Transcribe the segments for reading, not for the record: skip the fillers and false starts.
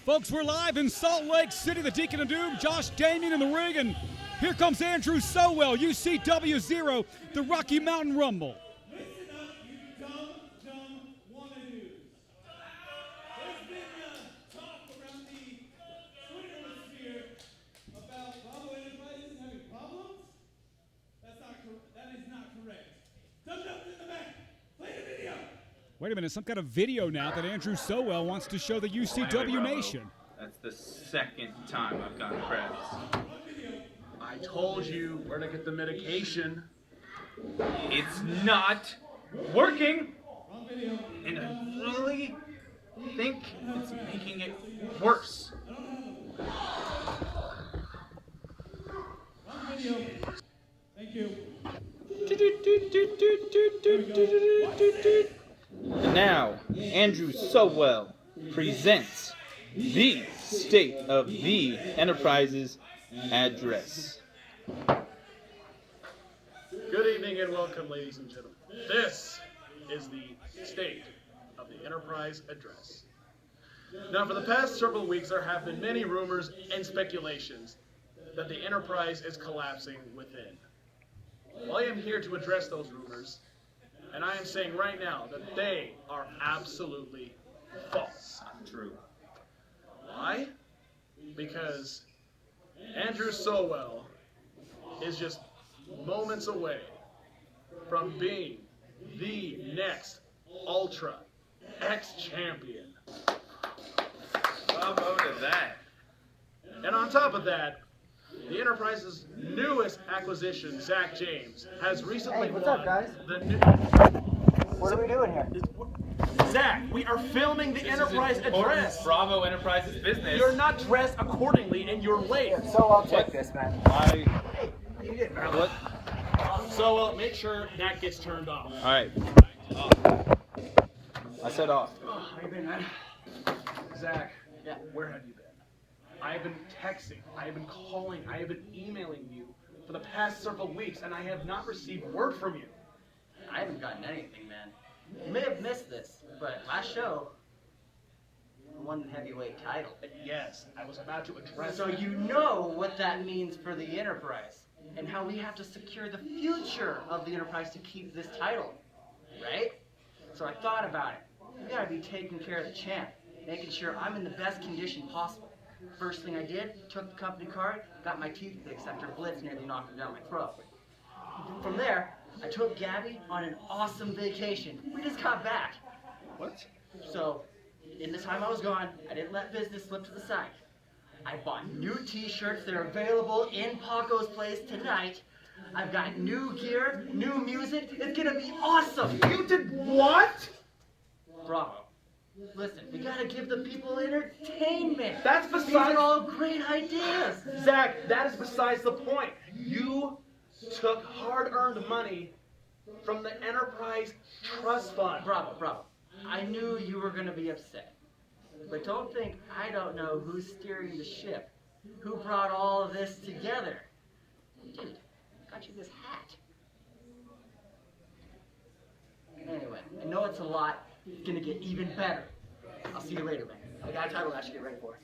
Folks, we're live in Salt Lake City, the Deacon of Doom, Josh Damien in the ring, and here comes Andrew SoWell, UCW 0, the Rocky Mountain Rumble. Listen up, you dumb wannadoos. There's been talk around the Twitter sphere about Bravo Enterprises having problems. That is not correct. Thumbs up in the back. Play the video. Wait a minute, some kind of video now that Andrew SoWell wants to show the UCW Nation. That's the second time I've gotten credits. I told you where to get the medication. It's not working, and I really think it's making it worse. Thank you. And now, Andrew SoWell presents the State of the Enterprises address. Good evening and welcome, ladies and gentlemen. This is the State of the Enterprise address. Now, for the past several weeks, there have been many rumors and speculations that the Enterprise is collapsing within. Well, I am here to address those rumors, and I am saying right now that they are absolutely false. True. Why? Because Andrew SoWell is just moments away from being the next Ultra X champion. Bravo to that. And on top of that, the Enterprise's newest acquisition, Zack James, has recently Hey, what's won up, guys? the new... What are we doing here? Zach, we are filming the Enterprise address. Bravo Enterprises business. You're not dressed accordingly, and you're late. Yeah, so I'll check this, man. You didn't. What? So make sure that gets turned off. All right. I said off. Oh, how you been, man? Zach, Yeah. where have you been? I have been texting, I have been calling, I have been emailing you for the past several weeks, and I have not received word from you. I haven't gotten anything, man. You may have missed this, but last show, I won the heavyweight title. Yes, I was about to address So that. you know what that means for the Enterprise, and how we have to secure the future of the Enterprise to keep this title, right? So I thought about it. We gotta be taking care of the champ, making sure I'm in the best condition possible. First thing I did, took the company card, got my teeth fixed after Blitz nearly knocked me down my throat. From there, I took Gabby on an awesome vacation. We just got back. What? So, in the time I was gone, I didn't let business slip to the side. I bought new t-shirts. They're available in Paco's place tonight. I've got new gear, new music. It's gonna be awesome. You did what? Bravo. Listen, we gotta give the people entertainment. That's These besides... are all great ideas. Zach, that is besides the point. You took hard-earned money from the Enterprise Trust Fund. Bravo. I knew you were gonna be upset. But don't think I don't know who's steering the ship. Who brought all of this together? Dude, I got you this hat. Anyway, I know it's a lot. It's gonna get even better. I'll see you later, man. I got a title match to get ready for.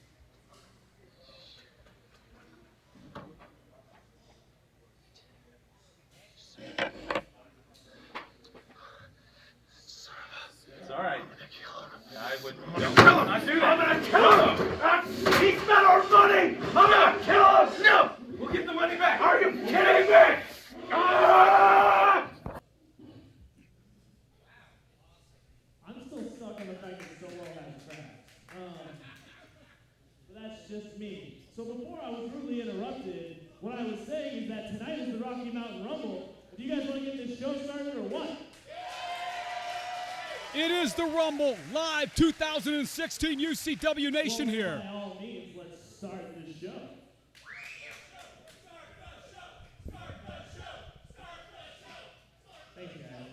It's all right. I would Not do that. I'm gonna kill him! He spent our money! I'm gonna kill him! No! We'll get the money back. Are you kidding me? Ah! I'm still stuck on the fact that SoWell has crabs. But that's just me. So before I was rudely interrupted, what I was saying is that tonight is the Rocky Mountain Rumble. Do you guys want to get this show started or what? It is the Rumble, live 2016 UCW Nation here. By all means, let's start the show. Thank you, guys.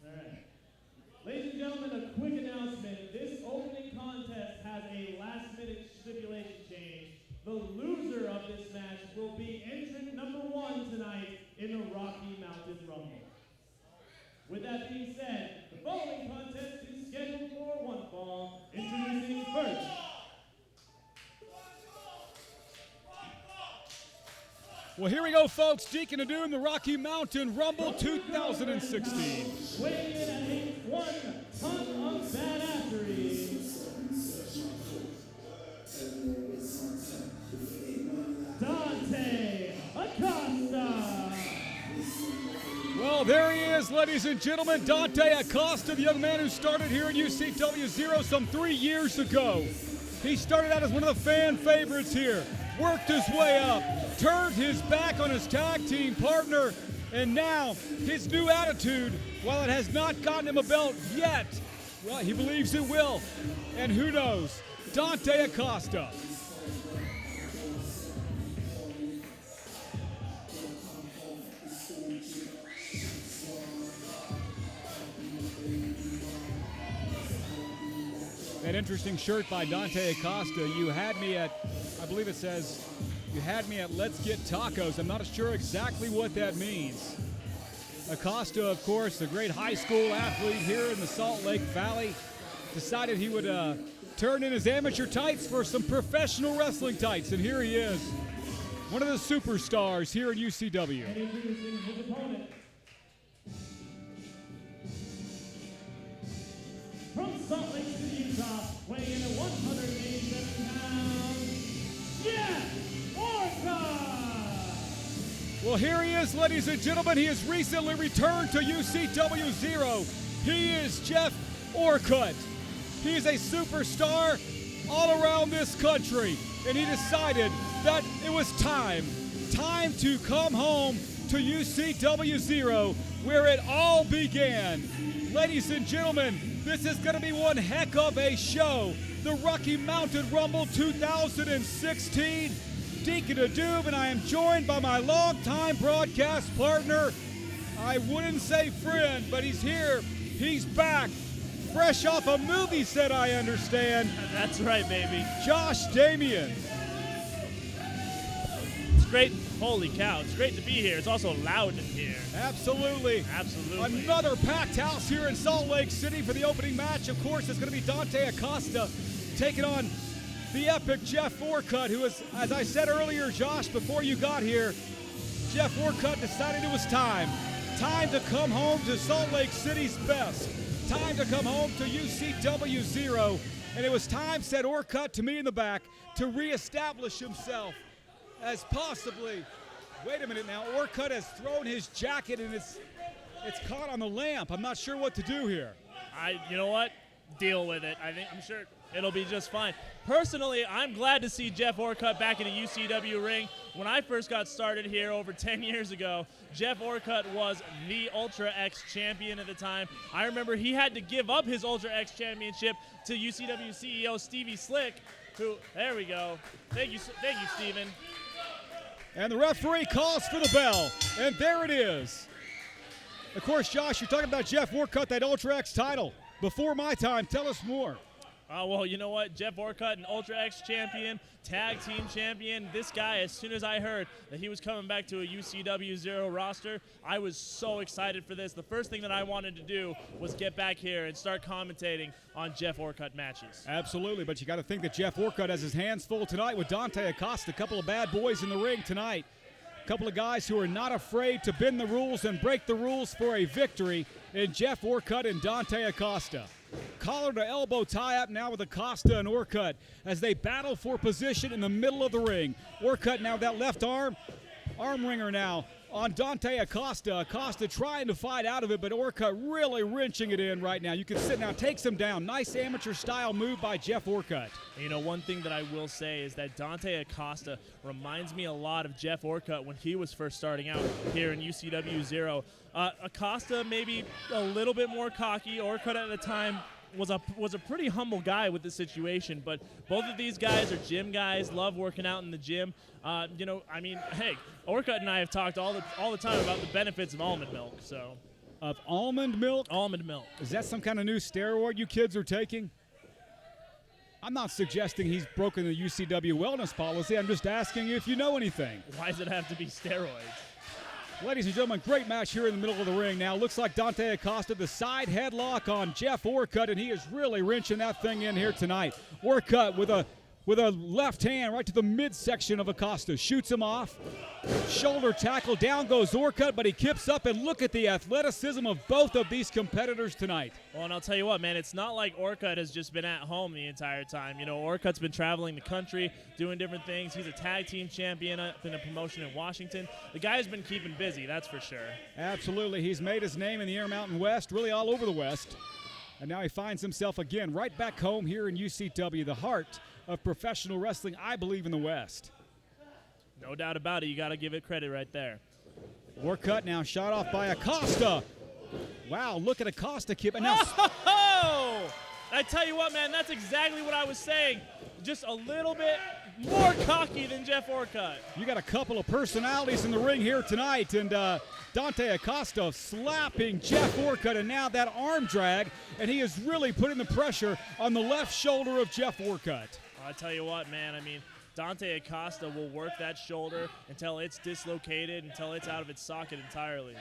All right. Ladies and gentlemen, a quick announcement. This opening contest has a last-minute stipulation change. The loser of this match will be entrant number 1 tonight in the Rocky Mountain Rumble. With that being said, the following contest is scheduled for one fall. Introducing first, Well, here we go, folks. Deacon of Doom, the Rocky Mountain Rumble 2016. Weighing in at 1 ton of badassery. Dante Acosta. Well, there he is, ladies and gentlemen. Dante Acosta, the young man who started here in UCW 0 some 3 years ago. He started out as one of the fan favorites here, worked his way up, turned his back on his tag team partner, and now his new attitude, while it has not gotten him a belt yet, well, he believes it will. And who knows? Dante Acosta. That interesting shirt by Dante Acosta. You had me at, I believe it says, you had me at Let's Get Tacos. I'm not sure exactly what that means. Acosta, of course, a great high school athlete here in the Salt Lake Valley, decided he would turn in his amateur tights for some professional wrestling tights. And here he is, one of the superstars here in UCW. And introducing his opponent. From Salt Lake City, Utah, weighing in at 187 pounds, Jeff Orcut. Well, here he is, ladies and gentlemen. He has recently returned to UCW 0. He is Jeff Orcut. He is a superstar all around this country, and he decided that it was time to come home to UCW 0, where it all began. Ladies and gentlemen, this is going to be one heck of a show. The Rocky Mountain Rumble 2016. Deacon of Doom, and I am joined by my longtime broadcast partner. I wouldn't say friend, but he's here. He's back. Fresh off a movie set, I understand. That's right, baby. Josh Damian. It's great. Holy cow, it's great to be here. It's also loud in here. Absolutely. Absolutely. Another packed house here in Salt Lake City for the opening match. Of course, it's going to be Dante Acosta taking on the epic Jeff Orcut, who is, as I said earlier, Josh, before you got here, Jeff Orcut decided it was time. Time to come home to Salt Lake City's best. Time to come home to UCW 0. And it was time, said Orcut to me in the back, to reestablish himself as possibly, wait a minute now, Orcut has thrown his jacket and it's caught on the lamp. I'm not sure what to do here. You know what? Deal with it. I'm sure it'll be just fine. Personally, I'm glad to see Jeff Orcut back in a UCW ring. When I first got started here over 10 years ago, Jeff Orcut was the Ultra X champion at the time. I remember he had to give up his Ultra X championship to UCW CEO Stevie Slick, who, there we go. Thank you, Steven. And the referee calls for the bell, and there it is. Of course, Josh, you're talking about Jeff Orcut, that Ultra X title. Before my time, tell us more. Well, you know what? Jeff Orcut, an Ultra X champion, tag team champion. This guy, as soon as I heard that he was coming back to a UCW 0 roster, I was so excited for this. The first thing that I wanted to do was get back here and start commentating on Jeff Orcut matches. Absolutely, but you got to think that Jeff Orcut has his hands full tonight with Dante Acosta, a couple of bad boys in the ring tonight. A couple of guys who are not afraid to bend the rules and break the rules for a victory in Jeff Orcut and Dante Acosta. Collar to elbow tie-up now with Acosta and Orcut as they battle for position in the middle of the ring. Orcut now that left arm wringer now on Dante Acosta. Acosta trying to fight out of it, but Orcut really wrenching it in right now. You can sit now, takes him down. Nice amateur style move by Jeff Orcut. You know, one thing that I will say is that Dante Acosta reminds me a lot of Jeff Orcut when he was first starting out here in UCW 0. Acosta maybe a little bit more cocky. Orcut at the time was a pretty humble guy with the situation, but both of these guys are gym guys, love working out in the gym. You know, I mean, hey, Orcut and I have talked all the time about the benefits of almond milk. So, of almond milk? Almond milk. Is that some kind of new steroid you kids are taking? I'm not suggesting he's broken the UCW wellness policy. I'm just asking you if you know anything. Why does it have to be steroids? Ladies and gentlemen, great match here in the middle of the ring now. Looks like Dante Acosta, the side headlock on Jeff Orcut, and he is really wrenching that thing in here tonight. Orcut with a with a left hand right to the midsection of Acosta. Shoots him off. Shoulder tackle. Down goes Orcut, but he kips up, and look at the athleticism of both of these competitors tonight. Well, and I'll tell you what, man, it's not like Orcut has just been at home the entire time. You know, Orcut's been traveling the country, doing different things. He's a tag team champion up in a promotion in Washington. The guy's been keeping busy, that's for sure. Absolutely. He's made his name in the Intermountain West, really all over the West. And now he finds himself again right back home here in UCW, the heart of professional wrestling, I believe, in the West. No doubt about it. You got to give it credit right there. Orcut now shot off by Acosta. Wow, look at Acosta keep. And now I tell you what, man, that's exactly what I was saying. Just a little bit more cocky than Jeff Orcut. You got a couple of personalities in the ring here tonight, and Dante Acosta slapping Jeff Orcut, and now that arm drag, and he is really putting the pressure on the left shoulder of Jeff Orcut. I tell you what, man, I mean, Dante Acosta will work that shoulder until it's dislocated, until it's out of its socket entirely.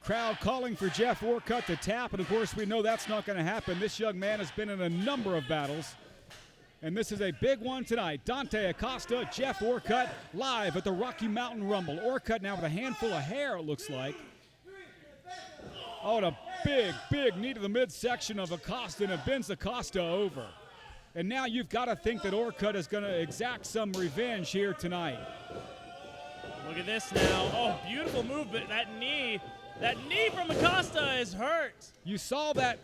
Crowd calling for Jeff Orcut to tap, and of course we know that's not going to happen. This young man has been in a number of battles, and this is a big one tonight. Dante Acosta, Jeff Orcut, live at the Rocky Mountain Rumble. Orcut now with a handful of hair, it looks like. Oh, and a big knee to the midsection of Acosta, and it bends Acosta over. And now you've got to think that Orcut is going to exact some revenge here tonight. Look at this now. Oh, beautiful move, but that knee from Acosta is hurt. You saw that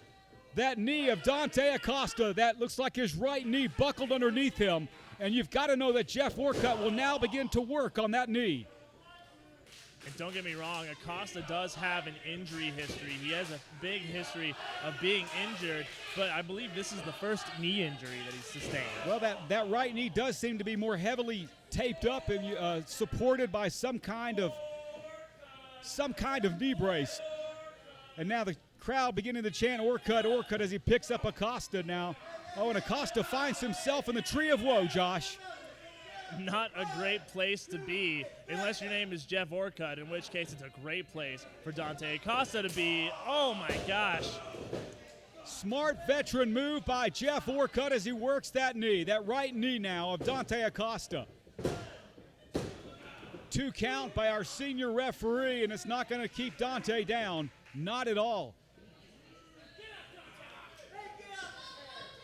knee of Dante Acosta. That looks like his right knee buckled underneath him. And you've got to know that Jeff Orcut will now begin to work on that knee. And don't get me wrong, Acosta does have an injury history. He has a big history of being injured, but I believe this is the first knee injury that he's sustained. Well, that right knee does seem to be more heavily taped up and supported by some kind of knee brace. And now the crowd beginning to chant Orcut as he picks up Acosta now. Oh, and Acosta finds himself in the tree of woe, Josh. Not a great place to be unless your name is Jeff Orcut, in which case it's a great place for Dante Acosta to be. Oh my gosh. Smart veteran move by Jeff Orcut as he works that knee, that right knee now of Dante Acosta. 2 count by our senior referee, and it's not going to keep Dante down. Not at all.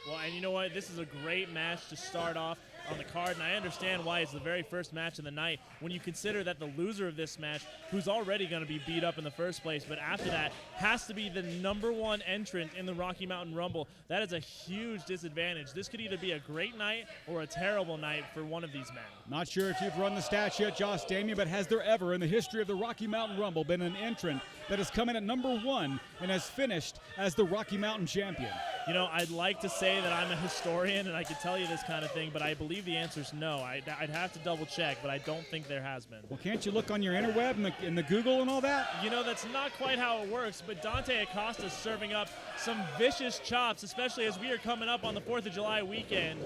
Well, and you know what? This is a great match to start off on the card, and I understand why it's the very first match of the night when you consider that the loser of this match, who's already going to be beat up in the first place, but after that has to be the #1 entrant in the Rocky Mountain Rumble. That is a huge disadvantage. This could either be a great night or a terrible night for one of these men. Not sure if you've run the stats yet, Josh Damian, but has there ever in the history of the Rocky Mountain Rumble been an entrant that has come in at #1 and has finished as the Rocky Mountain champion? You know, I'd like to say that I'm a historian and I could tell you this kind of thing, but I believe the answer is no. I'd have to double check, but I don't think there has been. Well, can't you look on your interweb and the Google and all that? You know, that's not quite how it works, but Dante Acosta is serving up some vicious chops, especially as we are coming up on the 4th of July weekend.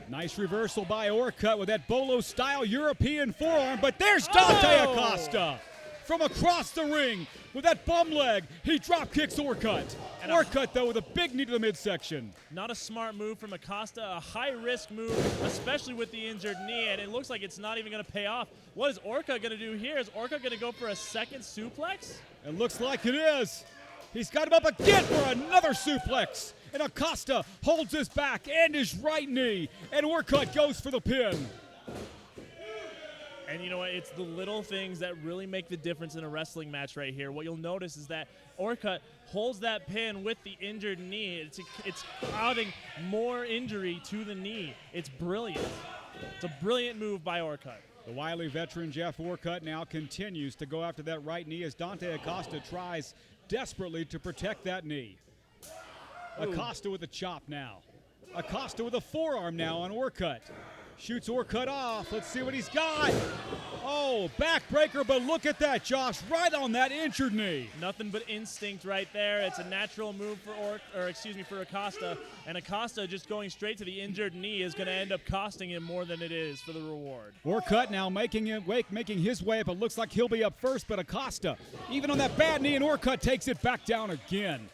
Nice reversal by Orcut with that Bolo-style European forearm, but there's Dante Acosta from across the ring with that bum leg. He drop kicks Orcut. And Orcut, though, with a big knee to the midsection. Not a smart move from Acosta, a high-risk move, especially with the injured knee, and it looks like it's not even going to pay off. What is Orcut going to do here? Is Orcut going to go for a second suplex? It looks like it is. He's got him up again for another suplex. And Acosta holds his back and his right knee, and Orcut goes for the pin. And you know what? It's the little things that really make the difference in a wrestling match right here. What you'll notice is that Orcut holds that pin with the injured knee. It's adding more injury to the knee. It's brilliant. It's a brilliant move by Orcut. The wily veteran Jeff Orcut now continues to go after that right knee as Dante Acosta tries desperately to protect that knee. Ooh. Acosta with a chop now. Acosta with a forearm now on Orcut. Shoots Orcut off. Let's see what he's got. Oh, backbreaker, but look at that, Josh, right on that injured knee. Nothing but instinct right there. It's a natural move for Acosta, and Acosta just going straight to the injured knee is going to end up costing him more than it is for the reward. Orcut now making his way up. It looks like he'll be up first, but Acosta, even on that bad knee, and Orcut takes it back down again.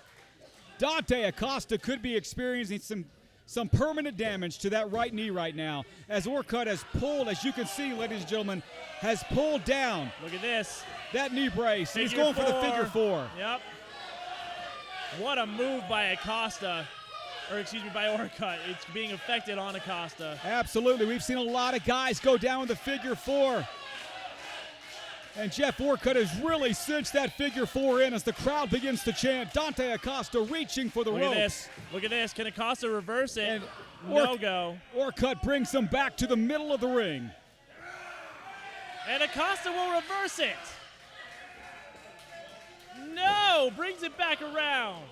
Dante Acosta could be experiencing some some permanent damage to that right knee right now, as Orcut has pulled, as you can see, ladies and gentlemen, has pulled down. Look at this. That knee brace. He's Figure going for the four. figure four. Yep. What a move by Acosta, or excuse me, by Orcut. It's being affected on Acosta. Absolutely. We've seen a lot of guys go down with the figure four. And Jeff Orcut has really cinched that figure four in as the crowd begins to chant. Dante Acosta reaching for the Look ropes. at this. Look at this. Can Acosta reverse it? And No go. Orcut brings him back to the middle of the ring. And Acosta will reverse it. No, brings it back around.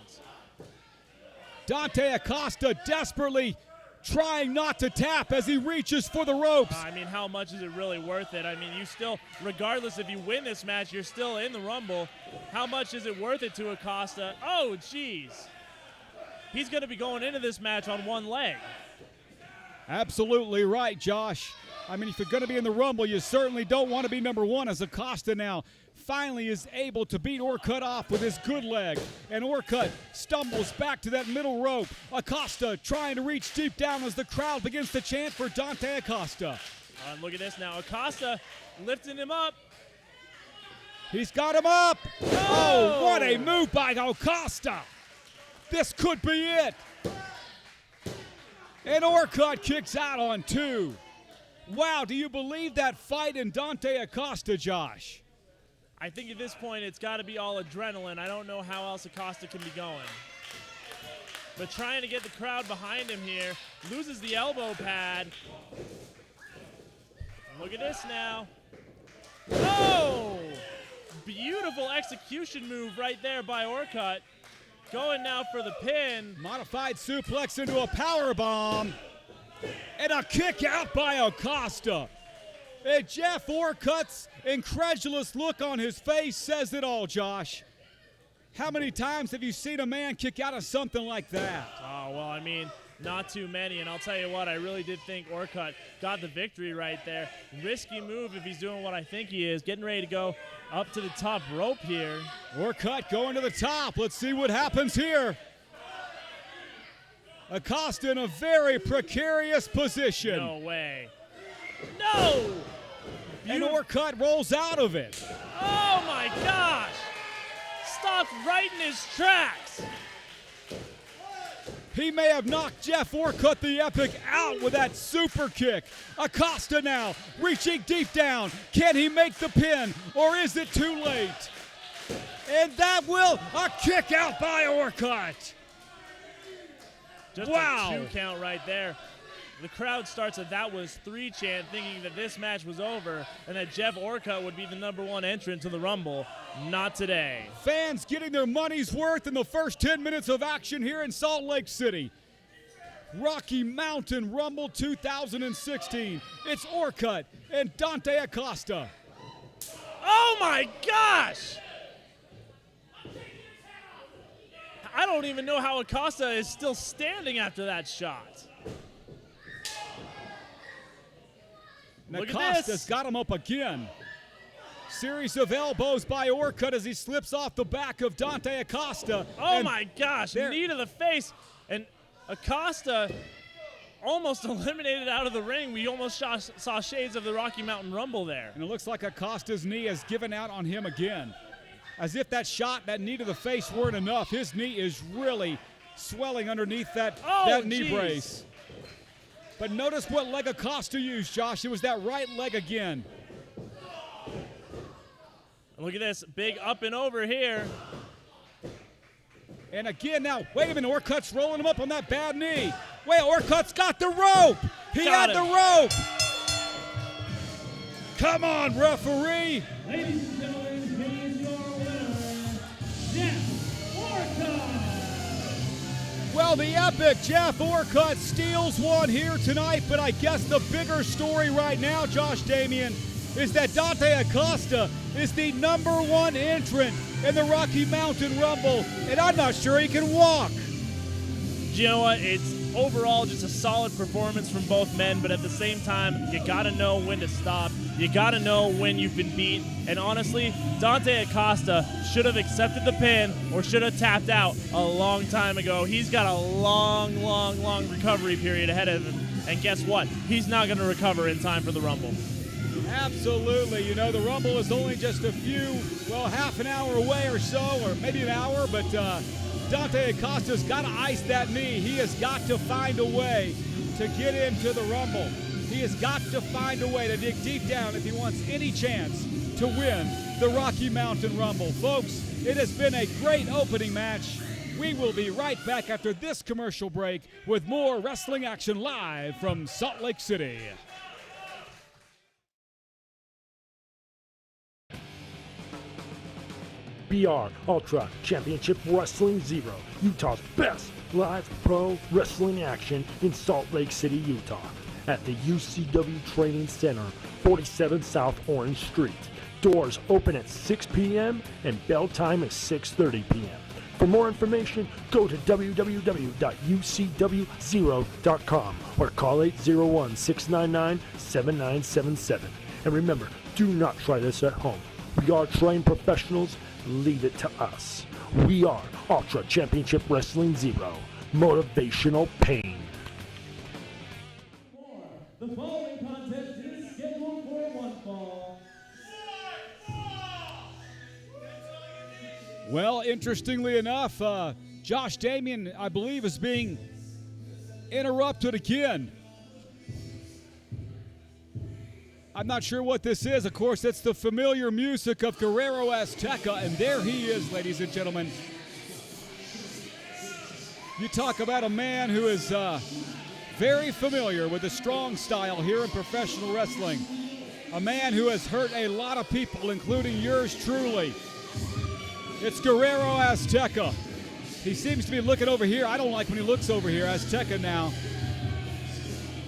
Dante Acosta desperately trying not to tap as he reaches for the ropes. I mean, how much is it really worth it? I mean, you still, regardless if you win this match, you're still in the Rumble. How much is it worth it to Acosta? Oh, jeez. He's going to be going into this match on one leg. Absolutely right, Josh. I mean, if you're going to be in the Rumble, you certainly don't want to be number one, as Acosta now finally is able to beat Orcut off with his good leg. And Orcut stumbles back to that middle rope. Acosta trying to reach deep down as the crowd begins to chant for Dante Acosta. Look at this now. Acosta lifting him up. He's got him up. Oh, what a move by Acosta. This could be it. And Orcut kicks out on two. Wow, do you believe that fight in Dante Acosta, Josh? I think at this point it's got to be all adrenaline. I don't know how else Acosta can be going. But trying to get the crowd behind him here. Loses the elbow pad. Look at this now. Oh! Beautiful execution move right there by Orcut. Going now for the pin. Modified suplex into a power bomb. And a kick out by Acosta. And Jeff Orcut's incredulous look on his face says it all, Josh. How many times have you seen a man kick out of something like that? Oh, well, I mean, not too many. And I'll tell you what, I really did think Orcut got the victory right there. Risky move if he's doing what I think he is. Getting ready to go up to the top rope here. Orcut going to the top. Let's see what happens here. Acosta in a very precarious position. No way. No! And Orcut rolls out of it. Oh my gosh! Stopped right in his tracks. He may have knocked Jeff Orcut the Epic out with that super kick. Acosta now reaching deep down. Can he make the pin, or is it too late? And that will, a kick out by Orcut. Just wow. a 2 count right there. The crowd starts a "that was 3" chant, thinking that this match was over and that Jeff Orcut would be the #1 entrant to the Rumble. Not today. Fans getting their money's worth in the first 10 minutes of action here in Salt Lake City. Rocky Mountain Rumble 2016. It's Orcut and Dante Acosta. Oh my gosh! I don't even know how Acosta is still standing after that shot. Look at Acosta's this. got him up again. Series of elbows by Orcut as he slips off the back of Dante Acosta. Oh my gosh, there- knee to the face. And Acosta almost eliminated out of the ring. We almost saw shades of the Rocky Mountain Rumble there. And it looks like Acosta's knee has given out on him again. As if that shot, that knee to the face weren't enough. His knee is really swelling underneath that knee geez. brace. But notice what leg Acosta used, Josh. It was that right leg again. Look at this, big up and over here. And again now, wait a minute, Orcut's rolling him up on that bad knee. Wait, Orcut's got the rope. He Got had him. the rope. Come on, referee. Ladies and gentlemen, here's your winner, Jeff Orcut. Well, the epic Jeff Orcut steals one here tonight, but I guess the bigger story right now, Josh Damian, is that Dante Acosta is the #1 entrant in the Rocky Mountain Rumble, and I'm not sure he can walk. Do you know what? It's overall, just a solid performance from both men, but at the same time, you got to know when to stop. You got to know when you've been beat. And honestly, Dante Acosta should have accepted the pin or should have tapped out a long time ago. He's got a long recovery period ahead of him. And guess what? He's not going to recover in time for the Rumble. Absolutely. You know, the Rumble is only just a few, well, half an hour away or so, or maybe an hour, but Dante Acosta's got to ice that knee. He has got to find a way to get into the Rumble. He has got to find a way to dig deep down if he wants any chance to win the Rocky Mountain Rumble. Folks, it has been a great opening match. We will be right back after this commercial break with more wrestling action live from Salt Lake City. BR Ultra Championship Wrestling Zero, Utah's best live pro wrestling action in Salt Lake City, Utah, at the UCW Training Center, 47 South Orange Street. Doors open at 6 p.m. and bell time is 6:30 p.m. For more information, go to www.ucw0.com or call 801-699-7977. And remember, do not try this at home. We are trained professionals. Leave it to us. We are Ultra Championship Wrestling Zero. Motivational pain. The following contest is scheduled for one fall. Well, interestingly enough, Josh Damien, I believe, is being interrupted again. I'm not sure what this is. Of course, it's the familiar music of Guerrero Azteca, and there he is, ladies and gentlemen. You talk about a man who is very familiar with the strong style here in professional wrestling. A man who has hurt a lot of people, including yours truly. It's Guerrero Azteca. He seems to be looking over here. I don't like when he looks over here. Azteca now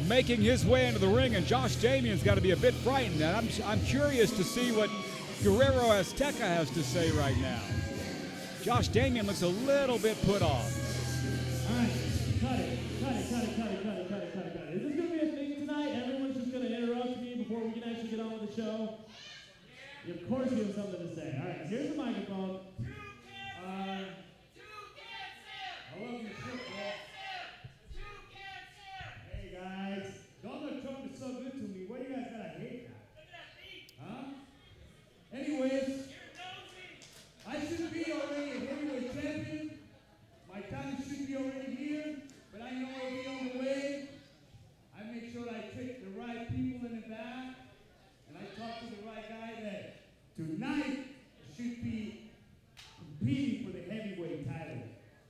making his way into the ring, and Josh Damien's got to be a bit frightened. And I'm curious to see what Guerrero Azteca has to say right now. Josh Damien looks a little bit put off. All right, cut it. Is this going to be a thing tonight? Everyone's just going to interrupt me before we can actually get on with the show? Of course you have something to say. All right, here's the microphone. I love your shit, bro. Hey, guys. Donald Trump is so good to me. Why you guys gotta hate that? Huh? Anyways, I should be already a heavyweight champion. My time should be already here, but I know I'll be on the way. I make sure I take the right people in the back, and I talk to the right guy that tonight should be competing for the heavyweight title.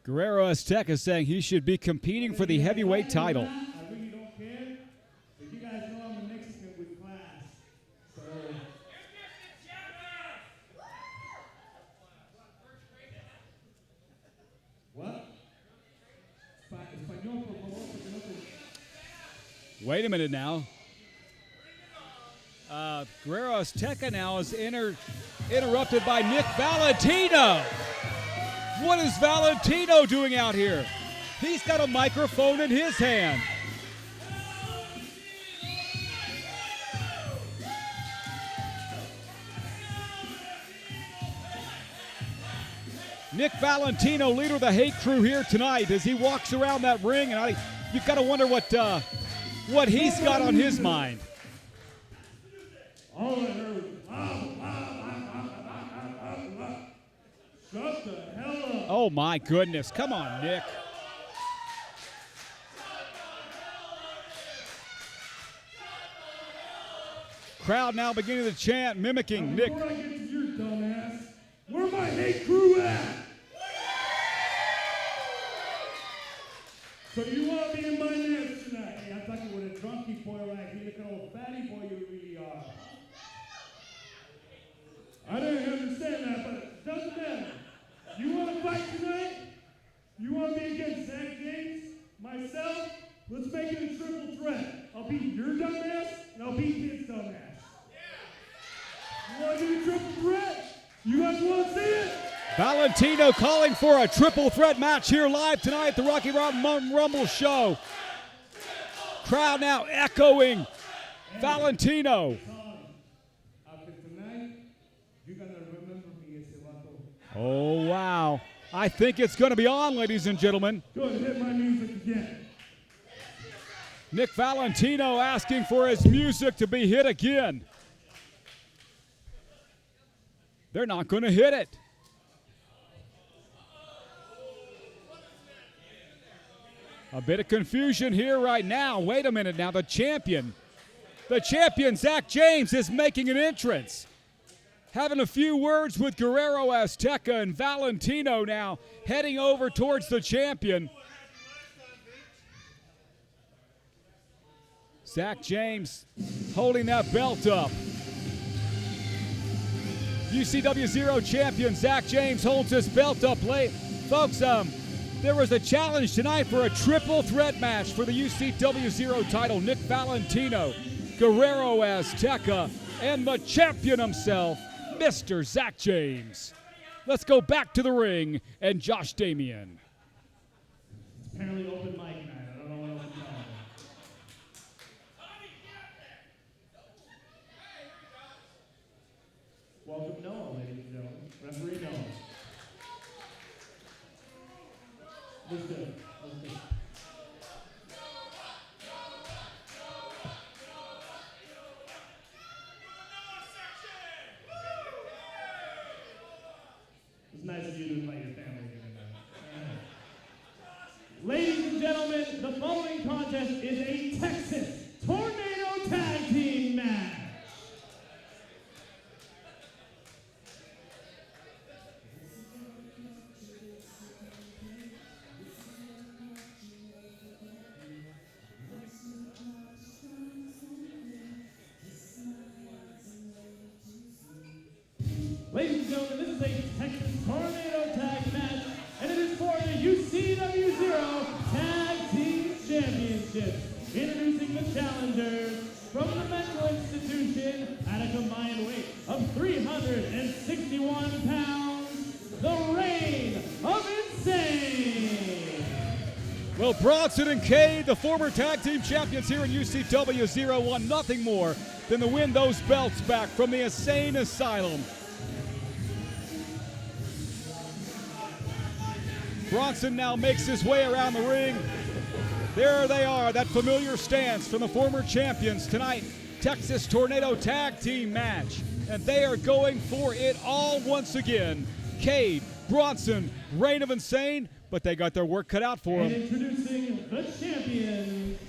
Guerrero Azteca saying he should be competing for the heavyweight title. I really don't care, but you guys know I'm a Mexican with class. So. What? Español, por favor, porque no te... Wait a minute now. Guerrero Azteca now is interrupted by Nick Valentino. What is Valentino doing out here? He's got a microphone in his hand. Nick Valentino, leader of the Hate Crew here tonight, as he walks around that ring, and you've got to wonder what he's got on his mind. All I heard shut the hell up. Oh my goodness, come on, Nick. Crowd now beginning to chant, mimicking Nick. Before I get to your dumbass, where my Hate Crew at? So you want to be in my nest tonight? Hey, I'm talking with a drunky boy right here. Look at old fatty boy you really are. I didn't understand that, but it doesn't matter. You want to fight tonight? You want to be against Zack James? Myself? Let's make it a triple threat. I'll beat your dumbass, and I'll beat his dumbass. You want to do a triple threat? You guys want to see it? Valentino calling for a triple threat match here live tonight at the Rocky Mountain Rumble show. Crowd now echoing Valentino. Oh, wow. I think it's going to be on, ladies and gentlemen. Go ahead and hit my music again. Nick Valentino asking for his music to be hit again. They're not going to hit it. A bit of confusion here right now. Wait a minute now. The champion, Zack James, is making an entrance. Having a few words with Guerrero Azteca, and Valentino now heading over towards the champion. Zack James holding that belt up. UCW Zero champion Zack James holds his belt up late. Folks, there was a challenge tonight for a triple threat match for the UCW Zero title. Nick Valentino, Guerrero Azteca, and the champion himself, Mr. Zack James. Let's go back to the ring and Josh Damian. Apparently open mic night. I don't know what else to call it. Welcome Noah, ladies and gentlemen. Referee Noah. Let's do it. Let's do it. It's nice of you to invite your family here tonight. Ladies and gentlemen, the following contest is a Texas Tornado Tag Team match. Ladies and gentlemen, this is a Texas Tornado Tag match, and it is for the UCW Zero Tag Team Championship. Introducing the challengers from the mental institution at a combined weight of 361 pounds, the Reign of Insane. Well, Bronson and Cade, the former tag team champions here in UCW Zero, want nothing more than to win those belts back from the Insane Asylum. Bronson now makes his way around the ring. There they are, that familiar stance from the former champions tonight. Texas Tornado Tag Team match. And they are going for it all once again. Cade, Bronson, Reign of Insane, but they got their work cut out for them. And introducing the champion,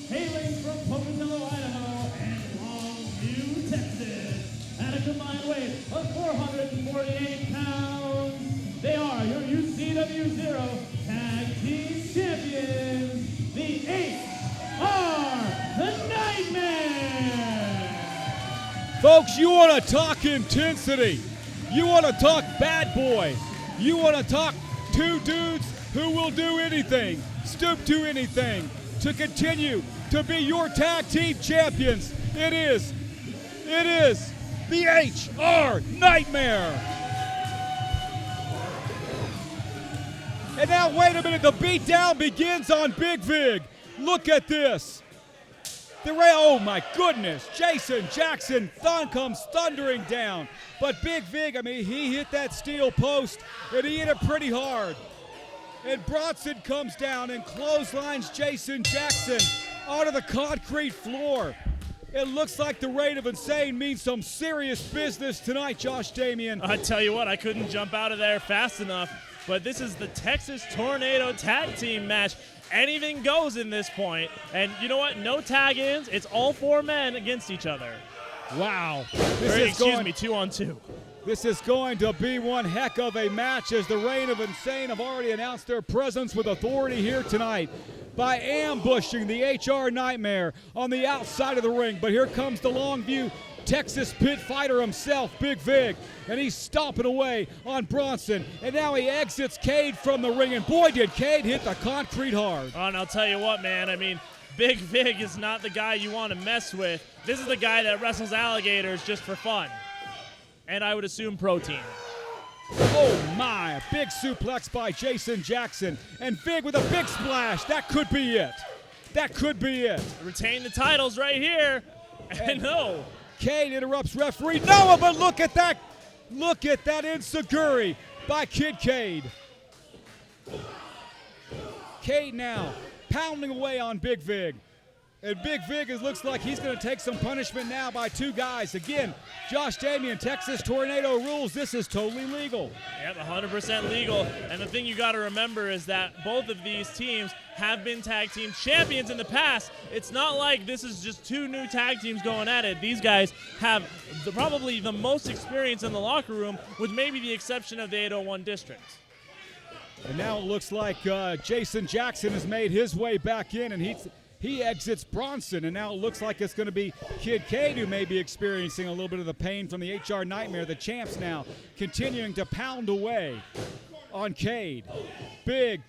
hailing from Pocatello, Idaho, and Longview, Texas, at a combined weight of 448 pounds. They are your UCW Zero Tag Team Champions, the HR Nightmare. Folks, you want to talk intensity. You want to talk bad boy. You want to talk two dudes who will do anything, stoop to anything, to continue to be your tag team champions. It is the HR Nightmare. And now, wait a minute, the beatdown begins on Big Vig. Look at this. Oh my goodness, Jason Jackson comes thundering down. But Big Vig, I mean, he hit that steel post, and he hit it pretty hard. And Bronson comes down and clotheslines Jason Jackson onto the concrete floor. It looks like the Reign of Insane means some serious business tonight, Josh Damian. I tell you what, I couldn't jump out of there fast enough, but this is the Texas Tornado Tag Team match. Anything goes in this point, and you know what? No tag-ins. It's all four men against each other. Wow. Excuse me, 2-on-2. This is going to be one heck of a match, as the Reign of Insane have already announced their presence with authority here tonight by ambushing the HR Nightmare on the outside of the ring. But here comes the Longview Texas pit fighter himself, Big Vig, and he's stomping away on Bronson. And now he exits Cade from the ring, and boy, did Cade hit the concrete hard. Oh, and I'll tell you what, man, I mean, Big Vig is not the guy you want to mess with. This is the guy that wrestles alligators just for fun. and I would assume protein. Oh my, a big suplex by Jason Jackson. And Vig with a big splash. That could be it. That could be it. Retain the titles right here. And no. Cade interrupts referee Noah, but look at that. Look at that enziguri by Kid Cade. Cade now pounding away on Big Vig. And Big Vig looks like he's going to take some punishment now by two guys. Again, Josh Damian, Texas Tornado rules. This is totally legal. Yep, 100% legal. And the thing you got to remember is that both of these teams have been tag team champions in the past. It's not like this is just two new tag teams going at it. These guys have probably the most experience in the locker room, with maybe the exception of the 801 district. And now it looks like Jason Jackson has made his way back in, and he exits Bronson, and now it looks like it's going to be Kid Cade who may be experiencing a little bit of the pain from the HR Nightmare. The champs now continuing to pound away on Cade. Big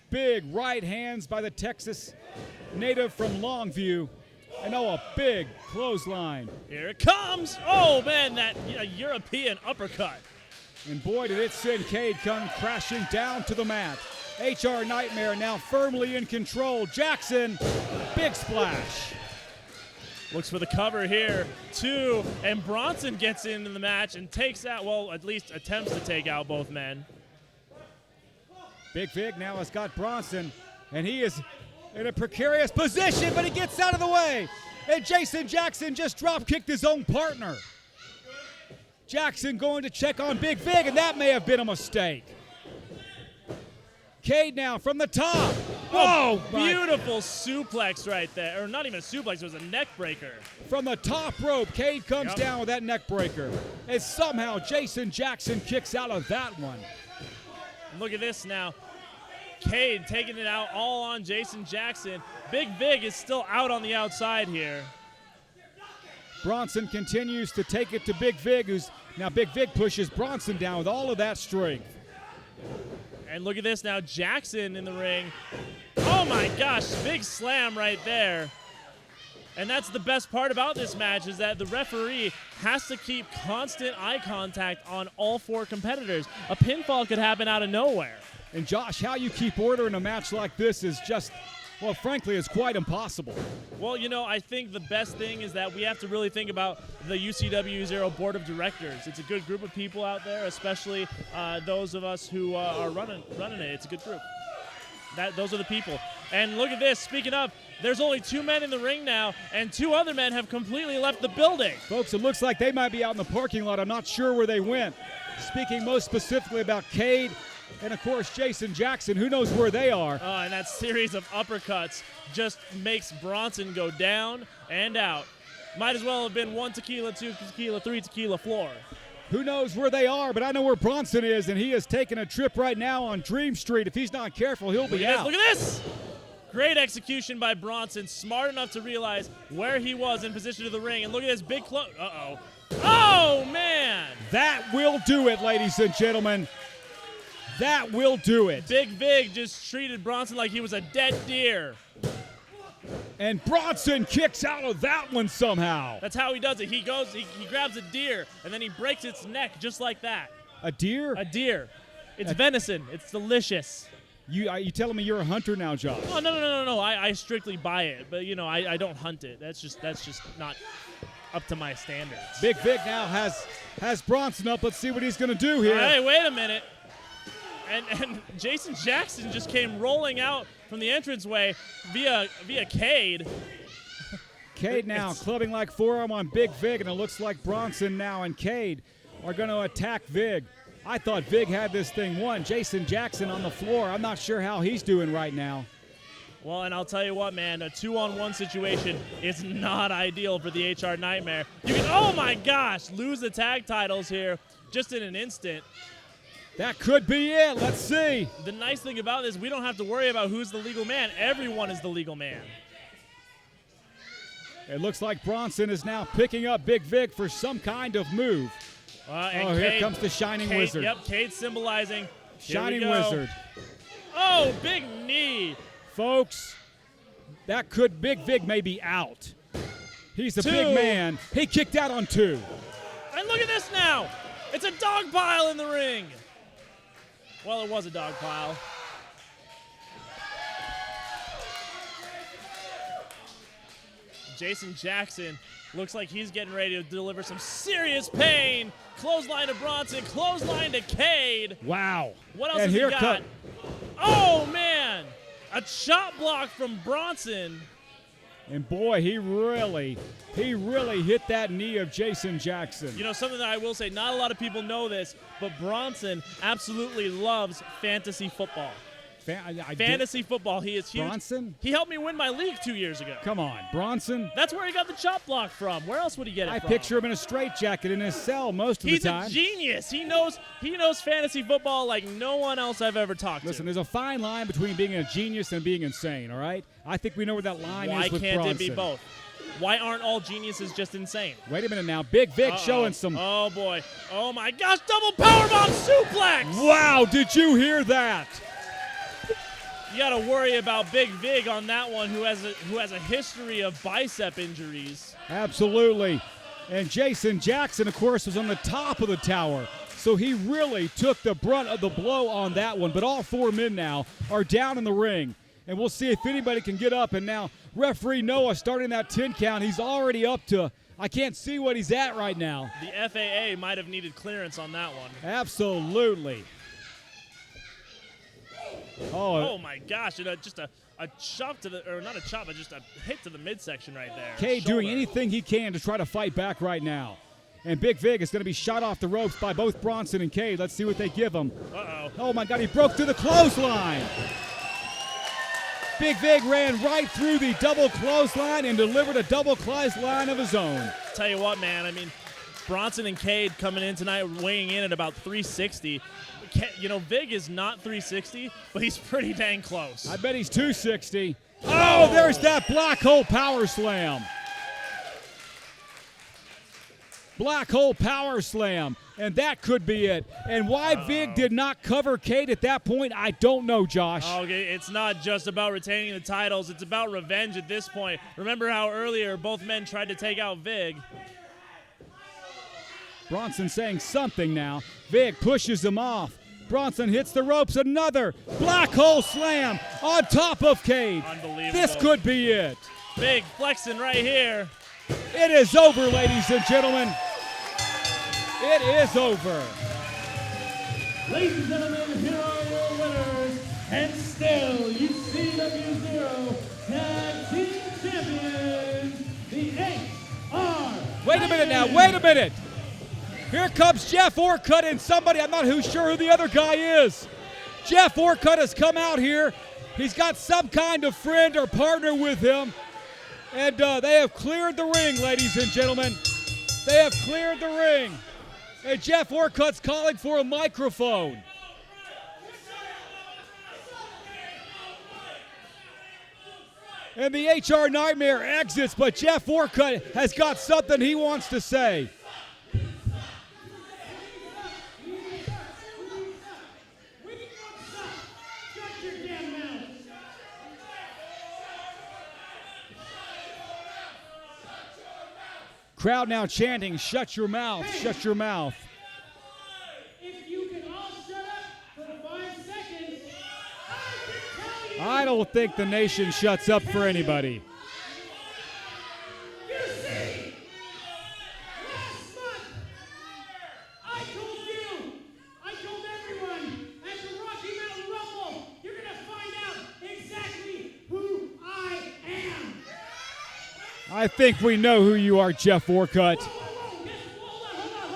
right hands by the Texas native from Longview. And a big clothesline. Here it comes. Oh, man, that European uppercut. And boy, did it send Cade come crashing down to the mat. HR Nightmare now firmly in control. Jackson, big splash. Looks for the cover here, too. And Bronson gets into the match and takes out, well, at least attempts to take out both men. Big Vig now has got Bronson, and he is in a precarious position, but he gets out of the way. And Jason Jackson just drop-kicked his own partner. Jackson going to check on Big Vig, and that may have been a mistake. Cade now from the top. Whoa! Beautiful suplex right there. Or not even a suplex, it was a neck breaker. From the top rope, Cade comes down with that neck breaker. And somehow Jason Jackson kicks out of that one. Look at this now. Cade taking it out all on Jason Jackson. Big Vig is still out on the outside here. Bronson continues to take it to Big Vig, now Big Vig pushes Bronson down with all of that strength. And look at this now, Jackson in the ring. Oh my gosh, big slam right there. And that's the best part about this match, is that the referee has to keep constant eye contact on all four competitors. A pinfall could happen out of nowhere. And Josh, how you keep order in a match like this is just, well, frankly, it's quite impossible. Well, I think the best thing is that we have to really think about the UCW Zero Board of Directors. It's a good group of people out there, especially those of us who are running it. It's a good group. Those are the people. And look at this. Speaking of, there's only two men in the ring now, and two other men have completely left the building. Folks, it looks like they might be out in the parking lot. I'm not sure where they went. Speaking most specifically about Cade and, of course, Jason Jackson, who knows where they are. And that series of uppercuts just makes Bronson go down and out. Might as well have been 1 tequila, 2 tequila, 3 tequila floor. Who knows where they are, but I know where Bronson is, and he is taking a trip right now on Dream Street. If he's not careful, he'll be out. Look at this! Great execution by Bronson, smart enough to realize where he was in position to the ring. And look at this big close. Uh-oh. Oh, man! That will do it, ladies and gentlemen. That will do it. Big Vig just treated Bronson like he was a dead deer. And Bronson kicks out of that one somehow. That's how he does it. He grabs a deer, and then he breaks its neck just like that. A deer? A deer. It's venison. It's delicious. You telling me you're a hunter now, Josh? Oh, no. I strictly buy it, but, I don't hunt it. That's just not up to my standards. Big Vig now has Bronson up. Let's see what he's going to do here. Hey, wait a minute. And Jason Jackson just came rolling out from the entranceway via Cade. Cade now clubbing like forearm on Big Vig, and it looks like Bronson now and Cade are going to attack Vig. I thought Vig had this thing won. Jason Jackson on the floor. I'm not sure how he's doing right now. Well, and I'll tell you what, man, a 2-on-1 situation is not ideal for the HR Nightmare. You can, oh my gosh, lose the tag titles here just in an instant. That could be it. Let's see. The nice thing about this, we don't have to worry about who's the legal man. Everyone is the legal man. It looks like Bronson is now picking up Big Vig for some kind of move. Here comes the Shining Wizard. Yep, Cade symbolizing. Shining Wizard. Oh, big knee. Folks, Big Vig may be out. He's a big man. He kicked out on 2. And look at this now. It's a dog pile in the ring. Well, it was a dog pile. Jason Jackson looks like he's getting ready to deliver some serious pain. Clothesline to Bronson, clothesline to Cade. Wow. What else and has he here got? Oh, man. A chop block from Bronson. And boy, he really hit that knee of Jason Jackson. You know, something that I will say, not a lot of people know this, but Bronson absolutely loves fantasy football. Fantasy football, he is huge. Bronson? He helped me win my league 2 years ago. Come on, Bronson? That's where he got the chop block from. Where else would he get it I from? picture him in a straitjacket in his cell most of the time. He's a genius. He knows fantasy football like no one else I've ever talked Listen, to. there's a fine line between being a genius and being insane, all right? I think we know where that line Why is with can't Bronson. it be both? Why aren't all geniuses just insane? Wait a minute now. Big Vic showing some... Oh, boy. Oh, my gosh. Double powerbomb suplex. Wow, did you hear that? You got to worry about Big Vig on that one, who has a history of bicep injuries. Absolutely. And Jason Jackson, of course, was on the top of the tower. So he really took the brunt of the blow on that one. But all four men now are down in the ring. And we'll see if anybody can get up. And now referee Noah starting that 10 count. He's already up to, I can't see what he's at right now. The FAA might have needed clearance on that one. Absolutely. Oh my gosh, just a chop to the, or not a chop, but just a hit to the midsection right there. Cade doing anything he can to try to fight back right now. And Big Vig is going to be shot off the ropes by both Bronson and Cade. Let's see what they give him. Uh-oh. Oh my God, he broke through the clothesline. Big Vig ran right through the double clothesline and delivered a double clothesline of his own. Tell you what, man, I mean, Bronson and Cade coming in tonight, weighing in at about 360. You know, Vig is not 360, but he's pretty dang close. I bet he's 260. Oh, there's that black hole power slam. Black hole power slam. And that could be it. And why Vig did not cover Cade at that point, I don't know, Josh. Okay, it's not just about retaining the titles. It's about revenge at this point. Remember how earlier both men tried to take out Vig. Bronson saying something now. Vig pushes him off. Bronson hits the ropes. Another black hole slam on top of Cade. Unbelievable. This could be it. Vig flexing right here. It is over, ladies and gentlemen. It is over. Ladies and gentlemen, here are your winners, and still UCW 0 Tag Team Champions, the HR. Wait a minute now, wait a minute. Here comes Jeff Orcut and somebody, I'm not sure who the other guy is. Jeff Orcut has come out here. He's got some kind of friend or partner with him. And they have cleared the ring, ladies and gentlemen. They have cleared the ring. And Jeff Orcut's calling for a microphone. And the HR Nightmare exits, but Jeff Orcut has got something he wants to say. Crowd now chanting, shut your mouth, shut your mouth. If you can all shut up for 5 seconds, I can tell you. I don't think the nation shuts up for anybody. You see, last month, I told everyone, at the Rocky Mountain Rumble, you're going to find out exactly who I am. I think we know who you are, Jeff Orcut. Hold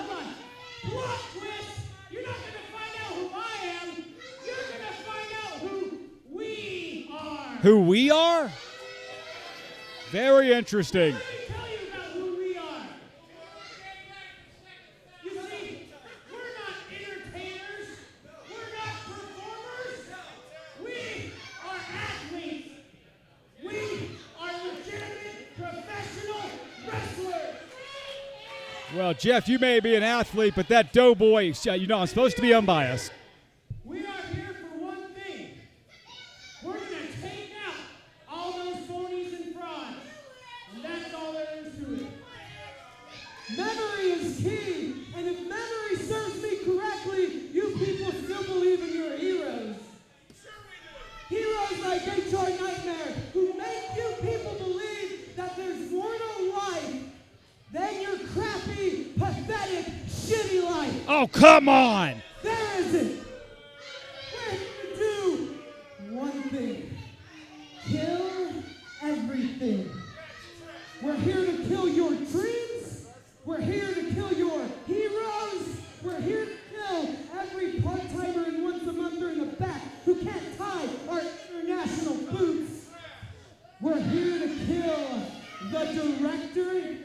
on. Plot twist. You're not going to find out who I am. You're going to find out who we are. Who we are? Very interesting. Let me tell you about who we are. You see, we're not entertainers. We're not performers. We are athletes. We are legitimate professional wrestlers. Well, Jeff, you may be an athlete, but that doughboy, you know, I'm supposed to be unbiased. We are here for one thing. We're going to take out all those phonies and frauds. And that's all there is to it. Memory is key. And if memory serves like HR Nightmare, who make you people believe that there's more to life than your crappy, pathetic, shitty life. Oh, come on. There isn't. We're here to do one thing. Kill everything. We're here to kill your dreams. We're here to kill your heroes. We're here to kill every part-timer and once-a-monther in the back who can't tie our international boots. We're here to kill the director.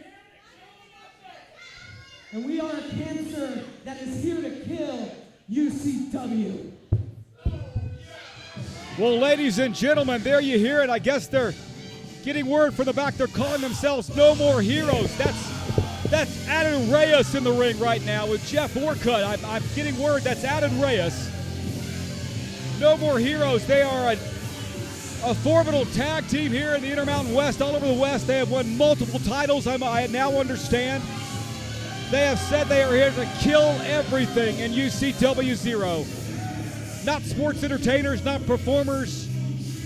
And we are a cancer that is here to kill UCW. Well, ladies and gentlemen, there you hear it. I guess they're getting word from the back. They're calling themselves No More Heroes. That's Adam Reyes in the ring right now with Jeff Orcut. I'm getting word that's Adam Reyes. No More Heroes. They are a formidable tag team here in the Intermountain West. All over the West, they have won multiple titles. I now understand. They have said they are here to kill everything in UCW 0. Not sports entertainers, not performers.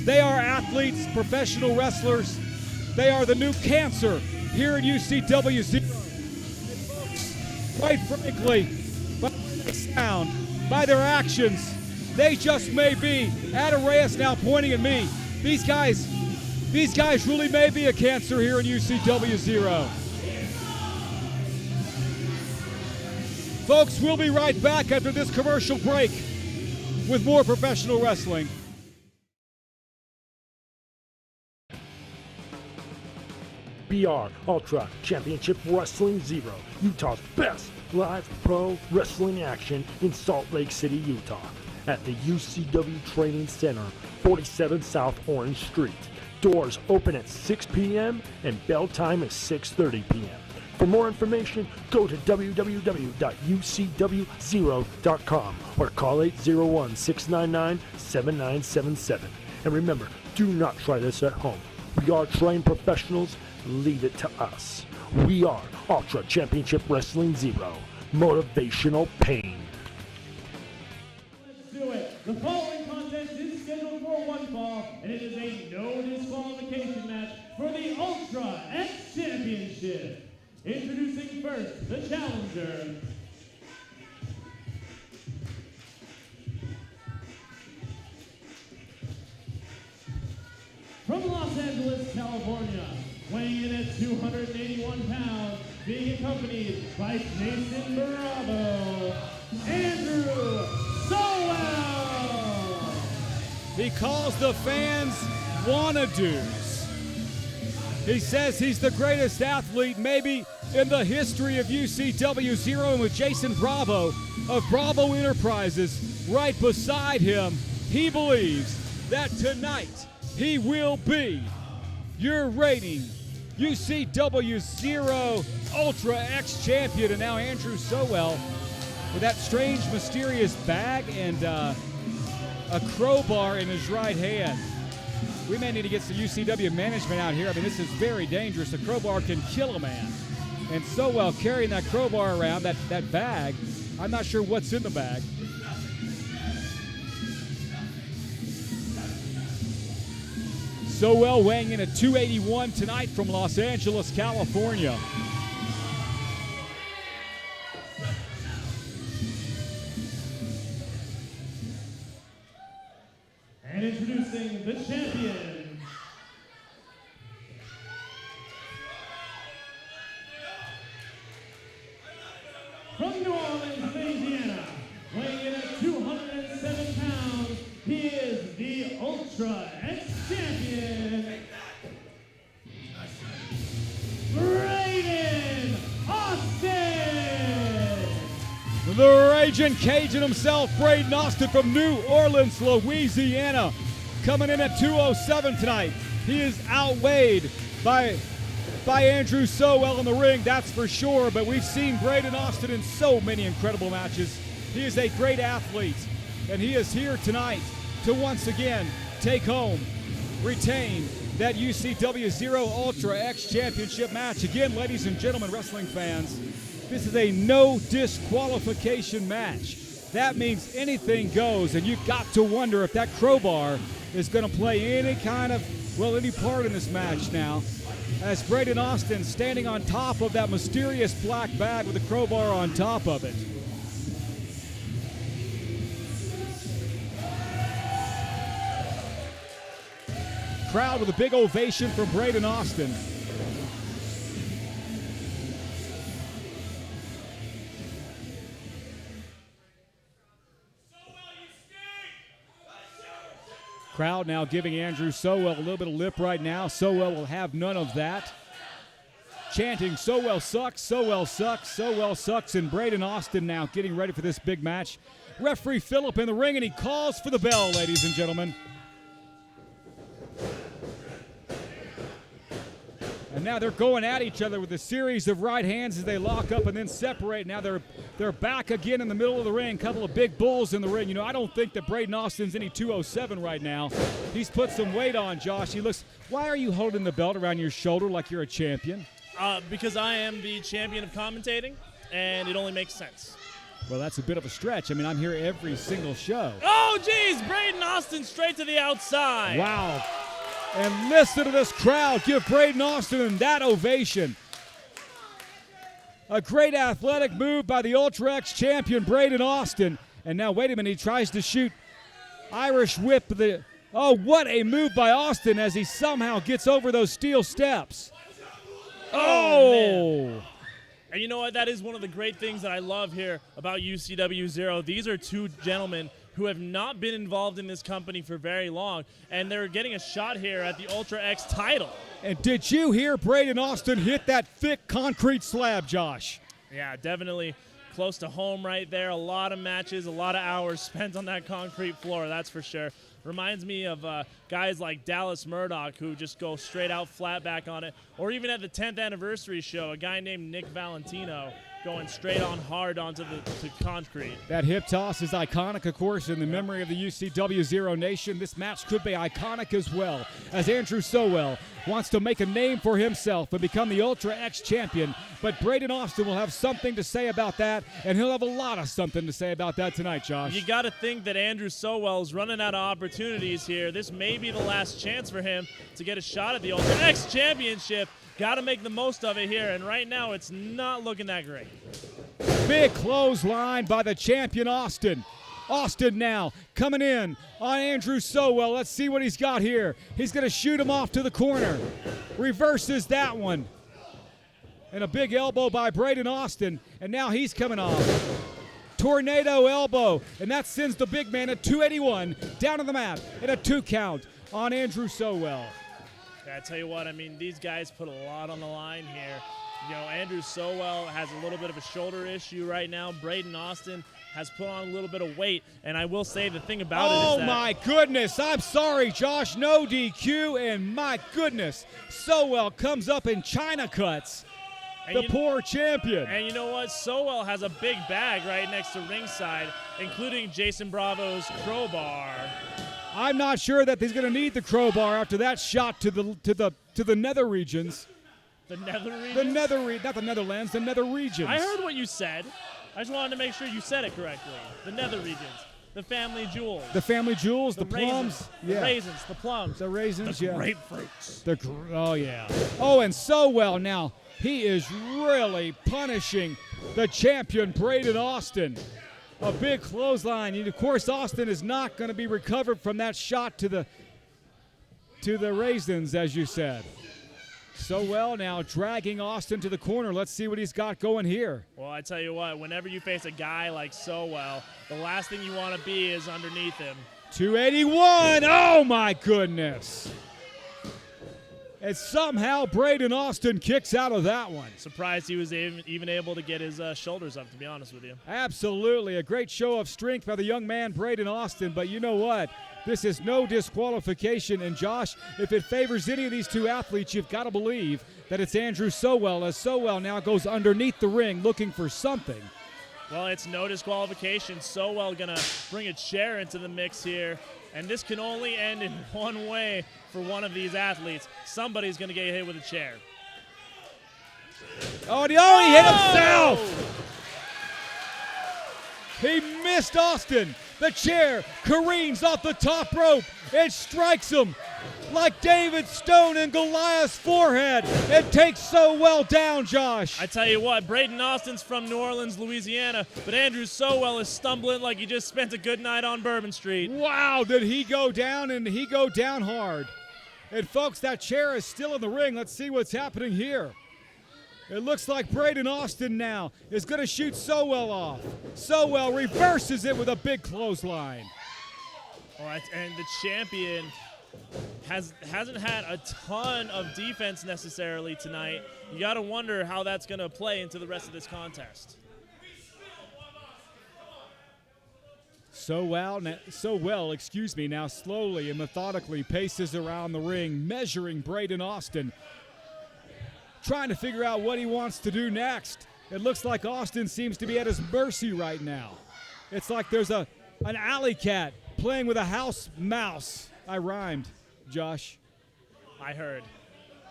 They are athletes, professional wrestlers. They are the new cancer here in UCW 0. Quite frankly, by their sound, by their actions, they just may be. Adam Reyes now pointing at me. These guys really may be a cancer here in UCW 0. Folks, we'll be right back after this commercial break with more professional wrestling. BR Ultra Championship Wrestling 0, Utah's best live pro wrestling action in Salt Lake City, Utah, at the UCW Training Center, 47 South Orange Street. Doors open at 6 p.m. and bell time is 6:30 p.m. For more information, go to www.ucw0.com or call 801-699-7977. And remember, do not try this at home. We are trained professionals. Leave it to us. We are Ultra Championship Wrestling 0. Motivational pain. Let's do it. The following contest is scheduled for one fall, and it is a no disqualification match for the Ultra X Championship. Introducing first, the challenger. From Los Angeles, California, weighing in at 281 pounds, being accompanied by Jason Bravo, Andrew SoWell. He calls the fans wanna-dos. He says he's the greatest athlete maybe in the history of UCW 0, and with Jason Bravo of Bravo Enterprises right beside him, he believes that tonight he will be your reigning UCW 0 Ultra X champion. And now Andrew SoWell with that strange, mysterious bag and a crowbar in his right hand. We may need to get some UCW management out here. I mean, this is very dangerous. A crowbar can kill a man. And SoWell carrying that crowbar around, that bag, I'm not sure what's in the bag. SoWell weighing in at 281 tonight from Los Angeles, California. And introducing the champion. From New Orleans, Louisiana, weighing in at 207 pounds, he is the Ultra X champion, Braydon Austin. The Raging Cajun himself, Braydon Austin from New Orleans, Louisiana, coming in at 207 tonight. He is outweighed by Andrew SoWell in the ring, that's for sure, but we've seen Braydon Austin in so many incredible matches. He is a great athlete, and he is here tonight to once again take home, retain that UCW 0 Ultra X Championship match. Again, ladies and gentlemen, wrestling fans, this is a no disqualification match. That means anything goes, and you've got to wonder if that crowbar is going to play any kind of, well, any part in this match now. As Braydon Austin standing on top of that mysterious black bag with a crowbar on top of it. Crowd with a big ovation from Braydon Austin. Crowd now giving Andrew SoWell a little bit of lip right now. SoWell will have none of that. Chanting, SoWell sucks, SoWell sucks, SoWell sucks, and Braydon Austin now getting ready for this big match. Referee Phillip in the ring, and he calls for the bell, ladies and gentlemen. And now they're going at each other with a series of right hands as they lock up and then separate. Now they're back again in the middle of the ring. Couple of big bulls in the ring. You know, I don't think that Braydon Austin's any 207 right now. He's put some weight on, Josh. He looks, why are you holding the belt around your shoulder like you're a champion? Because I am the champion of commentating, and it only makes sense. Well, that's a bit of a stretch. I mean, I'm here every single show. Oh, geez, Braydon Austin straight to the outside. Wow. And listen to this crowd give Braydon Austin that ovation. A great athletic move by the Ultra X champion Braydon Austin. And now, wait a minute, he tries to shoot Irish whip. Oh, what a move by Austin as he somehow gets over those steel steps. Oh! Man. And you know what? That is one of the great things that I love here about UCW Zero. These are two gentlemen who have not been involved in this company for very long, and they're getting a shot here at the Ultra X title. And did you hear Braydon Austin hit that thick concrete slab, Josh? Yeah, definitely close to home right there. A lot of matches, a lot of hours spent on that concrete floor, that's for sure. Reminds me of guys like Dallas Murdoch who just go straight out flat back on it. Or even at the 10th anniversary show, a guy named Nick Valentino going straight on hard onto the concrete. That hip toss is iconic, of course, in the memory of the UCW Zero Nation. This match could be iconic as well, as Andrew SoWell wants to make a name for himself and become the Ultra X champion. But Braydon Austin will have something to say about that, and he'll have a lot of something to say about that tonight, Josh. You got to think that Andrew SoWell is running out of opportunities here. This may be the last chance for him to get a shot at the Ultra X championship. Got to make the most of it here, and right now it's not looking that great. Big clothesline by the champion Austin. Austin now coming in on Andrew SoWell. Let's see what he's got here. He's going to shoot him off to the corner. Reverses that one. And a big elbow by Braydon Austin, and now he's coming off. Tornado elbow, and that sends the big man at 281 down on the mat in a 2 count on Andrew SoWell. I tell you what, I mean, these guys put a lot on the line here. You know, Andrew SoWell has a little bit of a shoulder issue right now. Braydon Austin has put on a little bit of weight, and I will say the thing about it is that— Oh, my goodness. I'm sorry, Josh. No DQ, and my goodness. SoWell comes up in China cuts the poor champion. And you know what? SoWell has a big bag right next to ringside, including Jason Bravo's crowbar. I'm not sure that he's going to need the crowbar after that shot to the nether regions. The nether regions? Not the Netherlands, the nether regions. I heard what you said. I just wanted to make sure you said it correctly. The nether regions. The family jewels. The family jewels, the plums. The raisins, the plums. The raisins, the grapefruits. Oh, yeah. Oh, and SoWell now. He is really punishing the champion, Braydon Austin. A big clothesline. And of course, Austin is not going to be recovered from that shot to the raisins, as you said. SoWell now dragging Austin to the corner. Let's see what he's got going here. Well, I tell you what, whenever you face a guy like SoWell, the last thing you want to be is underneath him. 281. Oh, my goodness. And somehow Braydon Austin kicks out of that one. Surprised he was even able to get his shoulders up, to be honest with you. Absolutely. A great show of strength by the young man, Braydon Austin. But you know what? This is no disqualification. And, Josh, if it favors any of these two athletes, you've got to believe that it's Andrew SoWell, as SoWell now goes underneath the ring looking for something. Well, it's no disqualification. SoWell going to bring a chair into the mix here. And this can only end in one way for one of these athletes. Somebody's going to get hit with a chair. Oh, he hit himself! He missed Austin. The chair careens off the top rope. It strikes him like David Stone in Goliath's forehead. It takes SoWell down, Josh. I tell you what, Braydon Austin's from New Orleans, Louisiana, but Andrew SoWell is stumbling like he just spent a good night on Bourbon Street. Wow, did he go down, and he go down hard. And folks, that chair is still in the ring. Let's see what's happening here. It looks like Braydon Austin now is going to shoot SoWell off. SoWell reverses it with a big clothesline. All right, and the champion hasn't had a ton of defense necessarily tonight. You got to wonder how that's going to play into the rest of this contest. SoWell, now slowly and methodically paces around the ring, measuring Braydon Austin, trying to figure out what he wants to do next. It looks like Austin seems to be at his mercy right now. It's like there's an alley cat playing with a house mouse. I rhymed, Josh. I heard.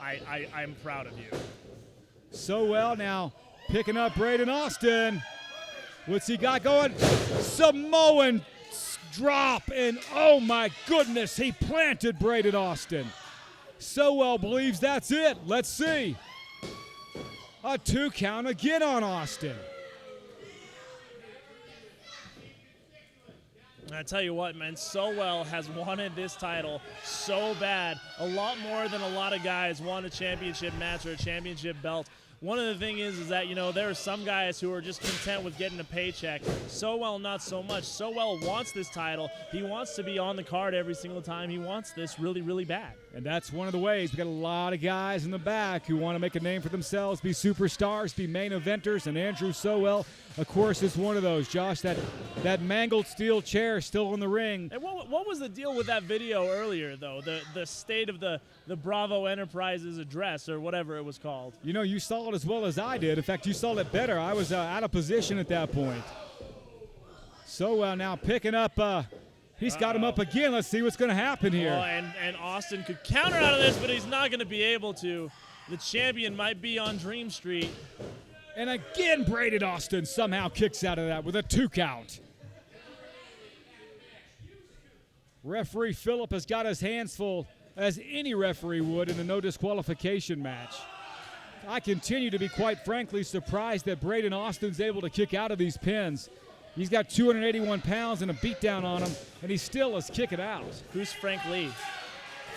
I'm proud of you. SoWell now picking up Braydon Austin. What's he got going? Samoan drop, and oh my goodness, he planted Braydon Austin. SoWell believes that's it. Let's see. A 2 count again on Austin. I tell you what, man, SoWell has wanted this title so bad, a lot more than a lot of guys want a championship match or a championship belt. One of the things is that, you know, there are some guys who are just content with getting a paycheck. SoWell, not so much. SoWell wants this title. He wants to be on the card every single time. He wants this really, really bad. And that's one of the ways. We got a lot of guys in the back who want to make a name for themselves, be superstars, be main eventers, and Andrew SoWell, of course, is one of those. Josh, that mangled steel chair still in the ring. And what was the deal with that video earlier, though? The state of the Bravo Enterprises address, or whatever it was called. You know, you saw it as well as I did. In fact, you saw it better. I was out of position at that point. SoWell now picking up. He's got him up again. Let's see what's going to happen here. Oh, and Austin could counter out of this, but he's not going to be able to. The champion might be on Dream Street. And again, Braydon Austin somehow kicks out of that with a 2 count. Referee Phillip has got his hands full, as any referee would in a no disqualification match. I continue to be, quite frankly, surprised that Braydon Austin's able to kick out of these pins. He's got 281 pounds and a beatdown on him, and he still is kicking out. Who's Frank Lee?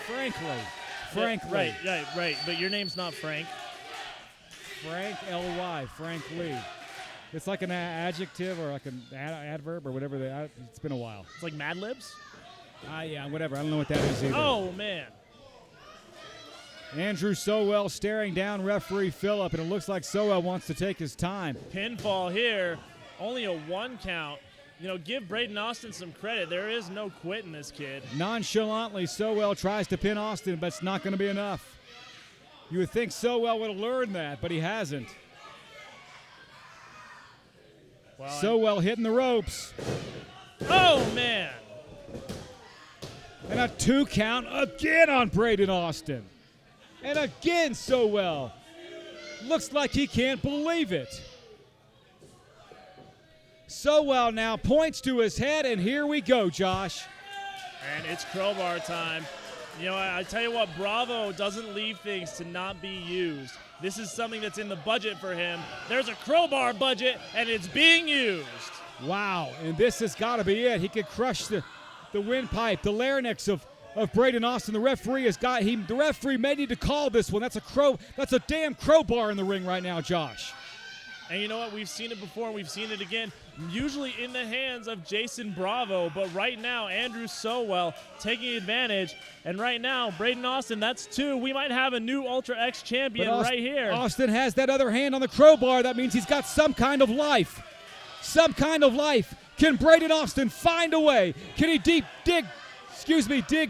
Frank Lee. Right. But your name's not Frank. Frank L.Y., Frank Lee. It's like an adjective or like an adverb or whatever. It's been a while. It's like Mad Libs? Yeah, whatever. I don't know what that is either. Oh, man. Andrew SoWell staring down referee Phillip, and it looks like SoWell wants to take his time. Pinfall here. Only a 1 count. You know, give Braydon Austin some credit. There is no quitting this kid. Nonchalantly, SoWell tries to pin Austin, but it's not going to be enough. You would think SoWell would have learned that, but he hasn't. Well, SoWell hitting the ropes. Oh, man. And a 2 count again on Braydon Austin. And again, SoWell. Looks like he can't believe it. SoWell now points to his head, and here we go, Josh. And it's crowbar time. You know, I tell you what, Bravo doesn't leave things to not be used. This is something that's in the budget for him. There's a crowbar budget, and it's being used. Wow, and this has got to be it. He could crush the windpipe, the larynx of Braydon Austin. The referee has got him. The referee may need to call this one. That's a damn crowbar in the ring right now, Josh. And you know what? We've seen it before, and we've seen it again, usually in the hands of Jason Bravo. But right now, Andrew SoWell taking advantage. And right now, Braydon Austin, that's 2. We might have a new Ultra X champion right here. Austin has that other hand on the crowbar. That means he's got some kind of life. Some kind of life. Can Braydon Austin find a way? Can he dig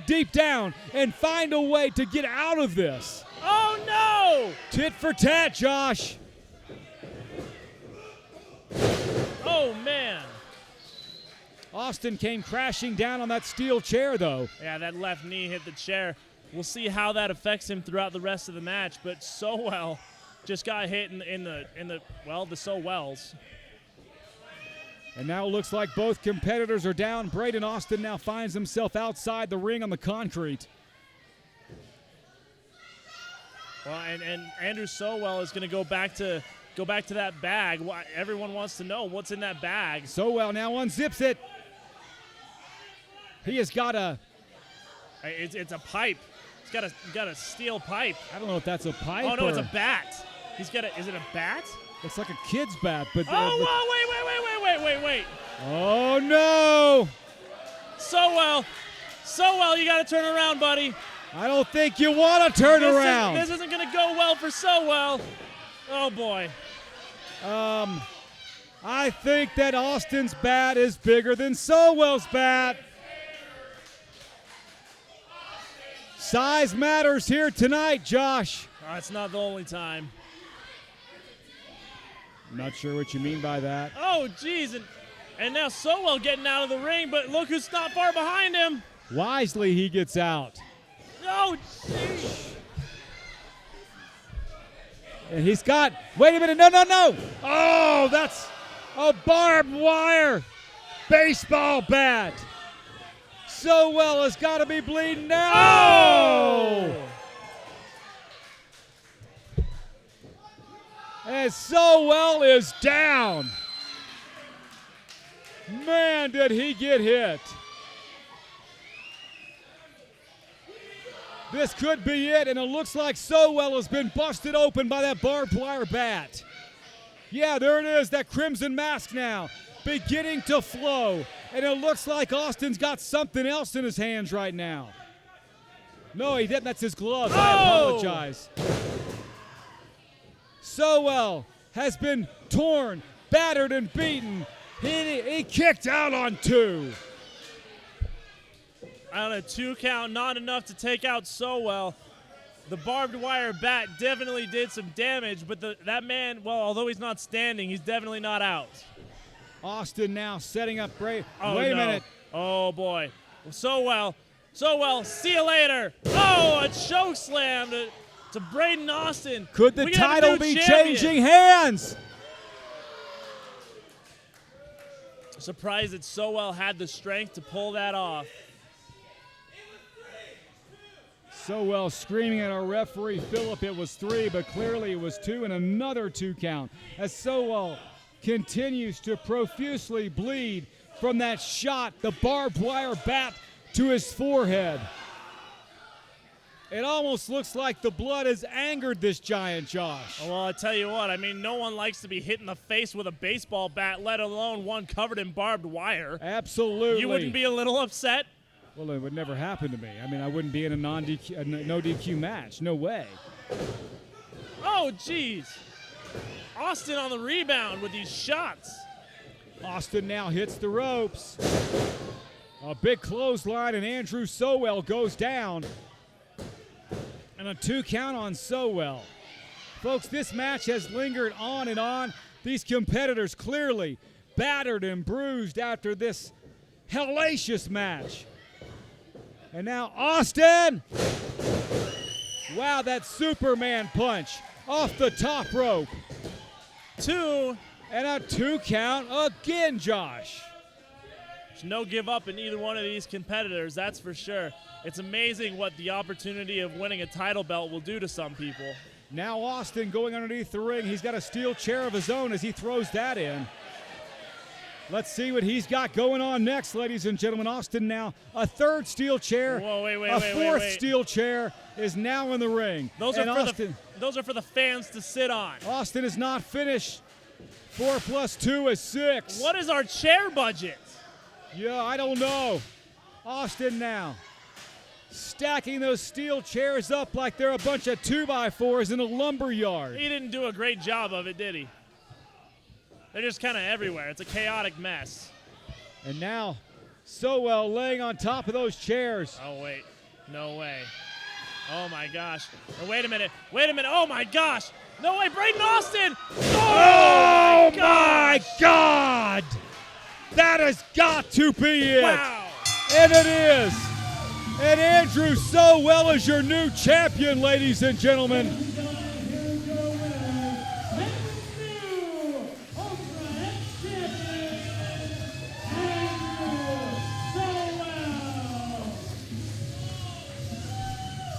deep down and find a way to get out of this? Oh, no! Tit for tat, Josh. Oh, man. Austin came crashing down on that steel chair, though. Yeah, that left knee hit the chair. We'll see how that affects him throughout the rest of the match, but SoWell just got hit in the SoWells. And now it looks like both competitors are down. Braydon Austin now finds himself outside the ring on the concrete. Well, and Andrew SoWell is going to go back to that bag. Everyone wants to know what's in that bag. SoWell now unzips it. He has got a... It's a pipe. He's got a steel pipe. I don't know if that's a pipe. Oh no, it's a bat. He's got a. Is it a bat? Looks like a kid's bat, but. Wait. Oh no! SoWell, you got to turn around, buddy. I don't think you want to turn around. This isn't going to go well for SoWell. Oh boy. I think that Austin's bat is bigger than SoWell's bat. Size matters here tonight, Josh. It's not the only time. I'm not sure what you mean by that. Oh, geez. And now SoWell getting out of the ring, but look who's not far behind him. Wisely, he gets out. Oh, jeez. And he's got, wait a minute, no. Oh, that's a barbed wire baseball bat. SoWell has got to be bleeding now. Oh! And SoWell is down. Man, did he get hit. This could be it, and it looks like SoWell has been busted open by that barbed wire bat. Yeah, there it is, that crimson mask now beginning to flow. And it looks like Austin's got something else in his hands right now. No, he didn't. That's his gloves. I apologize. SoWell has been torn, battered, and beaten. He kicked out on 2. On a 2 count, not enough to take out SoWell. The barbed wire bat definitely did some damage, but that man, well, although he's not standing, he's definitely not out. Austin now setting up Bray. Oh, Wait a no. minute. Oh, boy. SoWell, see you later. Oh, a choke slam to Braydon Austin. Could the title be changing hands? Surprised that SoWell had the strength to pull that off. SoWell screaming at our referee, Phillip, it was 3, but clearly it was 2 and another 2 count. As SoWell continues to profusely bleed from that shot, the barbed wire bat to his forehead. It almost looks like the blood has angered this giant, Josh. Well, I tell you what, I mean, no one likes to be hit in the face with a baseball bat, let alone one covered in barbed wire. Absolutely. You wouldn't be a little upset? Well, it would never happen to me. I mean, I wouldn't be in a no DQ match. No way. Oh, geez. Austin on the rebound with these shots. Austin now hits the ropes. A big clothesline, and Andrew SoWell goes down. And a 2 count on SoWell. Folks, this match has lingered on and on. These competitors clearly battered and bruised after this hellacious match. And now Austin. Wow, that Superman punch off the top rope. 2. And a 2 count again, Josh. There's no give up in either one of these competitors, that's for sure. It's amazing what the opportunity of winning a title belt will do to some people. Now Austin going underneath the ring. He's got a steel chair of his own as he throws that in. Let's see what he's got going on next, ladies and gentlemen. Austin now a 3rd steel chair. Whoa, wait, a 4th steel chair is now in the ring. Those are for the fans to sit on. Austin is not finished. 4 + 2 is 6. What is our chair budget? Yeah, I don't know. Austin now stacking those steel chairs up like they're a bunch of 2x4s in a lumber yard. He didn't do a great job of it, did he? They're just kind of everywhere. It's a chaotic mess. And now SoWell laying on top of those chairs. Oh, wait. No way. Oh, my gosh. Oh, wait a minute. Oh, my gosh. No way. Braydon Austin. Oh, my God. That has got to be it. Wow. And it is. And Andrew SoWell is your new champion, ladies and gentlemen.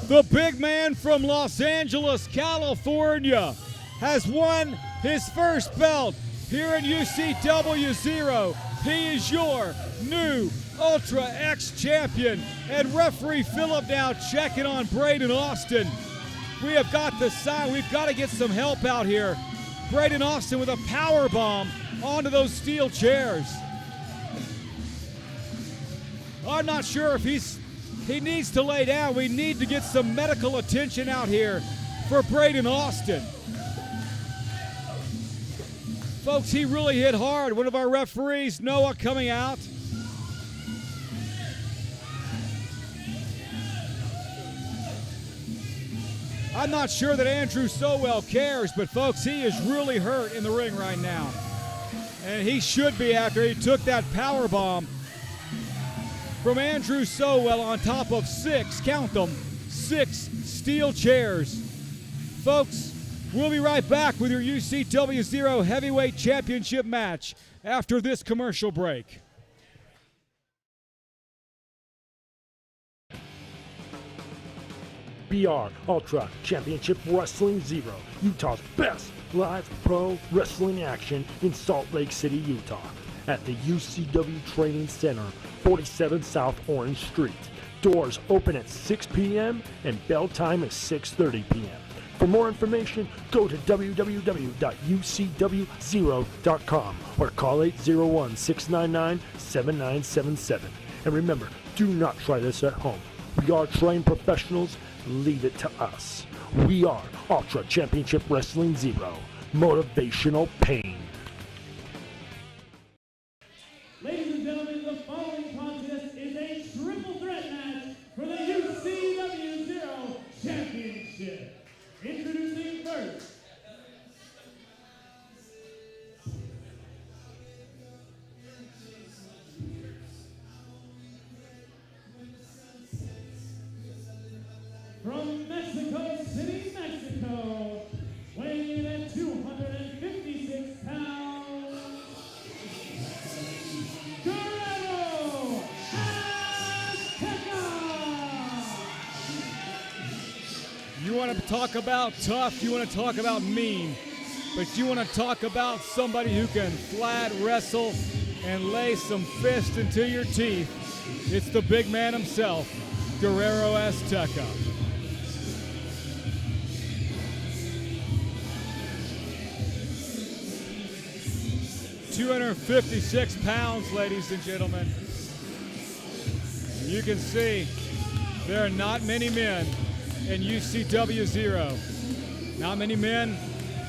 The big man from Los Angeles, California, has won his first belt here in UCW 0. He is your new Ultra X champion. And referee Phillip now checking on Braydon Austin. We have got the sign. We've got to get some help out here. Braydon Austin with a power bomb onto those steel chairs. I'm not sure if he needs to lay down. We need to get some medical attention out here for Braydon Austin. Folks, he really hit hard. One of our referees, Noah, coming out. I'm not sure that Andrew SoWell cares, but folks, he is really hurt in the ring right now. And he should be after he took that power bomb from Andrew SoWell on top of 6, count them, 6 steel chairs. Folks, we'll be right back with your UCW 0 Heavyweight Championship match after this commercial break. BR Ultra Championship Wrestling 0, Utah's best live pro wrestling action in Salt Lake City, Utah, at the UCW Training Center, 47 South Orange Street. Doors open at 6 p.m. and bell time is 6:30 p.m. For more information, go to www.ucw0.com or call 801-699-7977. And remember, do not try this at home. We are trained professionals. Leave it to us. We are Ultra Championship Wrestling 0. Motivational pain. Ladies and gentlemen, the following contest is a triple threat match for the UCW 0 Championship. Introducing first, from Mexico City, Mexico, weighing in at 256 pounds, Guerrero Azteca! You want to talk about tough, you want to talk about mean, but you want to talk about somebody who can flat wrestle and lay some fist into your teeth. It's the big man himself, Guerrero Azteca. £256, ladies and gentlemen. You can see there are not many men in UCW 0. Not many men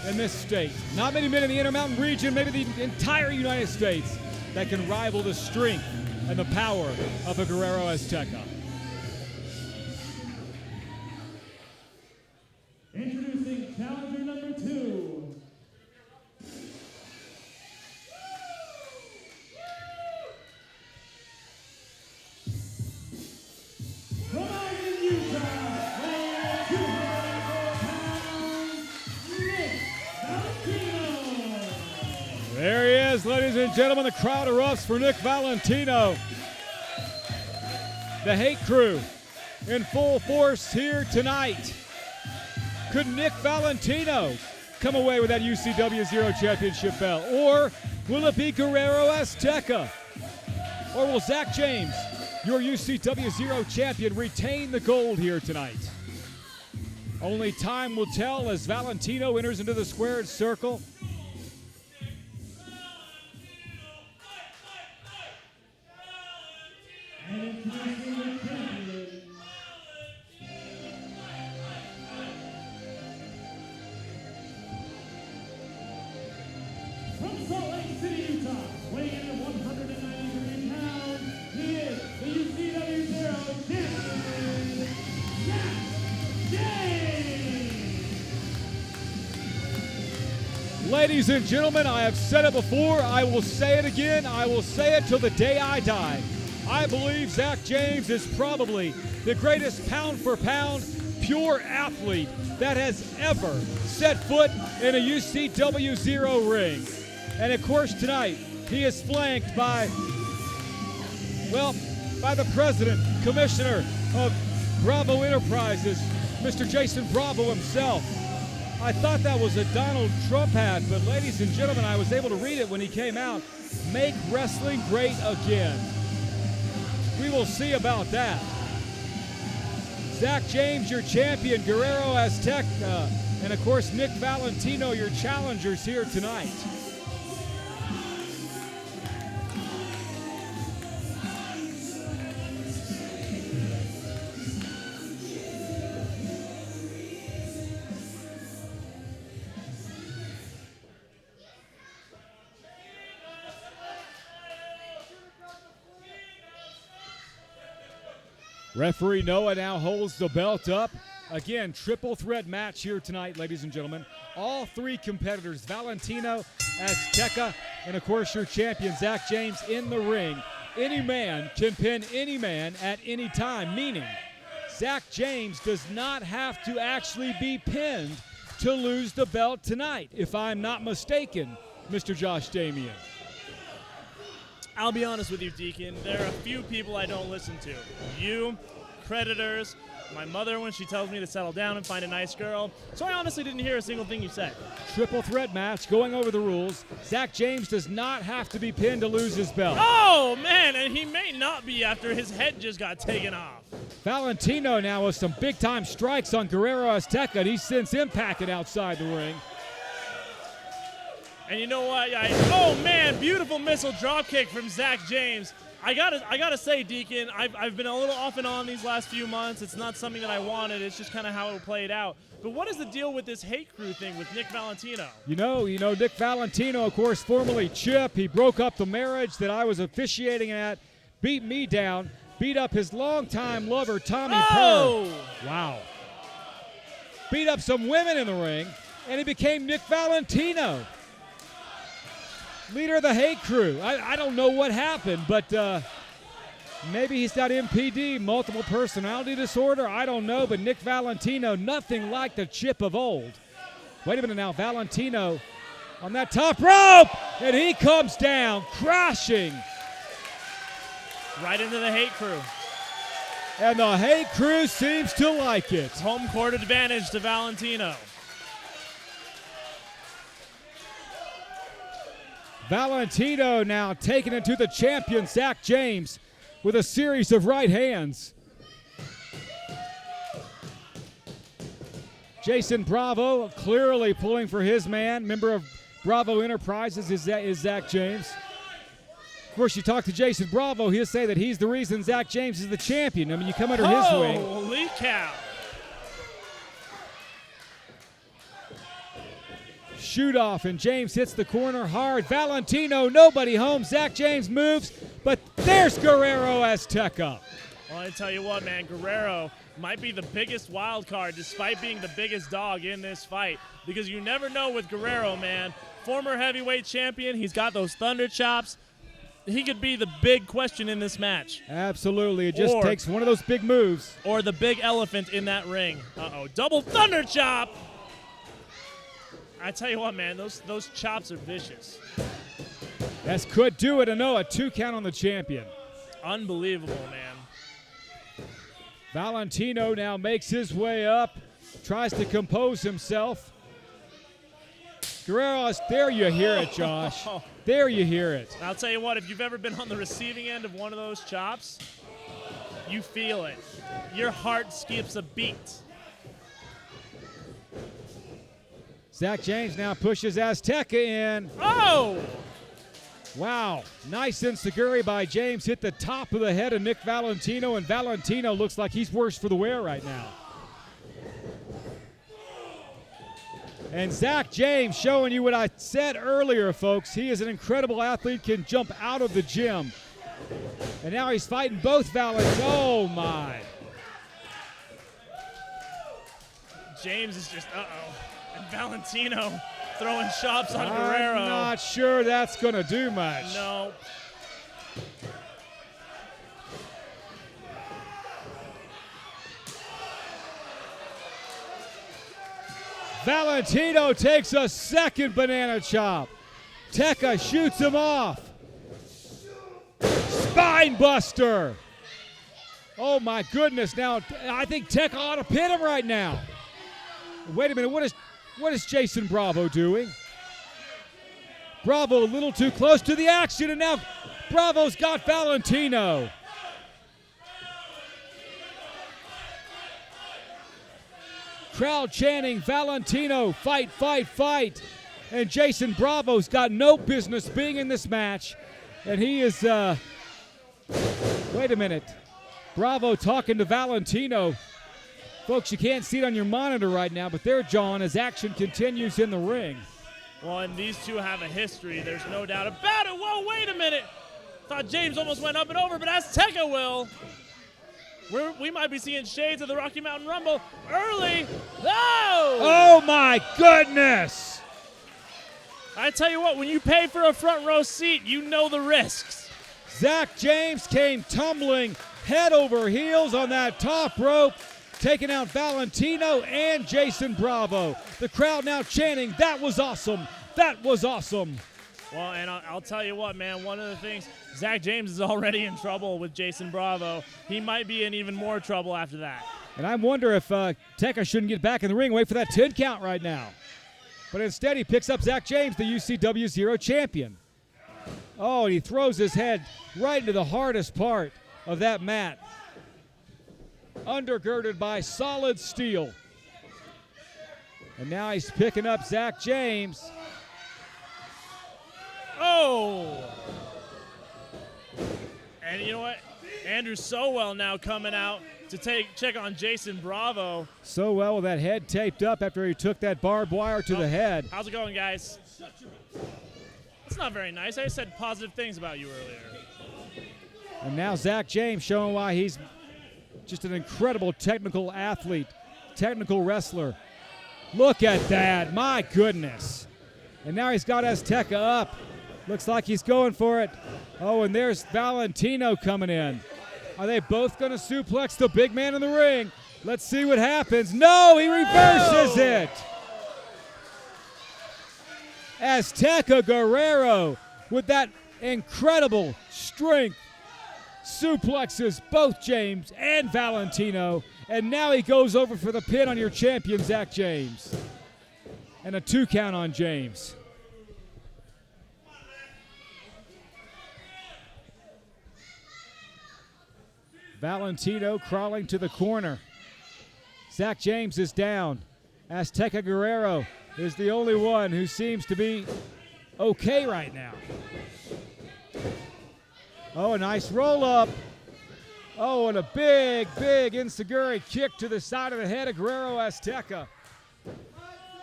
in this state. Not many men in the Intermountain region, maybe the entire United States, that can rival the strength and the power of a Guerrero Azteca. Introducing challenger number 2. From Ogden, Utah, weighing 204 pounds, Nick Valentino. There he is, ladies and gentlemen. The crowd erupts for Nick Valentino. The Hate Crew in full force here tonight. Could Nick Valentino come away with that UCW 0 Championship belt? Or will it be Guerrero Azteca? Or will Zack James, your UCW 0 champion, retain the gold here tonight? Only time will tell as Valentino enters into the squared circle. And introducing the champion, from Salt Lake City, Utah, weighing in at 193 pounds, he is the UCW 0 champion, Zack James. Ladies and gentlemen, I have said it before, I will say it again, I will say it till the day I die. I believe Zack James is probably the greatest pound-for-pound pure athlete that has ever set foot in a UCW 0 ring. And of course tonight, he is flanked by, well, by the president, commissioner of Bravo Enterprises, Mr. Jason Bravo himself. I thought that was a Donald Trump hat, but ladies and gentlemen, I was able to read it when he came out. Make wrestling great again. We will see about that. Zack James, your champion, Guerrero Azteca, and of course Nick Valentino, your challengers here tonight. Referee Noah now holds the belt up. Again, triple threat match here tonight, ladies and gentlemen. All three competitors, Valentino, Azteca, and of course your champion, Zack James, in the ring. Any man can pin any man at any time, meaning Zack James does not have to actually be pinned to lose the belt tonight, if I'm not mistaken, Mr. Josh Damian. I'll be honest with you, Deacon. There are a few people I don't listen to. You, creditors, my mother when she tells me to settle down and find a nice girl. So I honestly didn't hear a single thing you said. Triple threat match, going over the rules. Zack James does not have to be pinned to lose his belt. Oh, man, and he may not be after his head just got taken off. Valentino now with some big-time strikes on Guerrero Azteca, and he sends him packing outside the ring. And you know what? Oh, man, beautiful missile drop kick from Zack James. I gotta say, Deacon, I've been a little off and on these last few months. It's not something that I wanted. It's just kind of how it played out. But what is the deal with this hate crew thing with Nick Valentino? You know, Nick Valentino, of course, formerly Chip. He broke up the marriage that I was officiating at, beat me down, beat up his longtime lover, Tommy Pearl. Wow. Beat up some women in the ring, and he became Nick Valentino, leader of the hate crew. I don't know what happened, but maybe he's got MPD, multiple personality disorder. I don't know, but Nick Valentino, nothing like the Chip of old. Wait a minute now, Valentino on that top rope, and he comes down, crashing. Right into the hate crew. And the hate crew seems to like it. Home court advantage to Valentino. Valentino now taking it to the champion, Zack James, with a series of right hands. Jason Bravo clearly pulling for his man. Member of Bravo Enterprises is Zack James. Of course, you talk to Jason Bravo, he'll say that he's the reason Zack James is the champion. I mean, you come under his wing. Holy cow. Shoot off, and James hits the corner hard. Valentino, nobody home. Zack James moves, but there's Guerrero Azteca. Well, I tell you what, man, Guerrero might be the biggest wild card despite being the biggest dog in this fight, because you never know with Guerrero, man. Former heavyweight champion, he's got those thunder chops. He could be the big question in this match. Absolutely, it just takes one of those big moves. Or the big elephant in that ring. Uh-oh, double thunder chop! I tell you what, man, those chops are vicious. That could do it. A 2 count on the champion. Unbelievable, man. Valentino now makes his way up, tries to compose himself. Guerrero, there you hear it, Josh. There you hear it. I'll tell you what, if you've ever been on the receiving end of one of those chops, you feel it. Your heart skips a beat. Zack James now pushes Azteca in. Oh! Wow. Nice enziguri by James. Hit the top of the head of Nick Valentino, and Valentino looks like he's worse for the wear right now. And Zack James showing you what I said earlier, folks. He is an incredible athlete, can jump out of the gym. And now he's fighting both Valentino. Oh, my. James is just, uh-oh. And Valentino throwing chops on Guerrero. I'm not sure that's going to do much. No. Valentino takes a second banana chop. Teca shoots him off. Spine buster. Oh my goodness, now I think Tech ought to pin him right now. Wait a minute, what is Jason Bravo doing? Bravo a little too close to the action, and now Bravo's got Valentino. Crowd chanting, Valentino, fight, fight, fight. And Jason Bravo's got no business being in this match. And he is, wait a minute. Bravo talking to Valentino. Folks, you can't see it on your monitor right now, but they're jawing as action continues in the ring. Well, and these two have a history. There's no doubt about it. Whoa, wait a minute. Thought James almost went up and over, but Azteca will. We might be seeing shades of the Rocky Mountain Rumble early. Oh my goodness. I tell you what, when you pay for a front row seat, you know the risks. Zack James came tumbling head over heels on that top rope, taking out Valentino and Jason Bravo. The crowd now chanting, that was awesome, that was awesome. Well, and I'll tell you what, man, one of the things, Zack James is already in trouble with Jason Bravo. He might be in even more trouble after that. And I wonder if Tekka shouldn't get back in the ring, wait for that 10 count right now. But instead he picks up Zack James, the UCW 0 champion. Oh, and he throws his head right into the hardest part of that mat. Undergirded by solid steel. And now he's picking up Zack James. Oh! And you know what? Andrew SoWell now coming out to check on Jason Bravo. SoWell with that head taped up after he took that barbed wire to the head. How's it going, guys? It's not very nice. I said positive things about you earlier. And now Zack James showing why he's just an incredible technical athlete, technical wrestler. Look at that, my goodness. And now he's got Azteca up. Looks like he's going for it. Oh, and there's Valentino coming in. Are they both going to suplex the big man in the ring? Let's see what happens. No, he reverses it. Azteca Guerrero with that incredible strength suplexes both James and Valentino, and now he goes over for the pin on your champion, Zack James. And a 2 count on James. Valentino crawling to the corner. Zack James is down. Azteca Guerrero is the only one who seems to be okay right now. Oh, a nice roll up. Oh, and a big, big enziguri kick to the side of the head of Guerrero Azteca.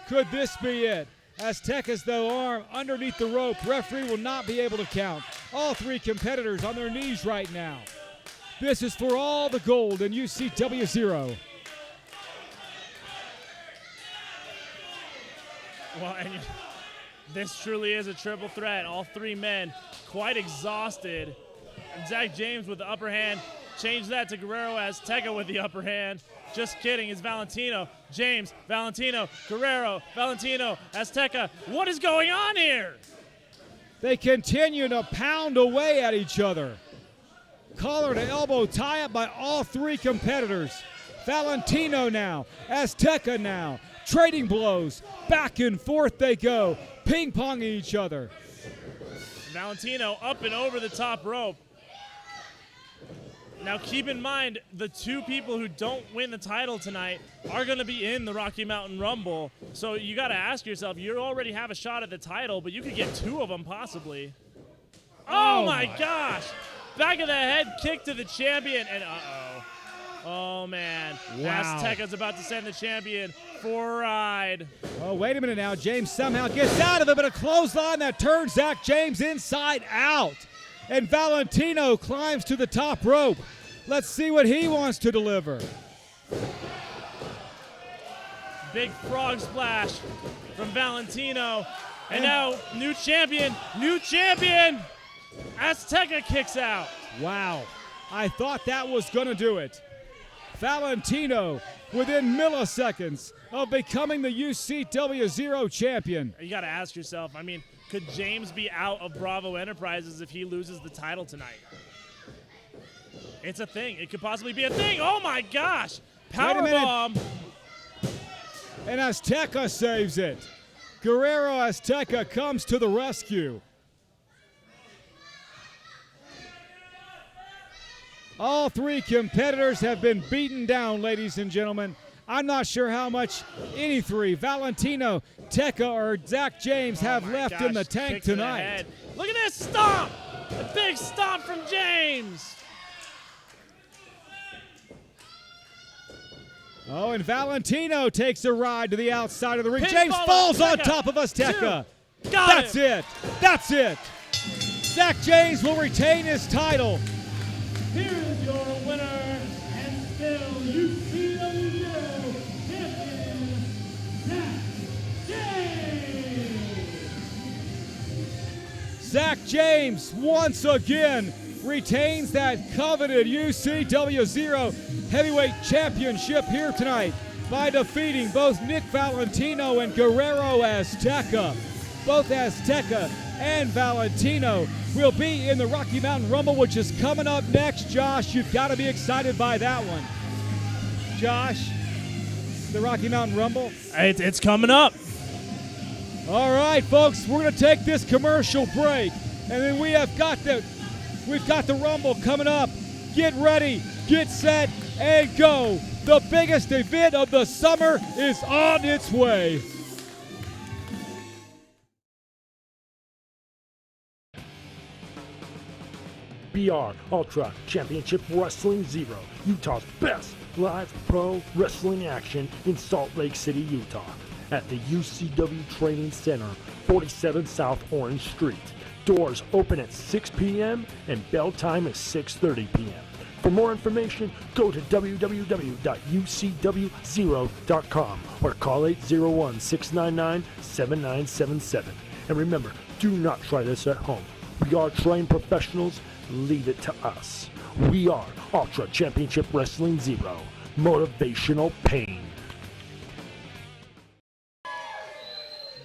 Could this be it? Azteca's though arm underneath the rope. Referee will not be able to count. All 3 competitors on their knees right now. This is for all the gold in UCW 0. Well, and this truly is a triple threat. All 3 men quite exhausted. And Zack James with the upper hand. Change that to Guerrero Azteca with the upper hand. Just kidding, it's Valentino. James, Valentino, Guerrero, Valentino, Azteca. What is going on here? They continue to pound away at each other. Collar to elbow tie up by all 3 competitors. Valentino now, Azteca now, trading blows. Back and forth they go, ping-ponging each other. Valentino up and over the top rope. Now keep in mind, the 2 people who don't win the title tonight are going to be in the Rocky Mountain Rumble. So you got to ask yourself, you already have a shot at the title, but you could get 2 of them possibly. Oh my gosh! Back of the head kick to the champion, and uh-oh. Oh, man. Wow. Azteca's about to send the champion for a ride. Oh, wait a minute now. James somehow gets out of it, but a clothesline that turns Zack James inside out. And Valentino climbs to the top rope. Let's see what he wants to deliver. Big frog splash from Valentino. And now, new champion. Azteca kicks out. Wow. I thought that was going to do it. Valentino within milliseconds of becoming the UCW 0 champion. You got to ask yourself, I mean, could James be out of Bravo Enterprises if he loses the title tonight? It's a thing. It could possibly be a thing. Oh my gosh! Wait a minute. Powerbomb. And Azteca saves it. Guerrero Azteca comes to the rescue. All three competitors have been beaten down, ladies and gentlemen. I'm not sure how much any three, Valentino, Tecca, or Zack James, have left in the tank Kicks to the tonight. head. Look at this stomp! A big stomp from James. Oh, and Valentino takes a ride to the outside of the ring. Pinfall James falls on Azteca. top of Azteca. Got That's him. it. That's it. Zack James will retain his title. Here is your winner and still UCW champion, Zack James. Zack James once again retains that coveted UCW Zero Heavyweight Championship here tonight by defeating both Nick Valentino and Guerrero Azteca. Both Azteca and Valentino will be in the Rocky Mountain Rumble, which is coming up next. Josh, you've got to be excited by that one. Josh, the Rocky Mountain Rumble. It's coming up. All right, folks, we're going to take this commercial break, and then we've got the Rumble coming up. Get ready, get set, and go. The biggest event of the summer is on its way. BR Ultra Championship Wrestling Zero, Utah's best live pro wrestling action in Salt Lake City, Utah, at the UCW Training Center, 47 South Orange Street. Doors open at 6 p.m. and bell time is 6:30 p.m. For more information, go to www.ucwzero.com or call 801-699-7977. And remember, do not try this at home. We are trained professionals. Leave it to us. We are Ultra Championship Wrestling Zero. Motivational pain.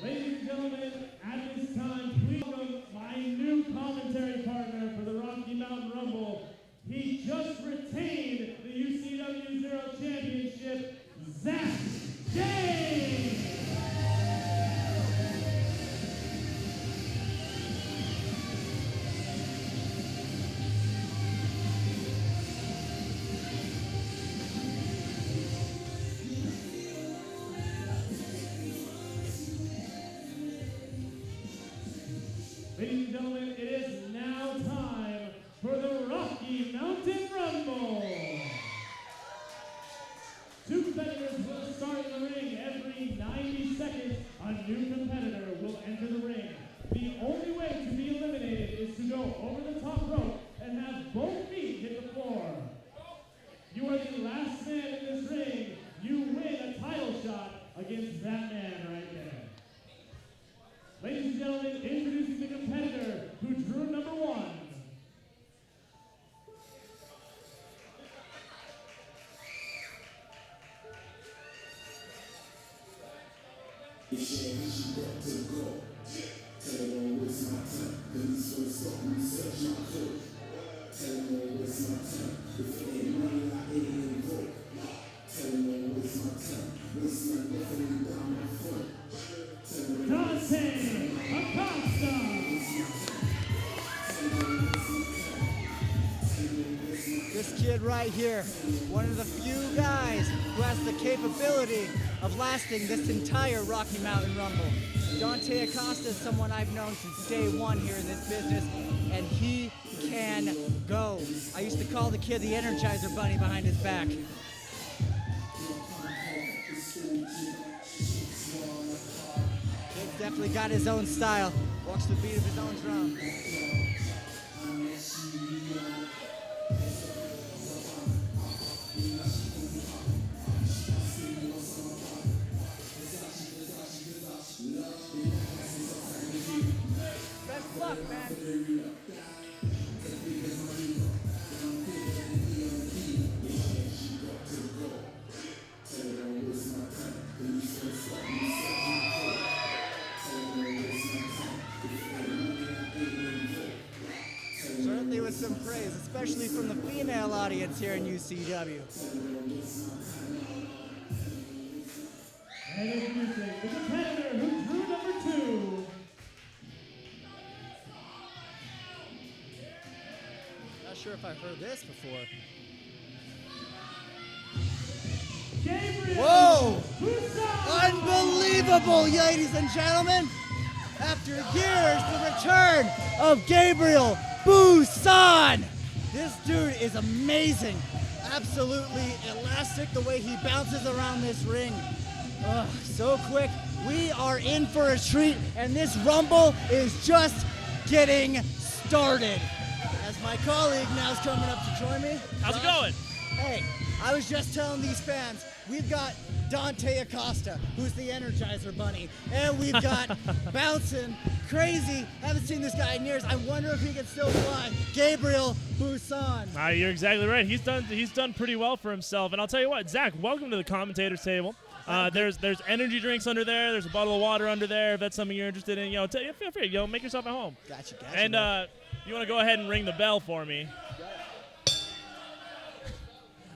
Ladies and gentlemen, at this time, please welcome my new commentary partner for the Rocky Mountain Rumble. He just retained the UCW Zero Championship, Zack James. Ladies and gentlemen, it is now time for the Rocky Mountain Rumble. Two competitors will start in the ring every 90 seconds. A new competitor will enter the ring. The only way to be eliminated is to go over the top rope and have both feet hit the floor. You are the last man in this ring. You win a title shot against that man right there. Ladies and gentlemen, introducing the competitor who drew number one. Dante Acosta. This kid right here, one of the few guys who has the capability of lasting this entire Rocky Mountain Rumble. Dante Acosta is someone I've known since day one here in this business, and he can go. I used to call the kid the Energizer Bunny behind his back. Kid's definitely got his own style, walks the beat of his own drum. Best luck, man. some praise, especially from the female audience here in UCW. And introducing the competitor who drew number 2. Not sure if I've heard this before. Gabriel Whoa! Azteca. Unbelievable, ladies and gentlemen! After years, the return of Gabriel Busan! This dude is amazing. Absolutely elastic the way he bounces around this ring. Ugh, so quick. We are in for a treat, and this Rumble is just getting started. As my colleague now is coming up to join me. How's it going? Hey, I was just telling these fans, we've got Dante Acosta, who's the Energizer Bunny, and we've got bouncing, crazy, haven't seen this guy in years. I wonder if he can still fly, Gabriel Busan. You're exactly right. He's done pretty well for himself. And I'll tell you what, Zach, welcome to the commentator's table. There's energy drinks under there. There's a bottle of water under there. If that's something you're interested in, feel free. Make yourself at home. Gotcha. And you want to go ahead and ring the bell for me.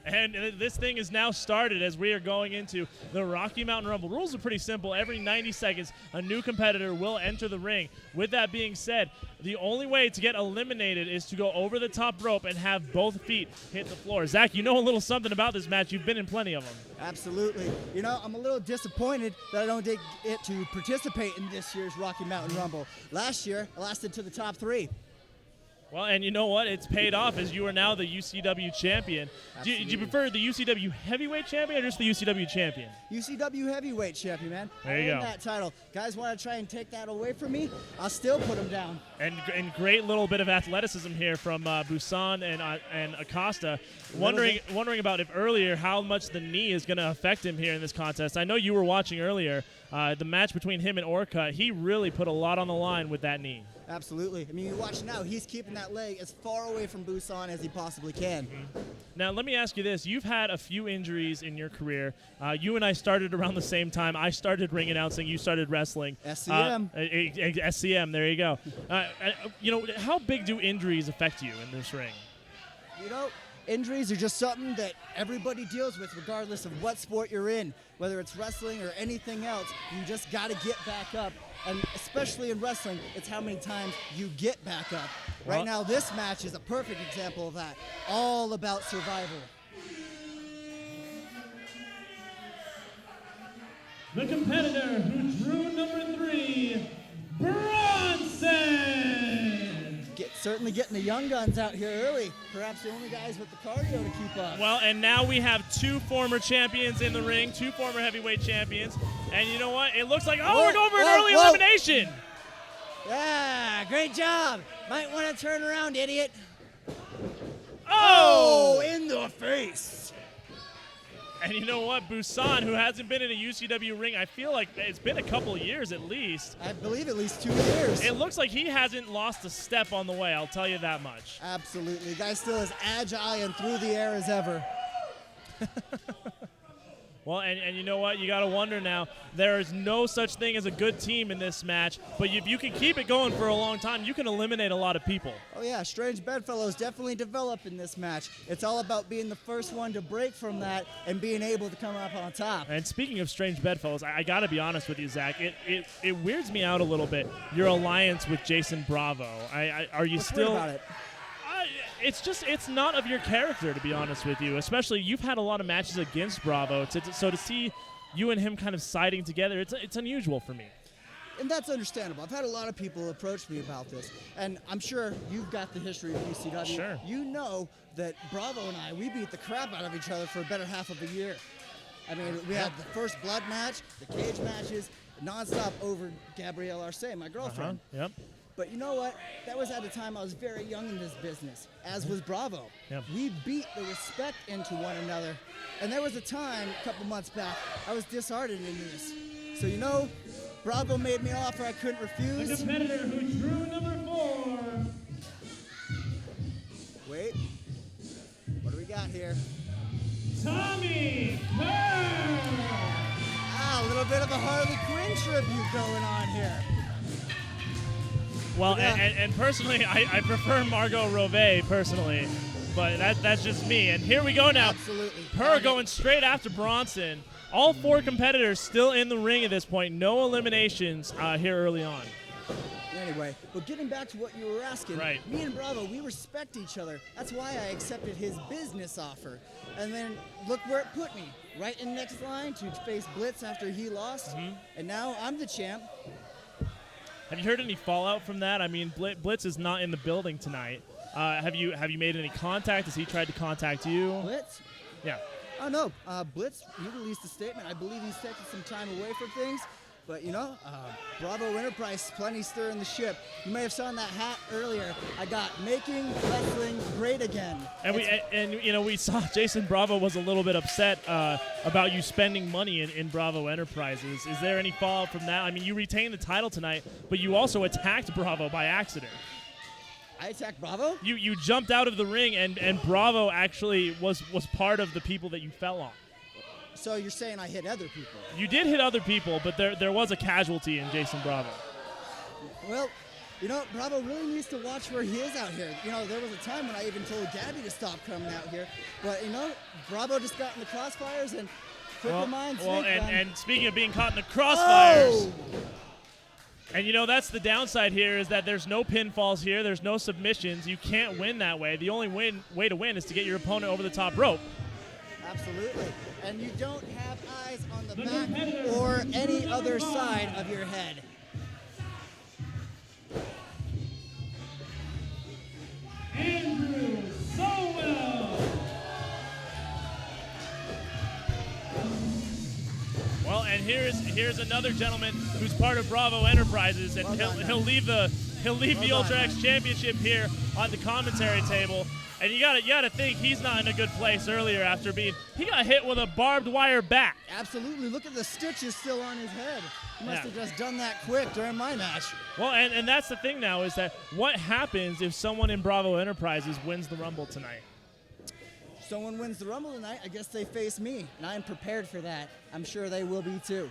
And this thing is now started as we are going into the Rocky Mountain Rumble. Rules are pretty simple. Every 90 seconds, a new competitor will enter the ring. With that being said, the only way to get eliminated is to go over the top rope and have both feet hit the floor. Zach, you know a little something about this match. You've been in plenty of them. Absolutely. I'm a little disappointed that I don't get to participate in this year's Rocky Mountain Rumble. Last year, I lasted to the top 3. Well, and you know what? It's paid off as you are now the UCW champion. Do you prefer the UCW heavyweight champion or just the UCW champion? UCW heavyweight champion, man. There you go. That title. Guys want to try and take that away from me? I'll still put him down. And great little bit of athleticism here from Busan and Acosta. Wondering about if earlier how much the knee is going to affect him here in this contest. I know you were watching earlier the match between him and Orcut. He really put a lot on the line with that knee. Absolutely. I mean, you watch now, he's keeping that leg as far away from Busan as he possibly can. Mm-hmm. Now, let me ask you this. You've had a few injuries in your career. You and I started around the same time. I started ring announcing. You started wrestling. SCM. SCM, there you go. How big do injuries affect you in this ring? Injuries are just something that everybody deals with regardless of what sport you're in. Whether it's wrestling or anything else, you just got to get back up. And especially in wrestling, it's how many times you get back up. Right now, this match is a perfect example of that. All about survival. The competitor who drew number 3, Bronson. Certainly getting the young guns out here early. Perhaps the only guys with the cardio to keep up. Well, and now we have 2 former champions in the ring, 2 former heavyweight champions. And you know what? It looks like, we're going for an early elimination. Yeah, great job. Might want to turn around, idiot. Oh, in the face. And you know what? Busan, who hasn't been in a UCW ring, I feel like it's been a couple of years at least. I believe at least 2 years. It looks like he hasn't lost a step on the way, I'll tell you that much. Absolutely. The guy's still as agile and through the air as ever. Well, and you know what? You got to wonder now. There is no such thing as a good team in this match, but if you can keep it going for a long time, you can eliminate a lot of people. Oh, yeah. Strange Bedfellows definitely develop in this match. It's all about being the first one to break from that and being able to come up on top. And speaking of Strange Bedfellows, I got to be honest with you, Zach. It weirds me out a little bit, your alliance with Jason Bravo. Are you What's weird about it? It's not of your character, to be honest with you. Especially, you've had a lot of matches against Bravo, so to see you and him kind of siding together, it's unusual for me. And that's understandable. I've had a lot of people approach me about this, and I'm sure you've got the history of UCW. Sure. You know that Bravo and we beat the crap out of each other for a better half of a year. I mean, we had the first blood match, the cage matches, nonstop over Gabrielle Arce, my girlfriend. Yep. But you know what? That was at a time I was very young in this business, as was Bravo. Yep. We beat the respect into one another. And there was a time, a couple months back, I was disheartened in this. So Bravo made me an offer I couldn't refuse. The competitor who drew number 4. Wait. What do we got here? Tommy Kerr. A little bit of a Harley Quinn tribute going on here. Well, and personally, I prefer Margot Robbie personally, but that's just me. And here we go now. Absolutely. Per going straight after Bronson. All 4 competitors still in the ring at this point. No eliminations here early on. Anyway, but getting back to what you were asking, right. Me and Bravo, we respect each other. That's why I accepted his business offer. And then look where it put me. Right in next line to face Blitz after he lost. And now I'm the champ. Have you heard any fallout from that? I mean, Blitz is not in the building tonight. Have you made any contact? Has he tried to contact you? Blitz? Yeah. Oh, no. Blitz, he released a statement. I believe he's taking some time away from things. But, Bravo Enterprise, plenty stirring the ship. You may have saw in that hat earlier. I got making wrestling great again. And we saw Jason Bravo was a little bit upset about you spending money in Bravo Enterprises. Is there any fallout from that? I mean, you retained the title tonight, but you also attacked Bravo by accident. I attacked Bravo? You jumped out of the ring, and Bravo actually was part of the people that you fell on. So you're saying I hit other people? You did hit other people, but there was a casualty in Jason Bravo. Well, Bravo really needs to watch where he is out here. There was a time when I even told Gabby to stop coming out here. But, Bravo just got in the crossfires and quicker minds think. And speaking of being caught in the crossfires, oh! and that's the downside here is that there's no pinfalls here. There's no submissions. You can't win that way. The only way to win is to get your opponent over the top rope. Absolutely. And you don't have eyes on the back or any other side of your head. Andrew SoWell. Well, and here's another gentleman who's part of Bravo Enterprises, and he'll leave the Ultra X Championship here on the commentary table. And you gotta think he's not in a good place earlier after he got hit with a barbed wire bat. Absolutely. Look at the stitches still on his head. He must have just done that quick during my match. Well, and that's the thing now is that what happens if someone in Bravo Enterprises wins the Rumble tonight? If someone wins the Rumble tonight, I guess they face me, and I'm prepared for that. I'm sure they will be too.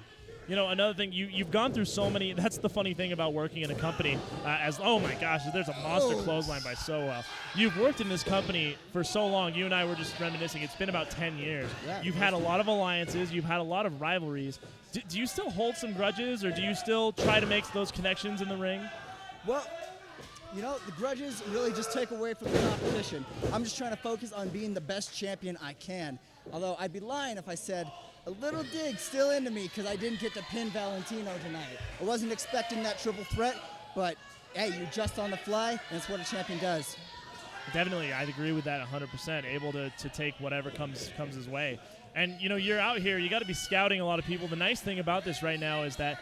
Another thing, you've gone through so many. That's the funny thing about working in a company. Oh my gosh, there's a monster clothesline by SoWell. You've worked in this company for so long. You and I were just reminiscing. It's been about 10 years. Yeah, you've had a lot of alliances. You've had a lot of rivalries. Do you still hold some grudges, or do you still try to make those connections in the ring? Well, the grudges really just take away from the competition. I'm just trying to focus on being the best champion I can. Although I'd be lying if I said a little dig still into me because I didn't get to pin Valentino tonight. I wasn't expecting that triple threat, but hey, you adjust on the fly, and that's what a champion does. Definitely, I'd agree with that 100%. Able to take whatever comes his way. And, you're out here. You got to be scouting a lot of people. The nice thing about this right now is that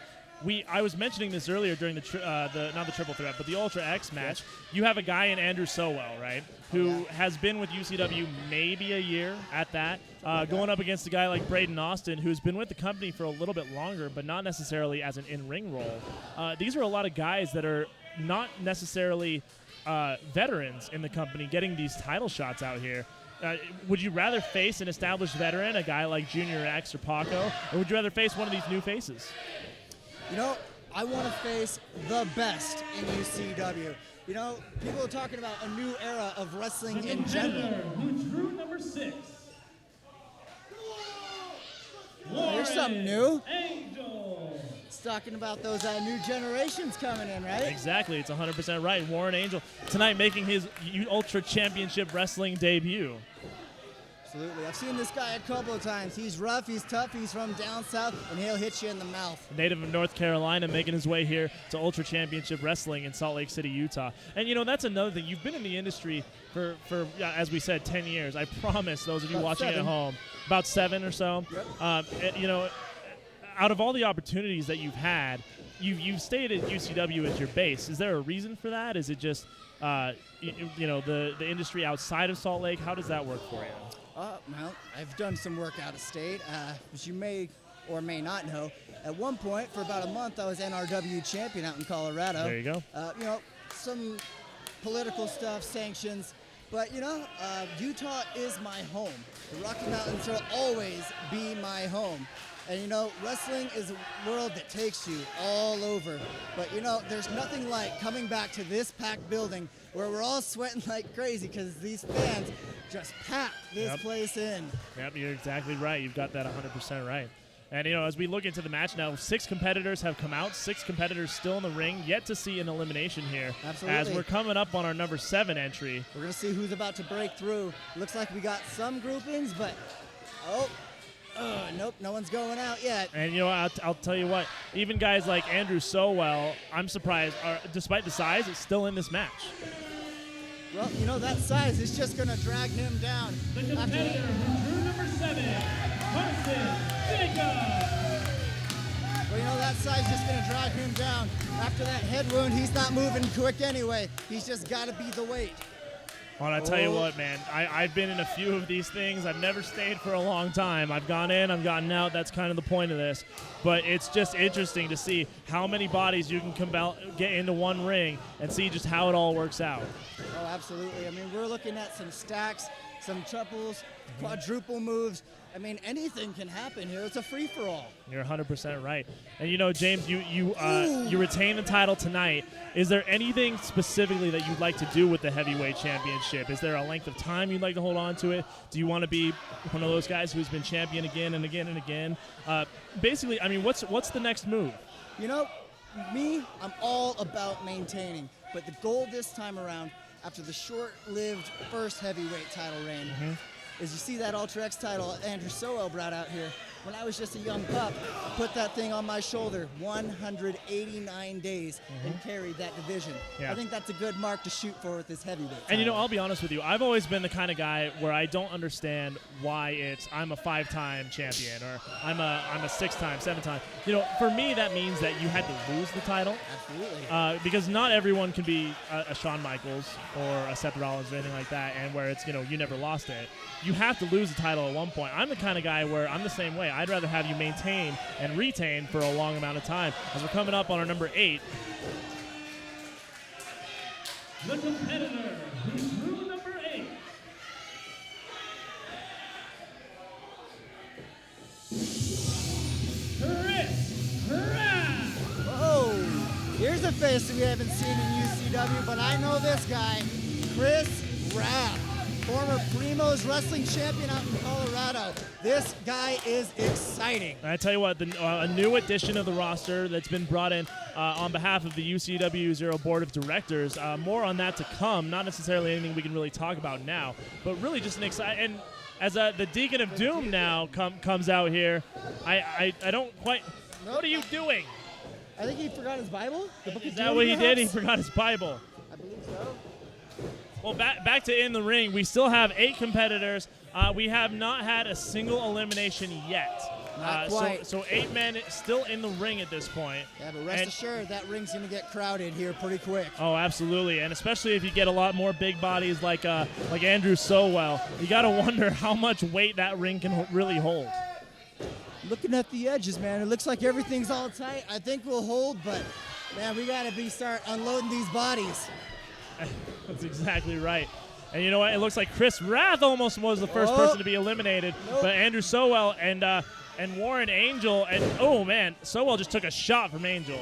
I was mentioning this earlier during not the triple threat, but the Ultra X match. Yes. You have a guy in Andrew SoWell, right, who has been with UCW maybe a year at that, going up against a guy like Braydon Austin, who's been with the company for a little bit longer, but not necessarily as an in-ring role. These are a lot of guys that are not necessarily veterans in the company getting these title shots out here. Would you rather face an established veteran, a guy like Junior X or Paco, or would you rather face one of these new faces? I want to face the best in UCW. People are talking about a new era of wrestling in general. Who drew number 6? There's something new. Angel. It's talking about those new generations coming in, right? Exactly. It's 100% right. Warren Angel tonight making his Ultra Championship Wrestling debut. Absolutely. I've seen this guy a couple of times. He's rough, he's tough, he's from down south, and he'll hit you in the mouth. Native of North Carolina, making his way here to Ultra Championship Wrestling in Salt Lake City, Utah. And, that's another thing. You've been in the industry for as we said, 10 years. I promise those of you watching at home, about 7 or so. Yep. Out of all the opportunities that you've had, you've stayed at UCW as your base. Is there a reason for that? Is it just, the industry outside of Salt Lake? How does that work for you? Well, I've done some work out of state. As you may or may not know, at one point, for about a month, I was NRW champion out in Colorado. There you go. Some political stuff, sanctions. But, Utah is my home. The Rocky Mountains will always be my home. And you know, wrestling is a world that takes you all over. But you know, there's nothing like coming back to this packed building where we're all sweating like crazy because these fans just pack this place in. Yep, you're exactly right. You've got that 100% right. And, you know, as we look into the match now, 6 competitors have come out, 6 competitors still in the ring, yet to see an elimination here. Absolutely. As we're coming up on our number 7 entry. We're going to see who's about to break through. Looks like we got some groupings, but, nope, no one's going out yet. And, you know, I'll tell you what, even guys like Andrew SoWell, I'm surprised, despite the size, is still in this match. Well, you know, that size is just going to drag him down. The competitor who drew number 7, Well, you know, that side's just going to drag him down. After that head wound, he's not moving quick anyway. He's just got to be the weight. Well, I tell you what, man, I've been in a few of these things. I've never stayed for a long time. I've gone in, I've gotten out. That's kind of the point of this. But it's just interesting to see how many bodies you can get into one ring and see just how it all works out. Oh, absolutely. I mean, we're looking at some stacks, some triples, quadruple moves. I mean, anything can happen here. It's a free-for-all. You're 100% right. And, you know, James, you retain the title tonight. Is there anything specifically that you'd like to do with the heavyweight championship? Is there a length of time you'd like to hold on to it? Do you want to be one of those guys who's been champion again and again and again? Basically, I mean, what's the next move? You know, me, I'm all about maintaining. But the goal this time around, after the short-lived first heavyweight title reign, is you see that Ultra X title Andrew SoWell brought out here. When I was just a young pup, I put that thing on my shoulder 189 days and carried that division. Yeah. I think that's a good mark to shoot for with this heavyweight title. And, you know, I'll be honest with you. I've always been the kind of guy where I don't understand why I'm a 5-time champion or I'm a 6-time, 7-time. You know, for me, that means that you had to lose the title. Absolutely. Because not everyone can be a Shawn Michaels or a Seth Rollins or anything like that, and where it's, you know, you never lost it. You have to lose the title at one point. I'm the kind of guy where I'm the same way. I'd rather have you maintain and retain for a long amount of time. As we're coming up on our number 8. The competitor who drew number 8. Chris Pratt. Oh, here's a face that we haven't seen in UCW, but I know this guy, Chris Pratt. Former Primo's wrestling champion out in Colorado. This guy is exciting. I tell you what, a new addition of the roster that's been brought in on behalf of the UCW Zero Board of Directors. More on that to come. Not necessarily anything we can really talk about now, but really just an exciting. And as the Deacon of Doom now comes out here, I don't quite. Nope. What are you doing? I think he forgot his Bible. The Book of Is that Doom, what he did? He perhaps? forgot his Bible. I believe so. Well, back to in the ring. We still have 8 competitors. We have not had a single elimination yet. Not quite. So 8 men still in the ring at this point. Yeah, but rest assured, that ring's going to get crowded here pretty quick. Oh, absolutely, and especially if you get a lot more big bodies like Andrew SoWell, you got to wonder how much weight that ring can really hold. Looking at the edges, man, it looks like everything's all tight. I think we'll hold, but, man, we got to start unloading these bodies. That's exactly right. And you know what? It looks like Chris Rath almost was the first person to be eliminated, but Andrew SoWell and Warren Angel, and oh man, SoWell just took a shot from Angel.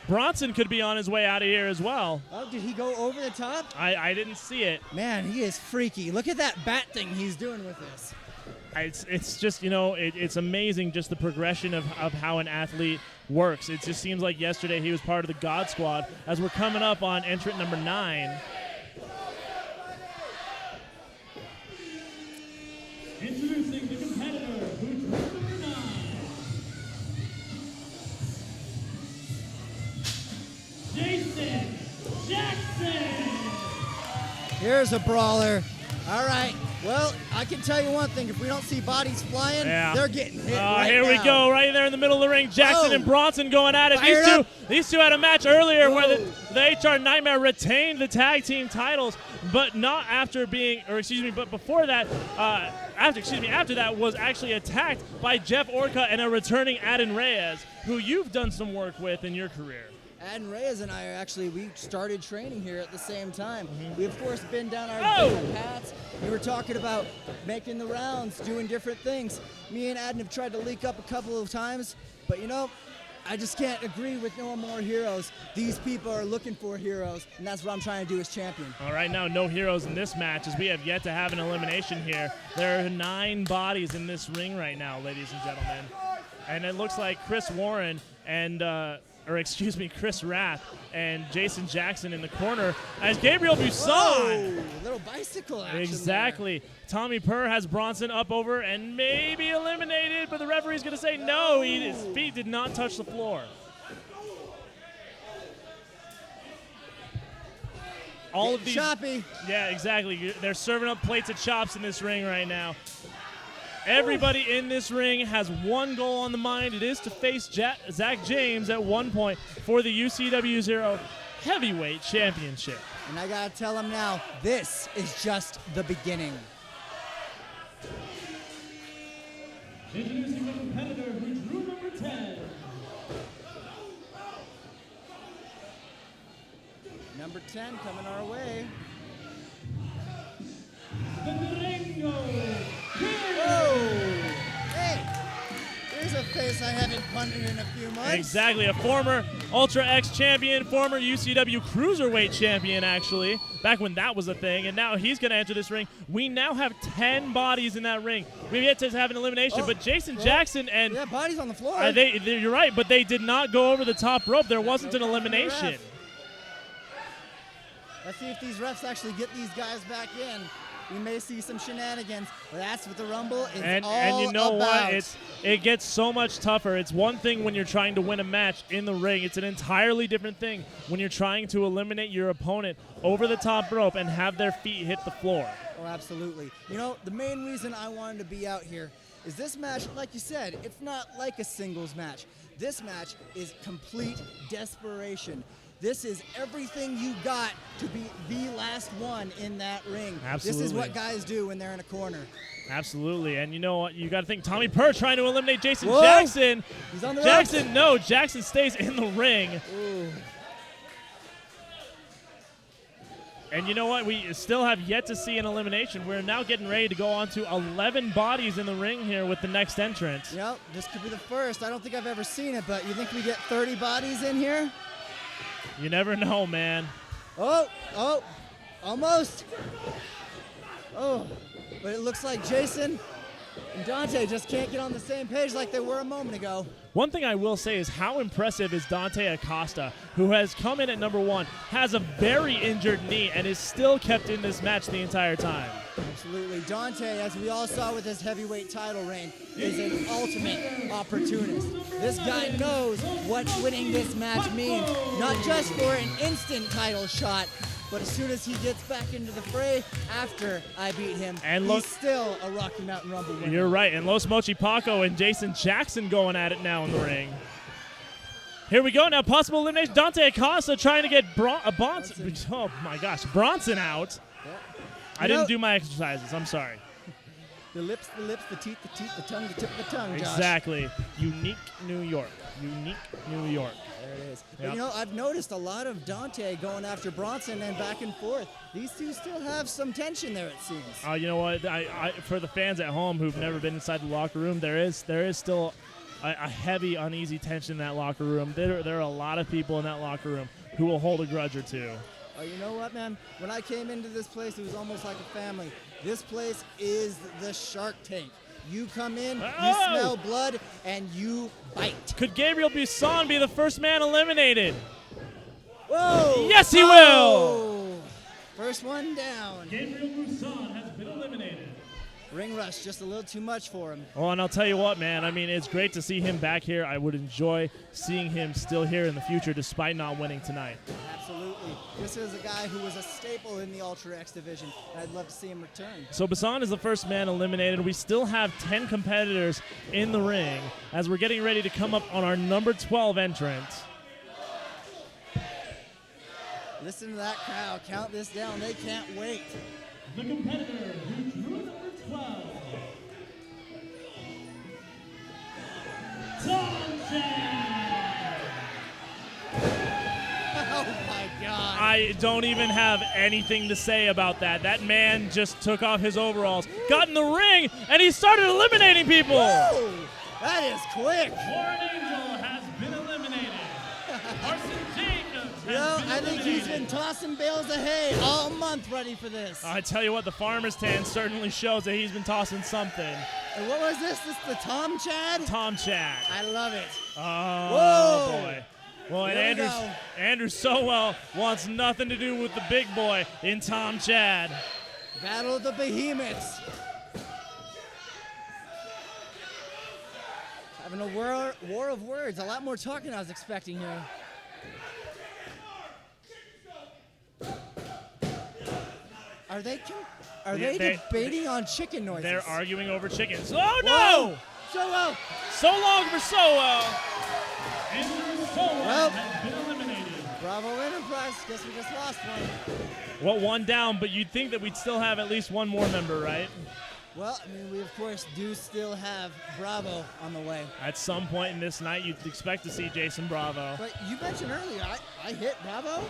Bronson could be on his way out of here as well. Oh, did he go over the top? I didn't see it. Man, he is freaky. Look at that bat thing he's doing with this. It's just, you know, it's amazing just the progression of how an athlete works. It just seems like yesterday he was part of the God Squad. As we're coming up on entrant number 9. Introducing the competitor who drew number 9. Jason Jackson. Here's a brawler. All right. Well, I can tell you one thing. If we don't see bodies flying, they're getting hit right here now. we go, right there in the middle of the ring. Jackson and Bronson going at it. These two had a match earlier where the HR Nightmare retained the tag team titles, but not after being, but before that, after that was actually attacked by Jeff Orcut and a returning Adin Reyes, who you've done some work with in your career. Adin Reyes and I we started training here at the same time. We, of course, been down our different paths. We were talking about making the rounds, doing different things. Me and Adin have tried to link up a couple of times, but you know, I just can't agree with no more heroes. These people are looking for heroes, and that's what I'm trying to do as champion. All right, now no heroes in this match as we have yet to have an elimination here. There are 9 bodies in this ring right now, ladies and gentlemen. And it looks like Chris Warren and, Chris Rath and Jason Jackson in the corner as Gabriel Busan. Whoa, little bicycle action. Exactly. Tommy Purr has Bronson up over and maybe eliminated, but the referee's going to say no. His feet did not touch the floor. All of these. Choppy. Yeah, exactly. They're serving up plates of chops in this ring right now. Everybody in this ring has one goal on the mind. It is to face Zack James at one point for the UCW 0 Heavyweight Championship. And I gotta tell him now, this is just the beginning. Introducing the competitor who drew number 10. Number 10 coming our way. The Gringo. Whoa! Hey, there's a face I haven't punted in a few months. Exactly, a former Ultra X champion, former UCW Cruiserweight champion, actually, back when that was a thing, and now he's going to enter this ring. We now have 10 bodies in that ring. We've yet to have an elimination, but Jason Jackson and... Yeah, bodies on the floor. You're right, but they did not go over the top rope. There wasn't an elimination. Let's see if these refs actually get these guys back in. We may see some shenanigans, but that's what the Rumble is all about. And you know what? It gets so much tougher. It's one thing when you're trying to win a match in the ring. It's an entirely different thing when you're trying to eliminate your opponent over the top rope and have their feet hit the floor. Oh, absolutely. You know, the main reason I wanted to be out here is this match, like you said, it's not like a singles match. This match is complete desperation. This is everything you got to be the last one in that ring. Absolutely. This is what guys do when they're in a corner. Absolutely, and you know what? You got to think Tommy Purr trying to eliminate Jason Whoa. Jackson. He's on the Jackson, ropes. no, Jackson stays in the ring. Ooh. And you know what? We still have yet to see an elimination. We're now getting ready to go on to 11 bodies in the ring here with the next entrant. Yep, this could be the first. I don't think I've ever seen it, but you think we get 30 bodies in here? You never know, man. Oh, almost. Oh, but it looks like Jason and Dante just can't get on the same page like they were a moment ago. One thing I will say is how impressive is Dante Acosta, who has come in at number 1, has a very injured knee, and is still kept in this match the entire time. Absolutely. Dante, as we all saw with his heavyweight title reign, is an ultimate opportunist. This guy knows what winning this match means, not just for an instant title shot, but as soon as he gets back into the fray after I beat him, and he's still a Rocky Mountain Rumble winner. You're right, and Los Mochi Paco and Jason Jackson going at it now in the ring. Here we go now, possible elimination. Dante Acosta trying to get Bronson. Oh my gosh, Bronson out. Yep. I didn't do my exercises. I'm sorry. The lips, the teeth, the tongue, the tip of the tongue, Josh. Exactly. Unique New York. Unique New York. There it is. Yep. But you know, I've noticed a lot of Dante going after Bronson and back and forth. These two still have some tension there, it seems. You know what? For the fans at home who've never been inside the locker room, there is still a heavy, uneasy tension in that locker room. There are a lot of people in that locker room who will hold a grudge or two. You know what, man? When I came into this place, it was almost like a family. This place is the Shark Tank. You come in, you smell blood, and you bite. Could Gabriel Busan be the first man eliminated? Whoa! Yes, he will! First one down. Gabriel Busan has been eliminated. Ring rush, just a little too much for him. Oh, and I'll tell you what, man. I mean, it's great to see him back here. I would enjoy seeing him still here in the future despite not winning tonight. Absolutely. This is a guy who was a staple in the Ultra X division, and I'd love to see him return. So Busan is the first man eliminated. We still have 10 competitors in the ring as we're getting ready to come up on our number 12 entrant. Listen to that crowd. Count this down. They can't wait. The competitor who drew number 12. Dante! my God. I don't even have anything to say about that. That man just took off his overalls, got in the ring, and he started eliminating people. Whoa, that is quick. Warren Angel has been eliminated. Carson Jacobs has You know, been I think eliminated. he's been tossing bales of hay all month ready for this. I tell you what, the farmer's tan certainly shows that he's been tossing something. And what was this? This the Tom Chad? Tom Chad. I love it. Oh, Whoa. boy. Well, and Here we Andrew SoWell wants nothing to do with the big boy in Tom Chad. Battle of the Behemoths. Having a war of words. A lot more talking I was expecting here. Are they debating on chicken noises? They're arguing over chickens. Oh, no! SoWell. So long for SoWell. Andrew SoWell Well. has been eliminated. Bravo Enterprise. Guess we just lost one. Well, one down, but you'd think that we'd still have at least one more member, right? Well, I mean, we of course do still have Bravo on the way. At some point in this night, you'd expect to see Jason Bravo. But you mentioned earlier, I hit Bravo.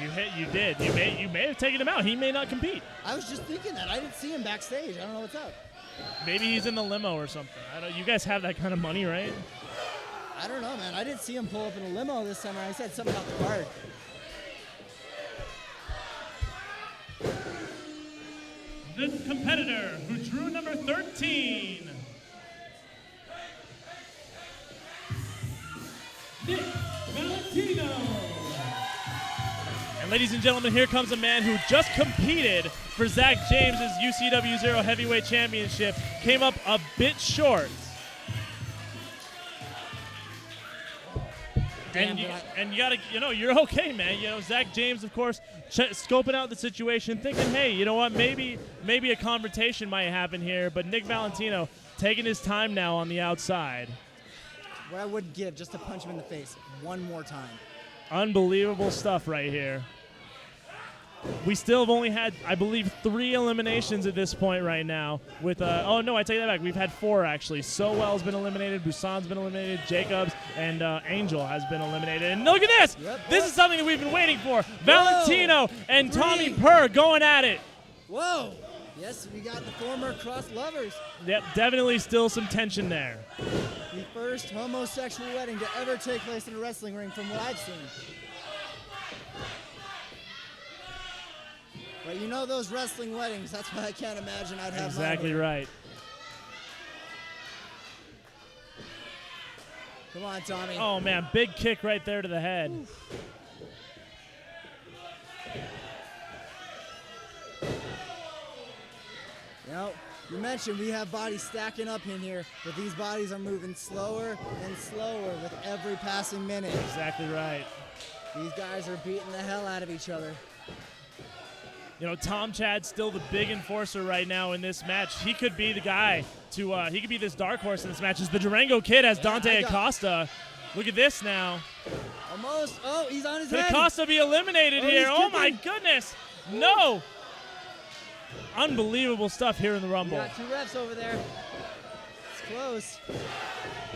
You did. You may have taken him out. He may not compete. I was just thinking that. I didn't see him backstage. I don't know what's up. Maybe he's in the limo or something. You guys have that kind of money, right? I don't know, man. I didn't see him pull up in a limo this summer. I said something about the card. The competitor who drew number 13, Nick Valentino. And ladies and gentlemen, here comes a man who just competed for Zack James' UCW Zero Heavyweight Championship. Came up a bit short. And you gotta, you're okay, man. Zack James, of course, scoping out the situation, thinking, hey, you know what, maybe a confrontation might happen here. But Nick Valentino taking his time now on the outside. What I would give just to punch him in the face one more time. Unbelievable stuff right here. We still have only had, I believe, 3 eliminations at this point right now. With oh no, I take that back. We've had 4 actually. SoWell's been eliminated, Busan's been eliminated, Jacobs and Angel has been eliminated. And look at this! This is something that we've been waiting for. Valentino and Tommy Purr going at it. Whoa! Yes, we got the former cross lovers. Yep, definitely still some tension there. The first homosexual wedding to ever take place in a wrestling ring, from what I've seen. But you know those wrestling weddings, that's why I can't imagine I'd have Exactly mine. right. Come on, Tommy. Oh man, big kick right there to the head. Oof. You know, you mentioned we have bodies stacking up in here, but these bodies are moving slower and slower with every passing minute. Exactly right. These guys are beating the hell out of each other. Tom Chad's still the big enforcer right now in this match. He could be the guy to, he could be this dark horse in this match. As the Durango Kid has Dante Acosta. Look at this now. Almost. Oh, he's on his Could head. Acosta be eliminated here? Oh my goodness. No. Unbelievable stuff here in the Rumble. We got 2 refs over there. It's close.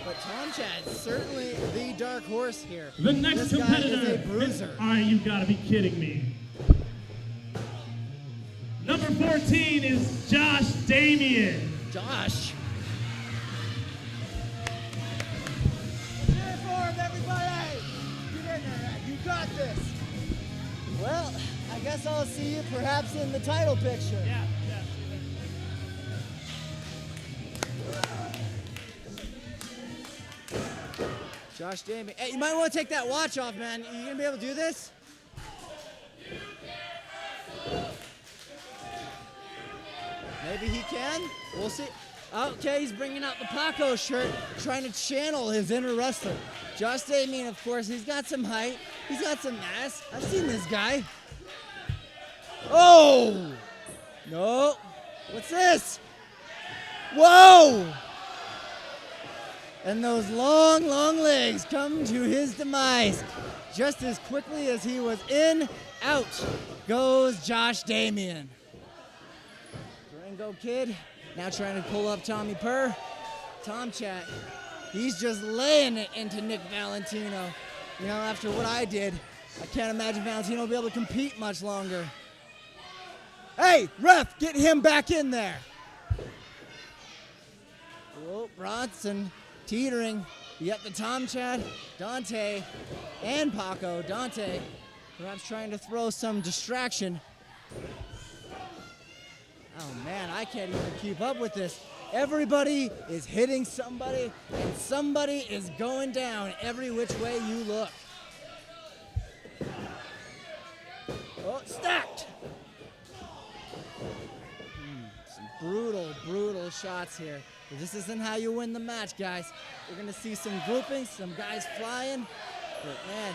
But Tom Chad's certainly the dark horse here. The next this guy competitor. is a bruiser. You've got to be kidding me. Number 14 is Josh Damien. Josh. Cheer for him, everybody! Get in there, man. You got this. Well, I guess I'll see you perhaps in the title picture. Yeah. Josh Damien. Hey, you might want to take that watch off, man. You gonna be able to do this? Maybe he can. We'll see. Okay, he's bringing out the Paco shirt, trying to channel his inner wrestler. Josh Damien, of course, he's got some height. He's got some mass. I've seen this guy. Oh! No. What's this? Whoa! And those long, long legs come to his demise. Just as quickly as he was in, out goes Josh Damien. Durango Kid now trying to pull up Tommy Purr. Tom Chat, he's just laying it into Nick Valentino. You know, after what I did, I can't imagine Valentino will be able to compete much longer. Hey, ref, get him back in there. Whoa, Bronson teetering. You got the Tom Chad, Dante, and Paco. Dante perhaps trying to throw some distraction. Oh man, I can't even keep up with this. Everybody is hitting somebody, and somebody is going down every which way you look. Oh, stacked. Some brutal shots here. But this isn't how you win the match, guys. We're gonna see some groupings, some guys flying. But man,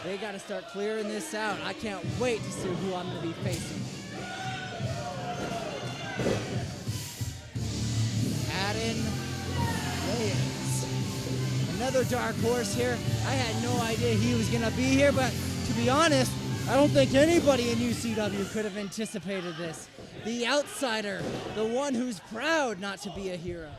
they gotta start clearing this out. I can't wait to see who I'm gonna be facing. Adam Reyes. Another dark horse here. I had no idea he was gonna be here, but to be honest, I don't think anybody in UCW could have anticipated this. The outsider, the one who's proud not to be a hero.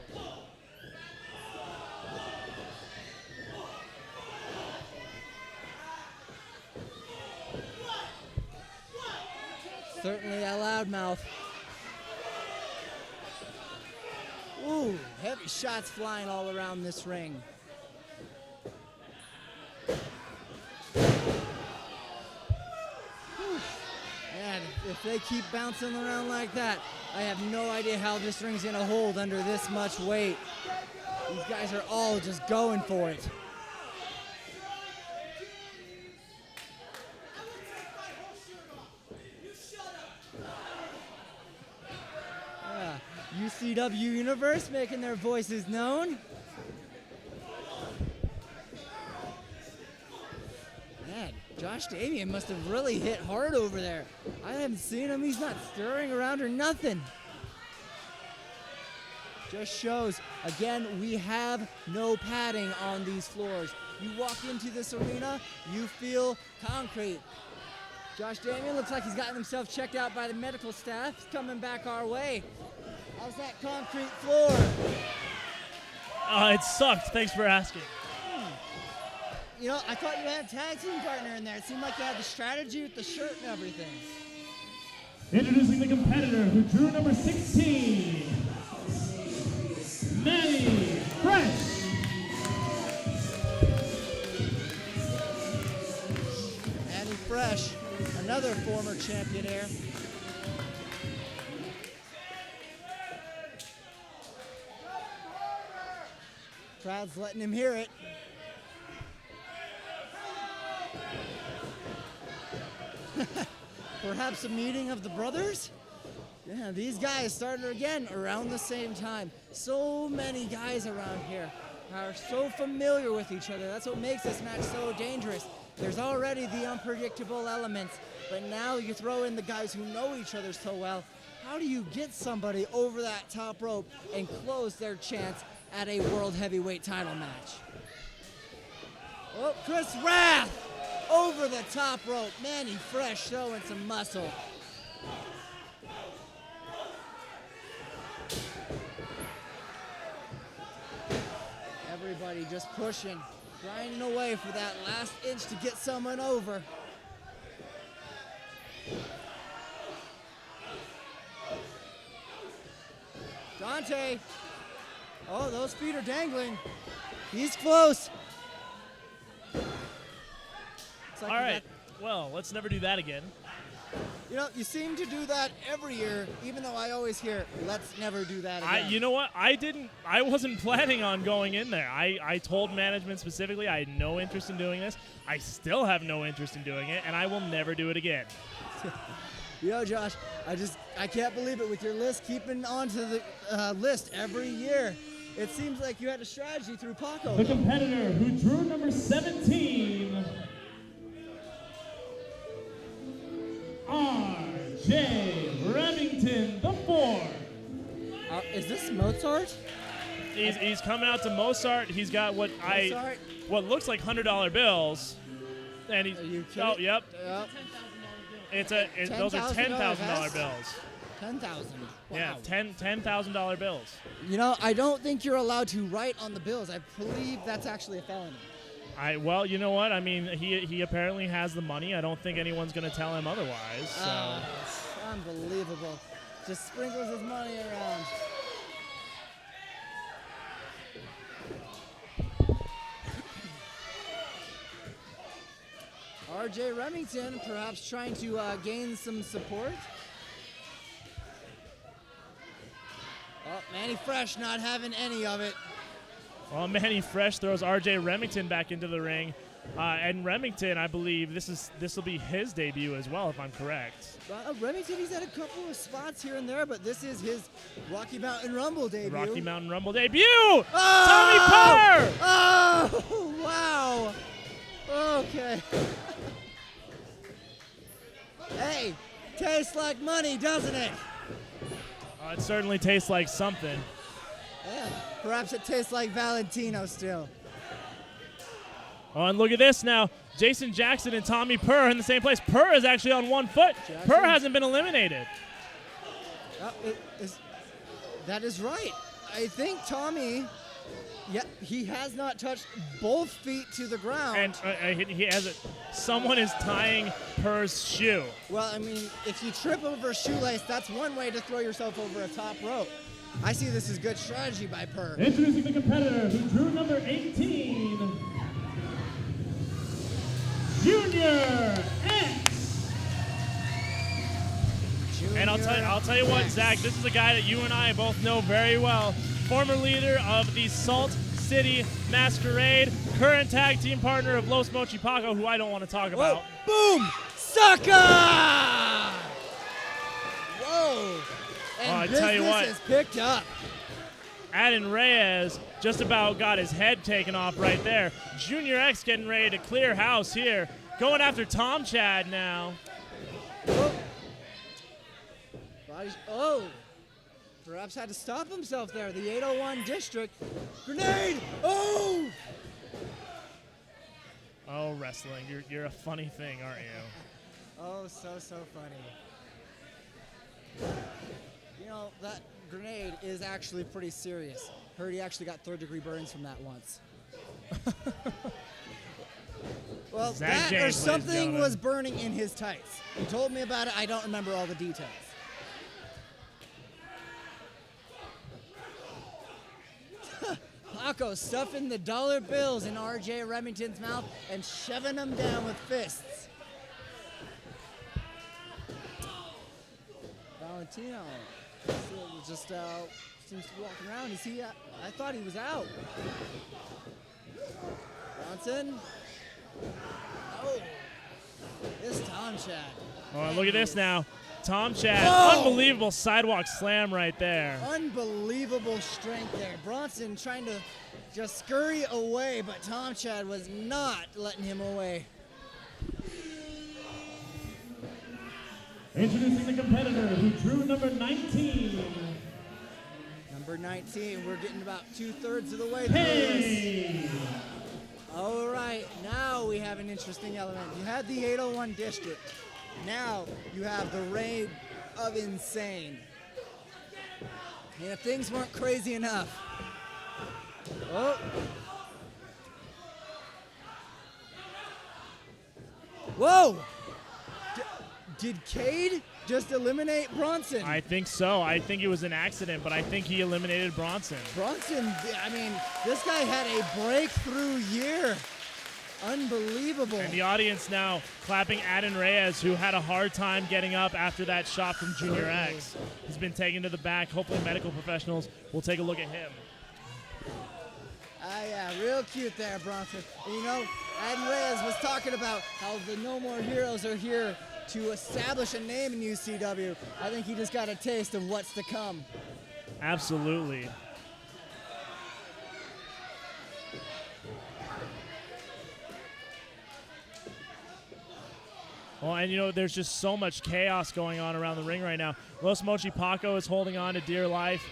Certainly a loudmouth. Ooh, heavy shots flying all around this ring. Man, if they keep bouncing around like that, I have no idea how this ring's gonna hold under this much weight. These guys are all just going for it. UCW Universe making their voices known. Man, Josh Damian must have really hit hard over there. I haven't seen him. He's not stirring around or nothing. Just shows, again, we have no padding on these floors. You walk into this arena, you feel concrete. Josh Damian looks like he's gotten himself checked out by the medical staff. He's coming back our way. How's that concrete floor? It sucked. Thanks for asking. You know, I thought you had a tag team partner in there. It seemed like you had the strategy with the shirt and everything. Introducing the competitor who drew number 16, Manny Fresh. Manny Fresh, another former champion here. Crowd's letting him hear it. Perhaps a meeting of the brothers? Yeah, these guys started again around the same time. So many guys around here are so familiar with each other. That's what makes this match so dangerous. There's already the unpredictable elements, but now you throw in the guys who know each other so well. How do you get somebody over that top rope and close their chance at a World Heavyweight title match? Oh, Chris Rath over the top rope. Manny Fresh showing some muscle. Everybody just pushing, grinding away for that last inch to get someone over. Dante. Oh, those feet are dangling. He's close. Like all right. Well, let's never do that again. You know, you seem to do that every year, even though I always hear, let's never do that again. You know what? I wasn't planning on going in there. I told management specifically I had no interest in doing this. I still have no interest in doing it, and I will never do it again. Yo, Josh, I can't believe it with your list, keeping on to the list every year. It seems like you had a strategy through Paco. The competitor who drew number 17, R.J. Remington IV. Is this Mozart? He's coming out to Mozart. He's got what looks like $100 bills, and he's yep. Yep. Those are $10,000 bills. 10,000. Wow. Yeah, $10,000 bills. You know, I don't think you're allowed to write on the bills. I believe that's actually a felony. Well, you know what? I mean, he apparently has the money. I don't think anyone's going to tell him otherwise. So. It's unbelievable. Just sprinkles his money around. RJ Remington perhaps trying to gain some support. Oh, Manny Fresh not having any of it. Well, Manny Fresh throws RJ Remington back into the ring. And Remington, I believe this will be his debut as well, if I'm correct. Remington, he's had a couple of spots here and there, but this is his Rocky Mountain Rumble debut. Rocky Mountain Rumble debut! Oh! Tommy Parr! Oh, wow. Okay. Hey, tastes like money, doesn't it? It certainly tastes like something. Yeah, perhaps it tastes like Valentino still. Oh, and look at this now. Jason Jackson and Tommy Purr in the same place. Purr is actually on one foot. Jackson. Purr hasn't been eliminated. That is right. I think Tommy, he has not touched both feet to the ground. And he has it. Someone is tying Purr's shoe. Well, I mean, if you trip over a shoelace, that's one way to throw yourself over a top rope. I see this as good strategy by Purr. Introducing the competitor who drew number 18, Junior X. And I'll tell you what, Zach, this is a guy that you and I both know very well. Former leader of the Salt City Masquerade, current tag team partner of Los Mochi Paco, who I don't want to talk about. Boom! Sucker! Whoa! And I tell you what, is picked up. Adin Reyes just about got his head taken off right there. Junior X getting ready to clear house here. Going after Tom Chad now. Oh! Perhaps had to stop himself there. The 801 district. Grenade! Oh! Oh, wrestling. You're a funny thing, aren't you? Oh, so funny. You know, that grenade is actually pretty serious. Heard he actually got third-degree burns from that once. Well, Zack that James, or something was burning in his tights. He told me about it. I don't remember all the details. Paco stuffing the dollar bills in RJ Remington's mouth and shoving them down with fists. Valentino just seems to be walking around. Is he? I thought he was out. Bronson. Oh, this Tom Chad. Oh, look at this now. Tom Chad, unbelievable sidewalk slam right there. Unbelievable strength there. Bronson trying to just scurry away, but Tom Chad was not letting him away. Introducing the competitor who drew number 19. Number 19, we're getting about 2/3 of the way through this. All right, now we have an interesting element. You had the 801 district. Now you have the reign of insane. And if things weren't crazy enough. Oh. Whoa! Did Cade just eliminate Bronson? I think so. I think it was an accident, but I think he eliminated Bronson. Bronson, I mean, this guy had a breakthrough year. Unbelievable. And the audience now clapping Adin Reyes, who had a hard time getting up after that shot from Junior X. He's been taken to the back. Hopefully medical professionals will take a look at him. Yeah, real cute there, Bronson. And you know, Adin Reyes was talking about how the No More Heroes are here to establish a name in UCW. I think he just got a taste of what's to come. Absolutely. Well, and you know, there's just so much chaos going on around the ring right now. Los Mochi Paco is holding on to dear life.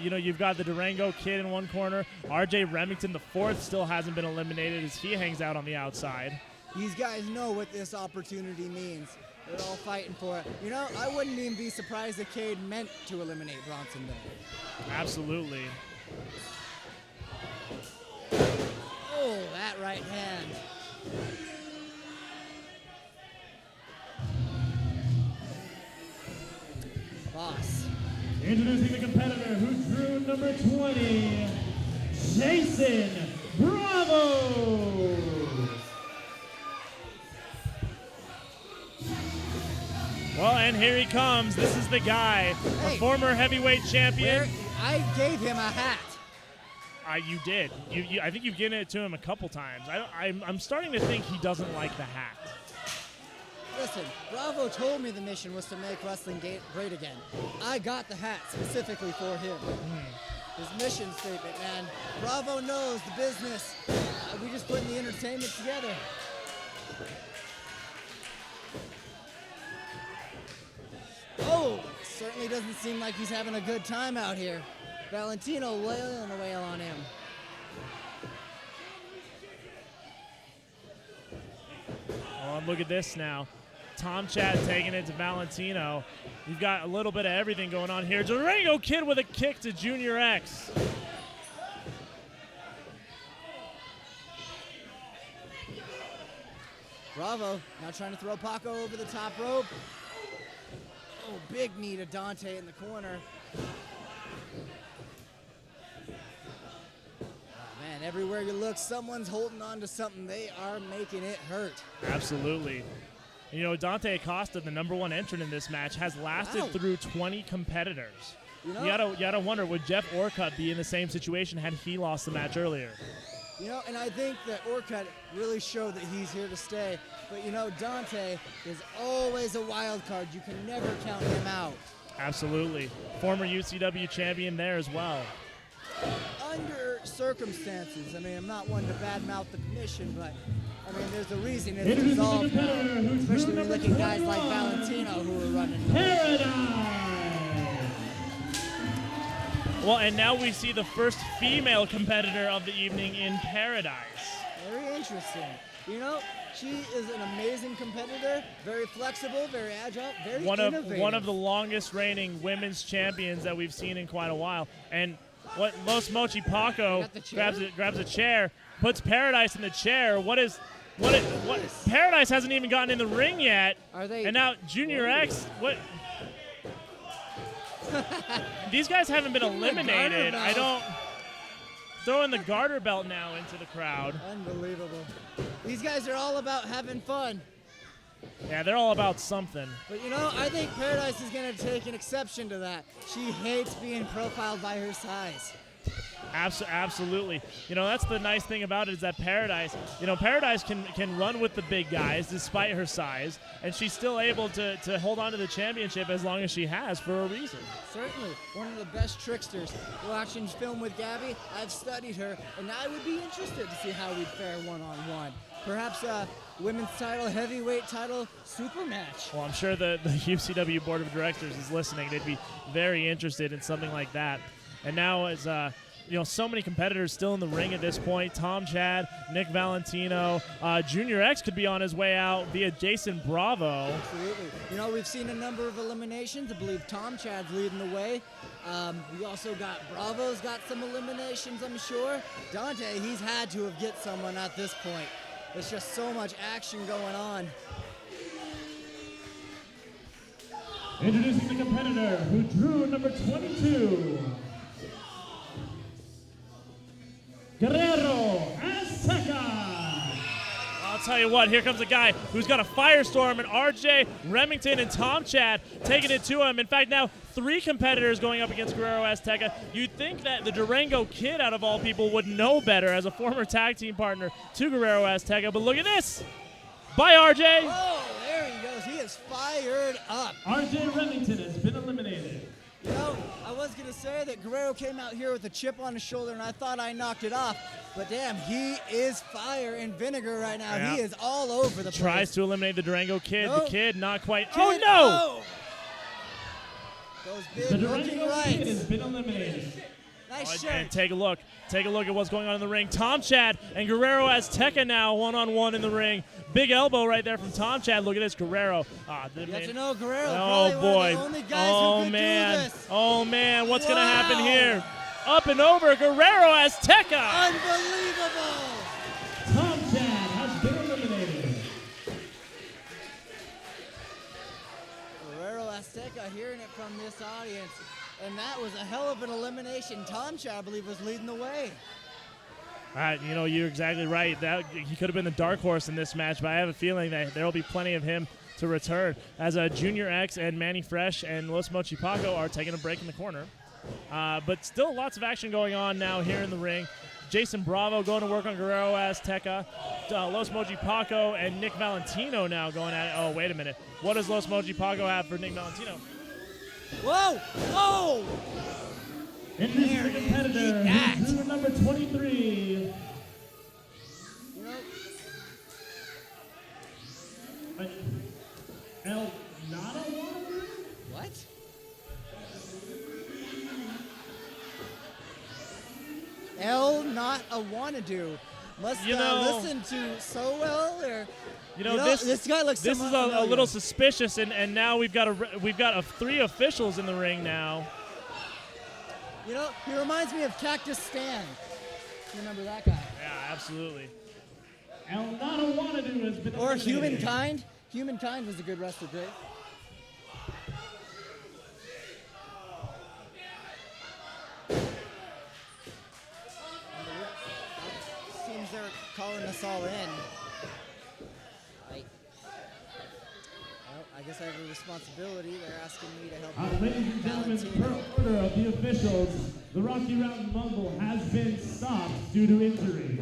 You know, you've got the Durango Kid in one corner. RJ Remington, the fourth, still hasn't been eliminated as he hangs out on the outside. These guys know what this opportunity means. They're all fighting for it. You know, I wouldn't even be surprised if Cade meant to eliminate Bronson, though. Absolutely. Oh, that right hand. Boss. Introducing the competitor who drew number 20, Jason Bravo. Well, and here he comes. This is the guy, Hey, a former heavyweight champion. I gave him a hat. You did. I think you've given it to him a couple times. I'm starting to think he doesn't like the hat. Listen, Bravo told me the mission was to make wrestling great again. I got the hat specifically for him. His mission statement, man. Bravo knows the business. We just putting the entertainment together. Oh, certainly doesn't seem like he's having a good time out here. Valentino wailing a wail on him. Oh, and look at this now. Tom Chad taking it to Valentino. You've got a little bit of everything going on here. Durango Kid with a kick to Junior X. Bravo now trying to throw Paco over the top rope. Oh, big knee to Dante in the corner. Oh, man, everywhere you look, someone's holding on to something. They are making it hurt. Absolutely. You know, Dante Acosta, the #1 entrant in this match, has lasted through 20 competitors. You gotta wonder, would Jeff Orcut be in the same situation had he lost the match earlier? You know, and I think that Orcut really showed that he's here to stay. But, you know, Dante is always a wild card. You can never count him out. Absolutely. Former UCW champion there as well. Under circumstances, I mean, I'm not one to badmouth the commission, but, I mean, there's a reason it's resolved now. Especially when you look at guys like Valentino who are running. Well, and now we see the first female competitor of the evening in Paradise. Very interesting. You know, she is an amazing competitor, very flexible, very agile, very innovative. One of the longest reigning women's champions that we've seen in quite a while. And what Los Mochi Paco grabs a chair, puts Paradise in the chair. What Paradise hasn't even gotten in the ring yet. Are they? And now Junior X, what? These guys haven't been eliminated. I don't. Throwing the garter belt now into the crowd. Unbelievable. These guys are all about having fun. Yeah, they're all about something. But you know, I think Paradise is going to take an exception to that. She hates being profiled by her size. Absolutely. You know, that's the nice thing about it is that Paradise can run with the big guys despite her size, and she's still able to hold on to the championship as long as she has for a reason. Certainly. One of the best tricksters. Watching film with Gabby, I've studied her, and I would be interested to see how we'd fare one-on-one. Perhaps a women's title, heavyweight title, super match. Well, I'm sure the UCW Board of Directors is listening. They'd be very interested in something like that. And now as so many competitors still in the ring at this point. Tom Chad, Nick Valentino, Junior X could be on his way out via Jason Bravo. Absolutely. You know, we've seen a number of eliminations. I believe Tom Chad's leading the way. We also got Bravo's got some eliminations, I'm sure. Dante, he's had to have get someone at this point. There's just so much action going on. Introducing the competitor who drew number 22. Guerrero Azteca. I'll tell you what, here comes a guy who's got a firestorm, and RJ, Remington, and Tom Chad taking it to him. In fact, now 3 competitors going up against Guerrero Azteca. You'd think that the Durango Kid, out of all people, would know better as a former tag team partner to Guerrero Azteca, but look at this. Bye, RJ. Oh, there he goes. He is fired up. RJ Remington has been eliminated. You know, I was going to say that Guerrero came out here with a chip on his shoulder, and I thought I knocked it off. But damn, he is fire and vinegar right now. Yeah. He is all over the place. Tries to eliminate the Durango Kid. Nope. The Kid not quite. Kid, oh, no! Oh. Those big the Durango looking Kid rights. has been eliminated. Nice shirt. And take a look. Take a look at what's going on in the ring. Tom Chad and Guerrero Azteca now one-on-one in the ring. Big elbow right there from Tom Chad. Look at this, Guerrero. You have to know Guerrero. Oh, boy. One of the only guys who could do this. Oh, man. What's going to happen here? Up and over, Guerrero Azteca. Unbelievable. hearing it from this audience. And that was a hell of an elimination. Tomcha, I believe, was leading the way. You know, you're exactly right. That he could have been the dark horse in this match, but I have a feeling that there will be plenty of him to return as Junior X and Manny Fresh and Los Mochi Paco are taking a break in the corner. But still lots of action going on now here in the ring. Jason Bravo going to work on Guerrero Azteca. Los Mochi Paco and Nick Valentino now going at it. Oh, wait a minute. What does Los Mochi Paco have for Nick Valentino? Whoa! Whoa! And this is the competitor, who's number 23. El Nada? What? El Not a Wanna-Do. Must listen to SoWell or... this guy looks this is a little suspicious, and now we've got 3 officials in the ring now. You know, he reminds me of Cactus Stan. You remember that guy? Yeah, absolutely. El Nada Wanna-Do has been Or eliminated. Humankind. Humankind was a good wrestler, too. Seems they're calling us all in. I guess I have a responsibility. They're asking me to help. Ladies and gentlemen, per order of the officials, the Rocky Mountain Rumble has been stopped due to injury.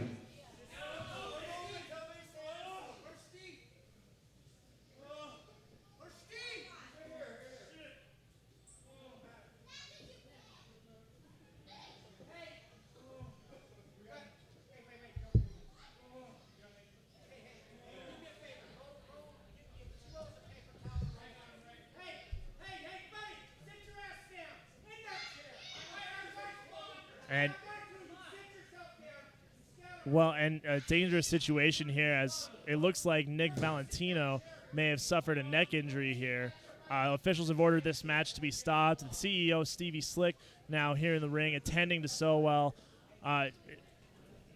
And a dangerous situation here, as it looks like Nick Valentino may have suffered a neck injury here. Officials have ordered this match to be stopped. The CEO, Stevie Slick, now here in the ring, attending to SoWell.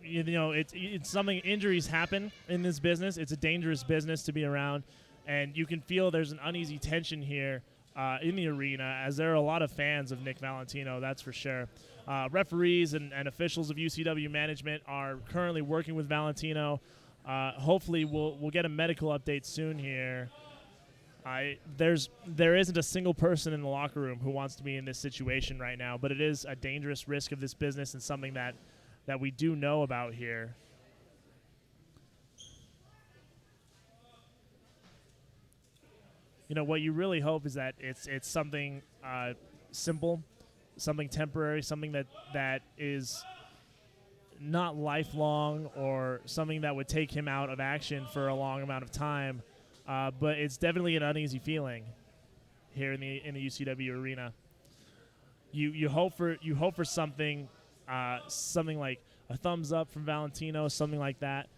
It's something, injuries happen in this business. It's a dangerous business to be around, and you can feel there's an uneasy tension here in the arena, as there are a lot of fans of Nick Valentino, that's for sure. Referees and officials of UCW management are currently working with Valentino. Hopefully we'll get a medical update soon here. There isn't a single person in the locker room who wants to be in this situation right now, but it is a dangerous risk of this business and something that we do know about here. You know, what you really hope is that it's something simple, something temporary, something that is not lifelong, or something that would take him out of action for a long amount of time. But it's definitely an uneasy feeling here in the UCW arena. You hope for something like a thumbs up from Valentino, something like that.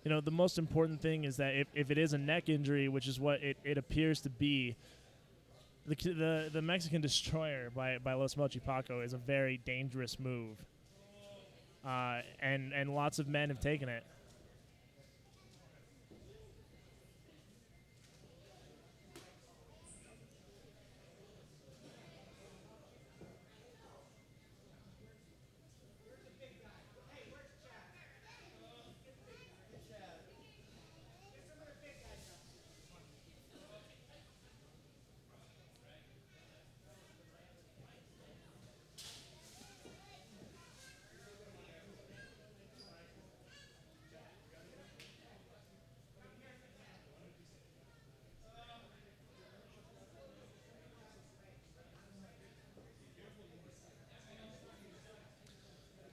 You know, the most important thing is that if it is a neck injury, which is what it appears to be, the Mexican Destroyer by Los Mochi Paco is a very dangerous move. And lots of men have taken it.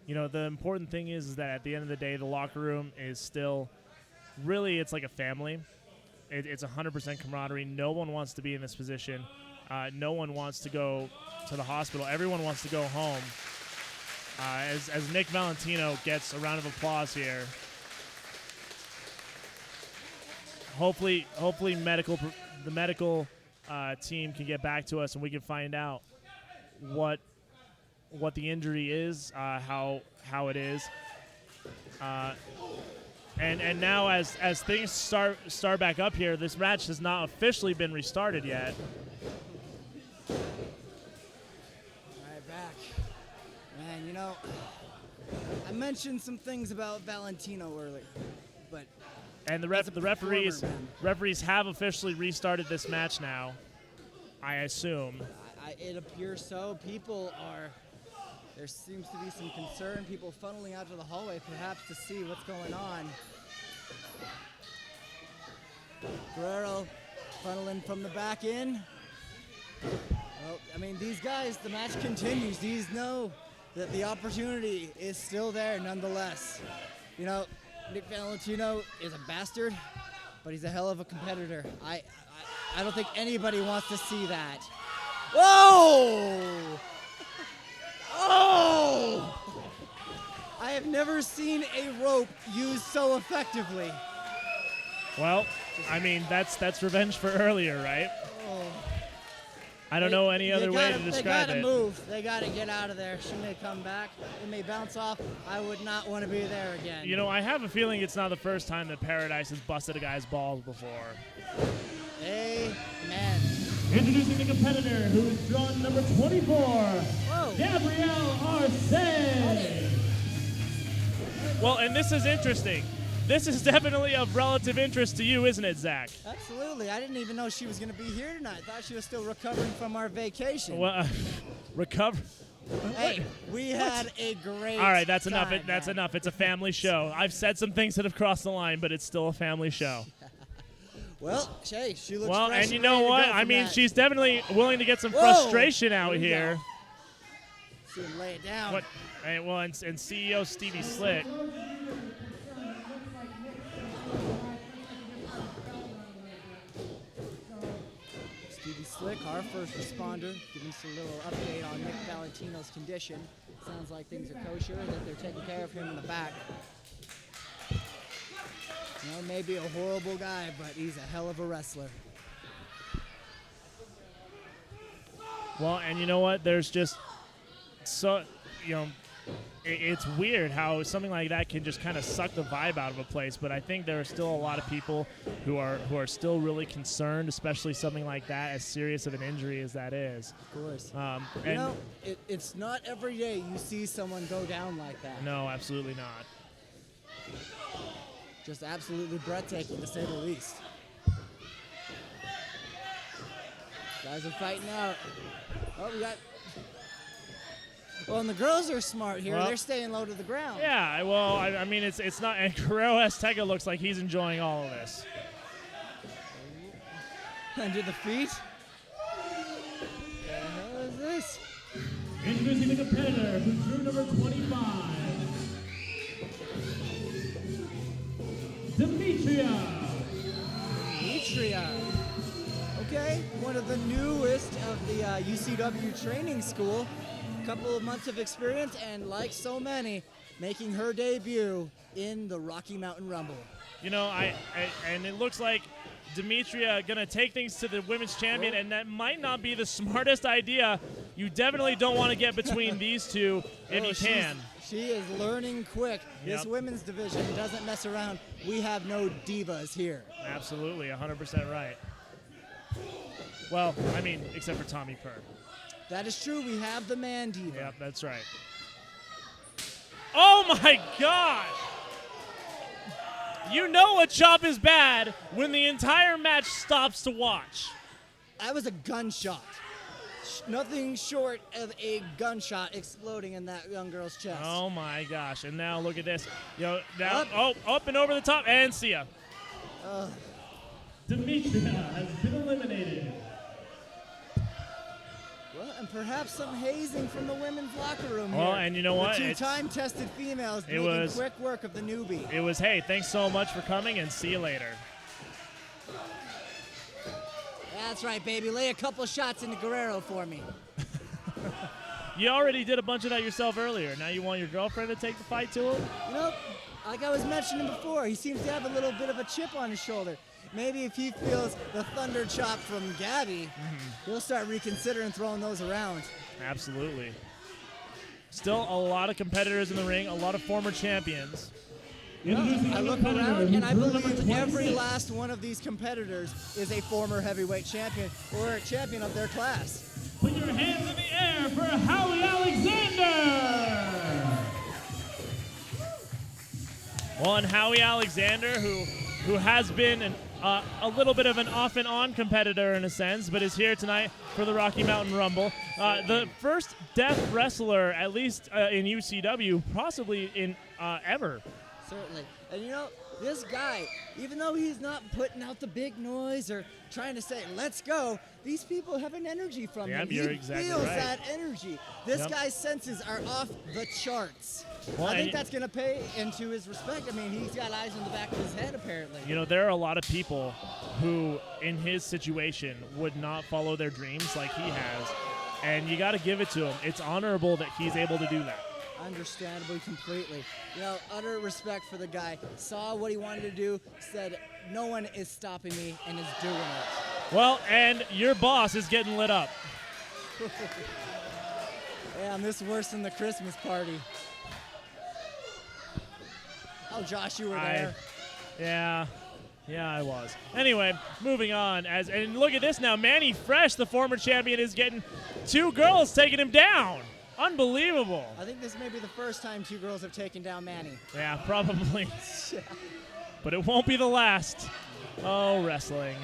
You know, the important thing is that at the end of the day, the locker room is still, really, it's like a family. It's 100% camaraderie. No one wants to be in this position. No one wants to go to the hospital. Everyone wants to go home. As Nick Valentino gets a round of applause here. Hopefully, the medical team can get back to us and we can find out what what the injury is, how it is. And now as things start back up here, this match has not officially been restarted yet. All right, back. Man, you know, I mentioned some things about Valentino earlier, but and the referees have officially restarted this match now, I assume. It appears so. There seems to be some concern, people funneling out to the hallway perhaps to see what's going on. Guerrero funneling from the back in. Well, I mean, these guys, the match continues. These know that the opportunity is still there nonetheless. You know, Nick Valentino is a bastard, but he's a hell of a competitor. I don't think anybody wants to see that. Whoa! Oh! I have never seen a rope used so effectively. Well, I mean, that's revenge for earlier, right? Oh. I don't know any other way to describe it. They gotta move. They gotta get out of there. She may come back. It may bounce off. I would not want to be there again. You know, I have a feeling it's not the first time that Paradise has busted a guy's balls before. Amen. Introducing the competitor who is drawn number 24, Whoa. Guerrero Azteca. Well, and this is interesting. This is definitely of relative interest to you, isn't it, Zach? Absolutely. I didn't even know she was going to be here tonight. Thought she was still recovering from our vacation. Well, recover. Hey, we had a great All right, that's enough. time, That's man. enough. It's a family show. I've said some things that have crossed the line, but it's still a family show. Well, Shay, she looks Well, fresh and you know ready to what? go I from mean, that. she's definitely willing to get some Whoa. frustration out There you here. go. See him lay it down. What? And, well, and CEO Stevie Slick. Stevie Slick, our first responder, giving us a little update on Nick Valentino's condition. Sounds like things are kosher, that they're taking care of him in the back. You know, maybe a horrible guy, but he's a hell of a wrestler. Well, and you know what? There's just so, you know, it's weird how something like that can just kind of suck the vibe out of a place. But I think there are still a lot of people who are still really concerned, especially something like that, as serious of an injury as that is. Of course. You You know, it's not every day you see someone go down like that. No, absolutely not. Just absolutely breathtaking, to say the least. Guys are fighting out. Oh, we got... Well, and the girls are smart here. Well, they're staying low to the ground. Yeah, well, I mean, it's not... And Guerrero Azteca looks like he's enjoying all of this. Under the feet. What the hell is this? Introducing the competitor who drew number 25, Demetria. Okay, one of the newest of the UCW training school. Couple of months of experience, and like so many, making her debut in the Rocky Mountain Rumble. You know, and it looks like Demetria gonna take things to the women's champion, and that might not be the smartest idea. You definitely don't want to get between these two if you can. She is learning quick. This Yep. women's division doesn't mess around. We have no divas here. Absolutely, 100% right. Well, I mean, except for Tommy Purr. That is true. We have the man diva. Yep, that's right. Oh my God! You know a chop is bad when the entire match stops to watch. That was a gunshot. Nothing short of a gunshot exploding in that young girl's chest. Oh my gosh! And now look at this. Now, up and over the top, and see ya. Demetria has been eliminated. Well, and perhaps some hazing from the women's locker room Well, here. and you know what? The two It's- time-tested females It making was- quick work of the newbie. It was, hey, thanks so much for coming, and see you later. That's right, baby. Lay a couple shots into Guerrero for me. You already did a bunch of that yourself earlier. Now you want your girlfriend to take the fight to him? You know, like I was mentioning before, he seems to have a little bit of a chip on his shoulder. Maybe if he feels the thunder chop from Gabby, he'll start reconsidering throwing those around. Absolutely. Still a lot of competitors in the ring, a lot of former champions. I look around and I believe every last one of these competitors is a former heavyweight champion or a champion of their class. Put your hands in the air for Howie Alexander! Well, and Howie Alexander, who has been a little bit of an off and on competitor in a sense, but is here tonight for the Rocky Mountain Rumble. The first deaf wrestler, at least in UCW, possibly in ever. Certainly. And you know, this guy, even though he's not putting out the big noise or trying to say, let's go, these people have an energy from him. You're He exactly feels right. that energy. This guy's senses are off the charts. Well, I think that's going to pay into his respect. I mean, he's got eyes in the back of his head, apparently. You know, there are a lot of people who, in his situation, would not follow their dreams like he has. And you got to give it to him. It's honorable that he's able to do that. Understandably, completely. You know, utter respect for the guy. Saw what he wanted to do, said, no one is stopping me, and is doing it. Well, and your boss is getting lit up. Damn, this is worse than the Christmas party. Oh, Josh, you were there. Yeah, I was. Anyway, moving on. And look at this now. Manny Fresh, the former champion, is getting 2 girls taking him down. Unbelievable. I think this may be the first time 2 girls have taken down Manny. Yeah, probably. But it won't be the last. Oh, wrestling.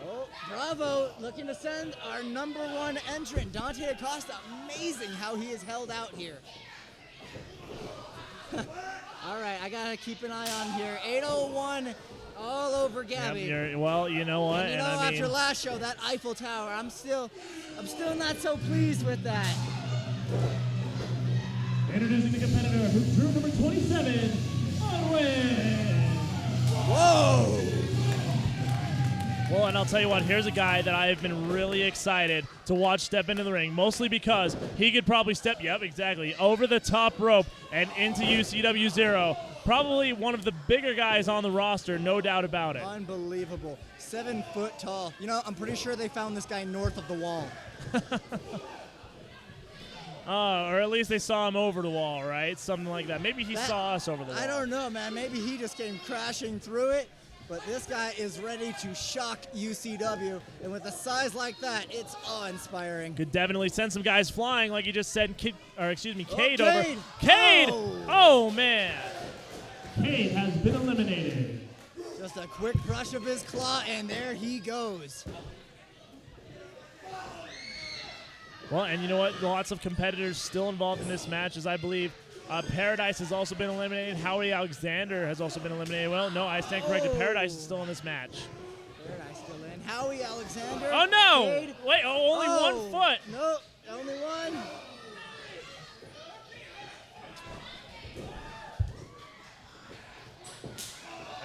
Oh, bravo. Looking to send our #1 entrant, Dante Acosta. Amazing how he is held out here. All right, I got to keep an eye on here. 801 all over Gabby. Well, you know what? And you know, after last show, that Eiffel Tower, I'm still not so pleased with that. Introducing the competitor who drew number 27, Owen! Whoa! Well, and I'll tell you what, here's a guy that I have been really excited to watch step into the ring, mostly because he could probably step, over the top rope and into UCW 0. Probably one of the bigger guys on the roster, no doubt about it. Unbelievable. 7 foot tall. You know, I'm pretty sure they found this guy north of the wall. Or at least they saw him over the wall, right? Something like that. Maybe he saw us over the wall. I don't know, man. Maybe he just came crashing through it. But this guy is ready to shock UCW, and with a size like that, it's awe-inspiring. Could definitely send some guys flying, like you just said. Cade over. Cade! Cade! Oh, man. Cade has been eliminated. Just a quick brush of his claw, and there he goes. Well, and you know what? Lots of competitors still involved in this match, as I believe Paradise has also been eliminated. Howie Alexander has also been eliminated. Well, no, I stand corrected. Paradise is still in this match. Paradise still in. Howie Alexander. Oh, no! Cade. Wait, only 1 foot. No, only one.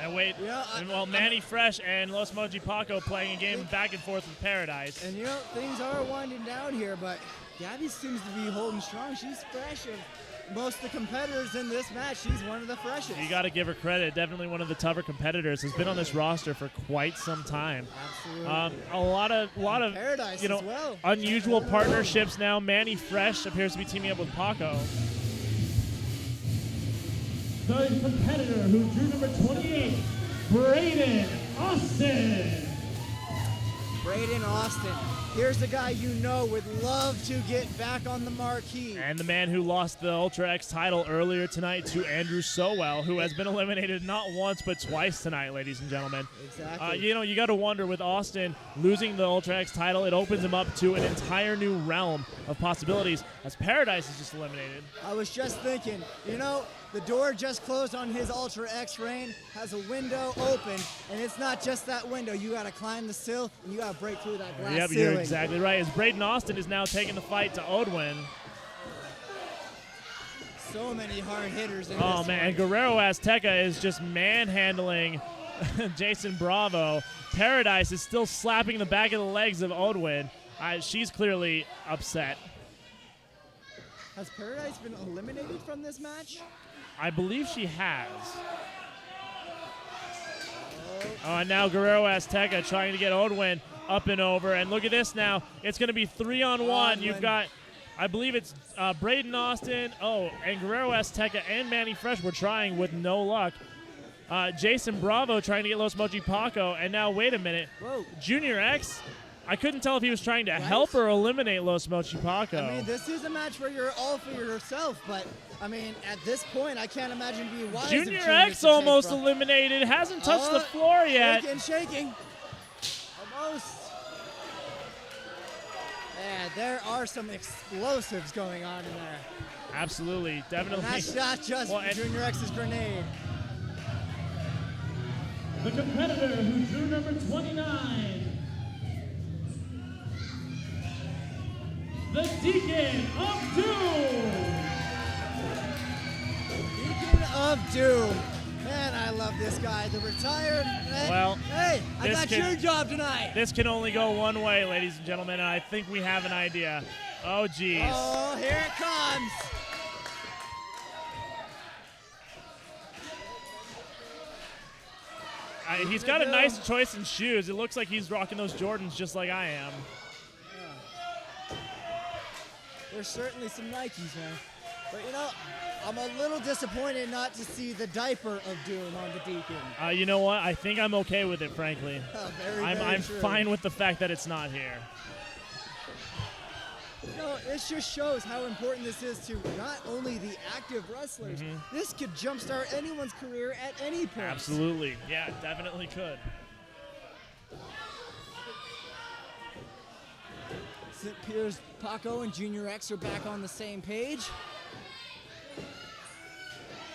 And wait, Manny Fresh and Los Moji Paco playing a game back and forth with Paradise. And you know, things are winding down here, but Gabby seems to be holding strong. She's fresh. Most of the competitors in this match, she's one of the freshest. You got to give her credit. Definitely one of the tougher competitors. Has been on this roster for quite some time. Absolutely. A lot of Paradise as well. Unusual partnerships now. Manny Fresh appears to be teaming up with Paco. The competitor who drew number 28, Braydon Austin. Braydon Austin. Here's the guy you know would love to get back on the marquee. And the man who lost the Ultra X title earlier tonight to Andrew SoWell, who has been eliminated not once but twice tonight, ladies and gentlemen. Exactly. You got to wonder, with Austin losing the Ultra X title, it opens him up to an entire new realm of possibilities, as Paradise is just eliminated. I was just thinking, you know, the door just closed on his Ultra X reign, has a window open, and it's not just that window. You got to climb the sill, and you got to break through that glass ceiling. You're exactly right. As Braydon Austin is now taking the fight to Odwin. So many hard hitters in this man, one. and Guerrero Azteca is just manhandling Jason Bravo. Paradise is still slapping the back of the legs of Odwin. She's clearly upset. Has Paradise been eliminated from this match? I believe she has. Oh, and now Guerrero Azteca trying to get Odwin up and over. And look at this now. It's going to be 3-on-1. You've got, I believe it's Braydon Austin, and Guerrero Azteca and Manny Fresh were trying with no luck. Jason Bravo trying to get Los Mochi Paco. And now, wait a minute. Whoa. Junior X, I couldn't tell if he was trying to help or eliminate Los Mochi Paco. I mean, this is a match where you're all for yourself, but, I mean, at this point, I can't imagine being wise. Junior X almost eliminated. Hasn't touched the floor yet. Shaking. Almost. Yeah, there are some explosives going on in there. Absolutely, definitely. And that's not just Junior X's grenade. The competitor who drew number 29, the Deacon of Doom. Deacon of Doom. Man, I love this guy. The retired. Hey, I got your job tonight. This can only go one way, ladies and gentlemen, and I think we have an idea. Oh, geez. Oh, here it comes. He's got a nice choice in shoes. It looks like he's rocking those Jordans just like I am. Yeah. There's certainly some Nikes, man. But, you know, I'm a little disappointed not to see the diaper of Doom on the Deacon. You know what? I think I'm okay with it, frankly. I'm fine with the fact that it's not here. You know, this just shows how important this is to not only the active wrestlers. This could jumpstart anyone's career at any point. Absolutely. Yeah, definitely could. St. Pierre's Paco and Junior X are back on the same page.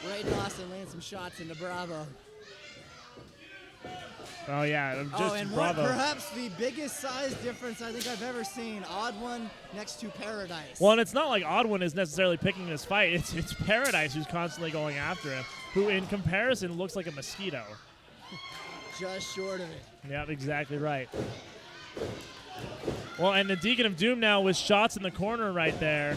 Braydon Austin laying some shots into Bravo. Oh, yeah, just and Bravo. Perhaps the biggest size difference I think I've ever seen. Odd One next to Paradise. Well, and it's not like Odd One is necessarily picking this fight. It's Paradise who's constantly going after him, who in comparison looks like a mosquito. Just short of it. Yep, exactly right. Well, and the Deacon of Doom now with shots in the corner right there.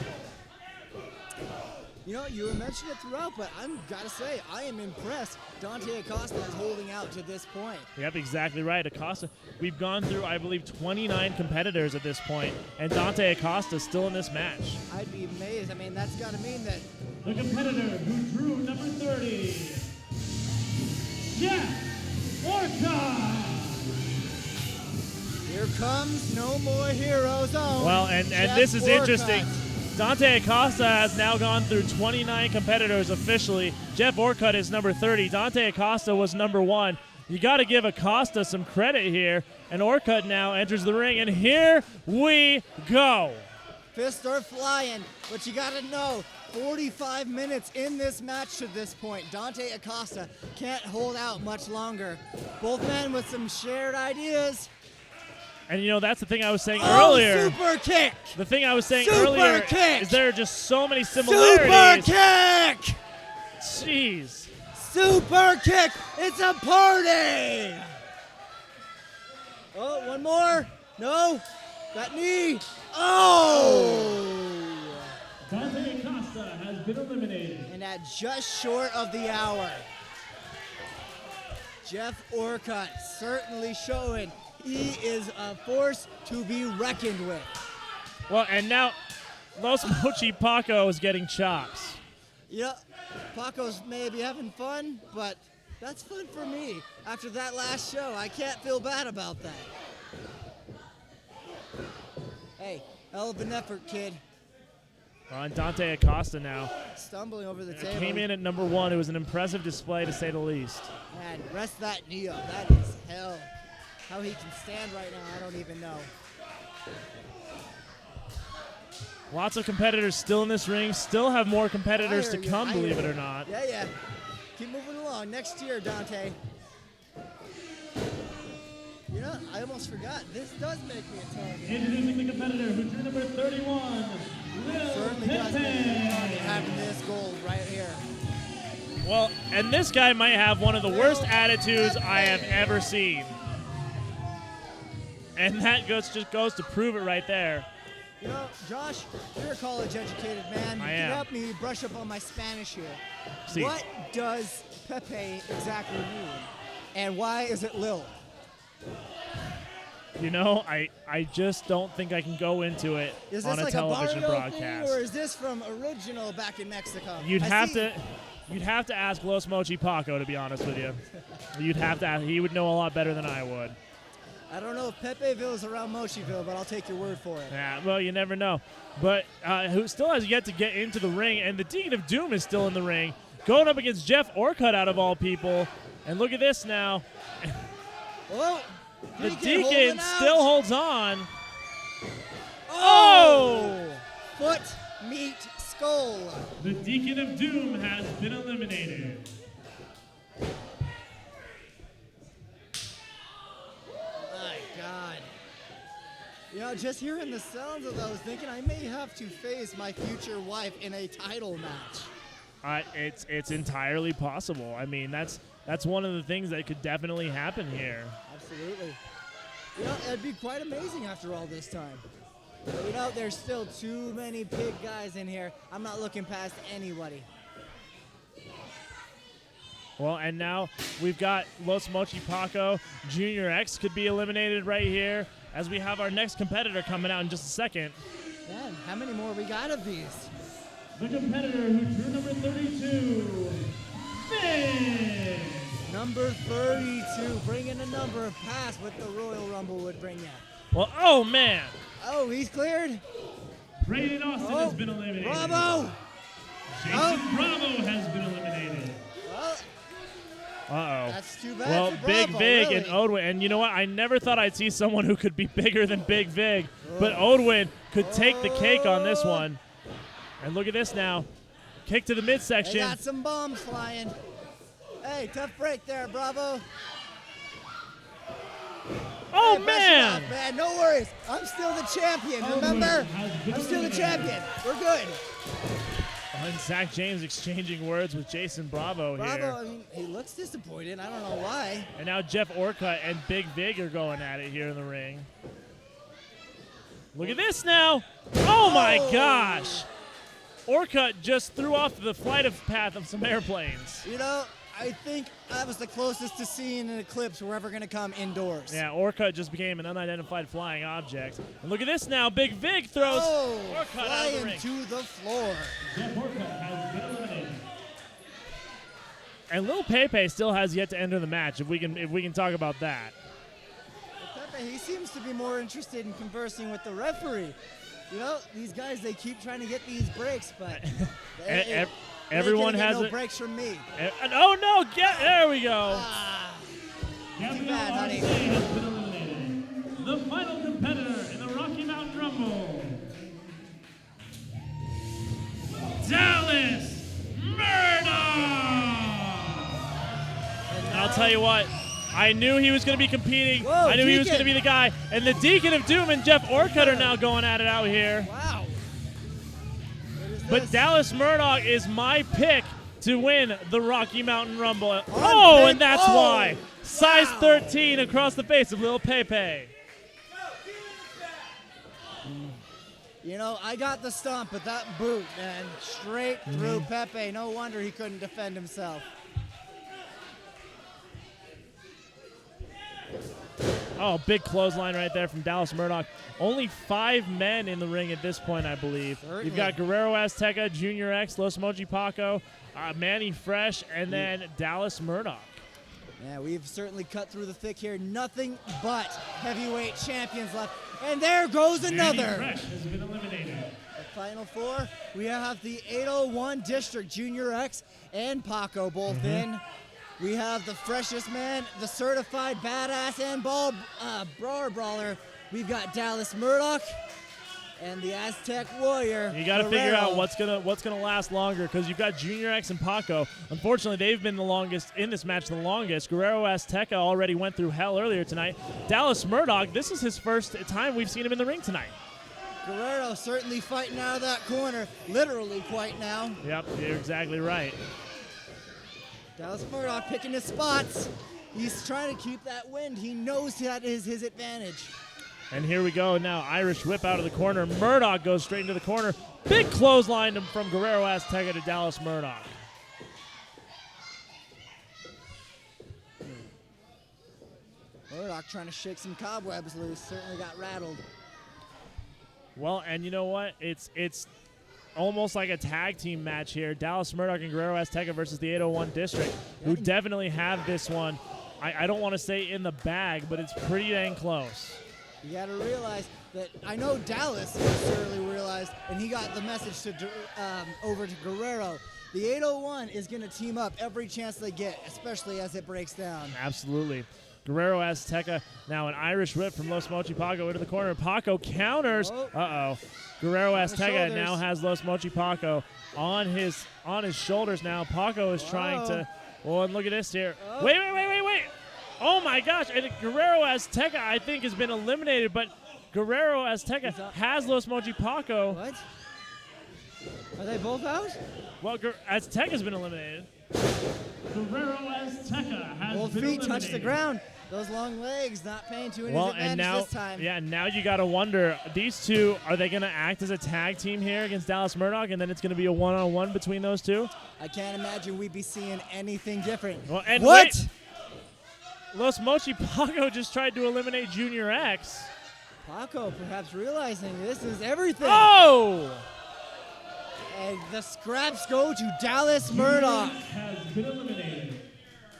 You know, you were mentioning it throughout, but I'm gotta say, I am impressed. Dante Acosta is holding out to this point. Yep, exactly right. Acosta, we've gone through, I believe, 29 competitors at this point, and Dante Acosta is still in this match. I'd be amazed. I mean, that's gotta mean that. The competitor who drew number 30, Jeff Orcut. Here comes No More Heroes on. Well, and this is interesting. Dante Acosta has now gone through 29 competitors officially. Jeff Orcut is number 30. Dante Acosta was number 1. You got to give Acosta some credit here. And Orcut now enters the ring, and here we go. Fists are flying, but you got to know, 45 minutes in this match to this point. Dante Acosta can't hold out much longer. Both men with some shared ideas. And, you know, that's the thing I was saying earlier. Super kick! The thing I was saying earlier kick! is there are just so many similarities. Super kick! Jeez. Super kick! It's a party! Oh, one more. No. That knee. Oh! Dante Acosta has been eliminated. And at just short of the hour, Jeff Orcut certainly showing he is a force to be reckoned with. Well, and now Los Mochi Paco is getting chops. Yeah, Paco's maybe having fun, but that's fun for me. After that last show, I can't feel bad about that. Hey, hell of an effort, kid. And Dante Acosta now. Stumbling over the table. Came in at number 1. It was an impressive display, to say the least. Man, rest that knee up. That is hell. How he can stand right now, I don't even know. Lots of competitors still in this ring. Still have more competitors to come, believe it or not. Yeah. Keep moving along. Next year, Dante. You know, I almost forgot. This does make me a target. Introducing the competitor who drew number 31, Certainly does make me a target having this gold right here. Well, and this guy might have one of the worst attitudes I have ever seen. And that just goes to prove it right there. You know, Josh, you're a college-educated man. I You am. can help me brush up on my Spanish here. See. What does Pepe exactly mean? And why is it Lil? You know, I just don't think I can go into it Is on this a like television a barrio broadcast. thing, or is this from original back in Mexico? You'd have to ask Los Mochi Paco, to be honest with you. You'd have to ask. He would know a lot better than I would. I don't know if Pepeville is around Mochiville, but I'll take your word for it. Yeah, well, you never know. But who still has yet to get into the ring, and the Deacon of Doom is still in the ring, going up against Jeff Orcut out of all people. And look at this now. Oh, The Deacon still holds on. Oh! Foot, meat, skull. The Deacon of Doom has been eliminated. My God. You know, just hearing the sounds of those, thinking I may have to face my future wife in a title match. It's entirely possible. I mean, that's one of the things that could definitely happen here. Absolutely. You know, it'd be quite amazing after all this time. But, you know, there's still too many big guys in here. I'm not looking past anybody. Well, and now we've got Los Mochi Paco. Junior X could be eliminated right here as we have our next competitor coming out in just a second. Man, how many more we got of these? The competitor who drew number 32, Finn. Number 32, bringing a number past what the Royal Rumble would bring you. Well, oh, man. Oh, he's cleared. Braydon Austin has been eliminated. Bravo! Jason Bravo has been eliminated. Well, Uh-oh. that's too bad Well, for Big Bravo, Vig really. and Odwin. And you know what? I never thought I'd see someone who could be bigger than Big Vig. But Odwin could take the cake on this one. And look at this now. Kick to the They midsection. got some bombs flying. Hey, tough break there, Bravo. Oh, Hey, brush it man. off, man. No worries. I'm still the champion, remember? I'm still the champion. We're good. And Zack James exchanging words with Jason Bravo Bravo, here. I mean, he looks disappointed. I don't know why. And now Jeff Orcut and Big Vig are going at it here in the ring. Look at this now. Oh, my gosh. Orcut just threw off the flight path of some airplanes. You know, I think that was the closest to seeing an eclipse we're ever going to come indoors. Yeah, Orcut just became an unidentified flying object. And look at this now. Big Vig throws Orcut out of the ring. flying to the floor. Jeff Orcut has been eliminated. And Lil Pepe still has yet to enter the match. If we can talk about that. Pepe, he seems to be more interested in conversing with the referee. You know, these guys, they keep trying to get these breaks, but Everyone has no breaks from me. Oh no! There we go. Too bad, honey. Has been eliminated. The final competitor in the Rocky Mountain Rumble, Dallas Murdoch. And I'll tell you what. I knew he was going to be competing. Whoa, I knew he was Deacon. going to be the guy. And the Deacon of Doom and Jeff Orcut are now going at it out here. Wow. What is But this? Dallas Murdoch is my pick to win the Rocky Mountain Rumble. Oh, and that's why. Size 13 across the face of Lil Pepe. You know, I got the stomp, but that boot, man, straight through Pepe. No wonder he couldn't defend himself. Oh, big clothesline right there from Dallas Murdoch. Only 5 men in the ring at this point, I believe. Certainly. You've got Guerrero Azteca, Junior X, Los Mochi Paco, Manny Fresh, and then Dallas Murdoch. Yeah, we've certainly cut through the thick here. Nothing but heavyweight champions left. And there goes another. Fresh has been eliminated. The final 4, we have the 801 District, Junior X and Paco both in. We have the freshest man, the certified badass and brawler brawler. We've got Dallas Murdoch and the Aztec Warrior. You got to figure Guerrero. out what's gonna last longer because you've got Junior X and Paco. Unfortunately, they've been the longest in this match, the longest. Guerrero Azteca already went through hell earlier tonight. Dallas Murdoch, this is his first time we've seen him in the ring tonight. Guerrero certainly fighting out of that corner, literally quite now. Yep, you're exactly right. Dallas Murdoch picking his spots. He's trying to keep that wind. He knows that is his advantage. And here we go now. Irish whip out of the corner. Murdoch goes straight into the corner. Big clothesline from Guerrero Azteca to Dallas Murdoch. Murdoch trying to shake some cobwebs loose. Certainly got rattled. Well, and you know what? It's almost like a tag team match here. Dallas Murdoch and Guerrero Azteca versus the 801 District, who definitely have this one. I don't want to say in the bag, but it's pretty dang close. You got to realize that I know Dallas certainly realized, and he got the message to over to Guerrero. The 801 is going to team up every chance they get, especially as it breaks down. Absolutely. Guerrero Azteca, now an Irish whip from Los Mochi Paco into the corner. Paco counters. Uh-oh. Guerrero Azteca now has Los Mochi Paco on his shoulders now. Paco is trying to, well, and look at this here. Wait. Oh, my gosh. And Guerrero Azteca, I think, has been eliminated, but Guerrero Azteca has Los Mochi Paco. What? Are they both out? Well, Azteca's been eliminated. Guerrero Azteca has both been feet eliminated. touch the ground. Those long legs not paying to his advantage this time. Yeah, now you got to wonder, these two, are they going to act as a tag team here against Dallas Murdoch, and then it's going to be a one-on-one between those two? I can't imagine we'd be seeing anything different. Well, and what? Wait, Los Mochi Paco just tried to eliminate Junior X. Paco perhaps realizing this is everything. Oh! And the scraps go to Dallas Murdoch. Has been eliminated.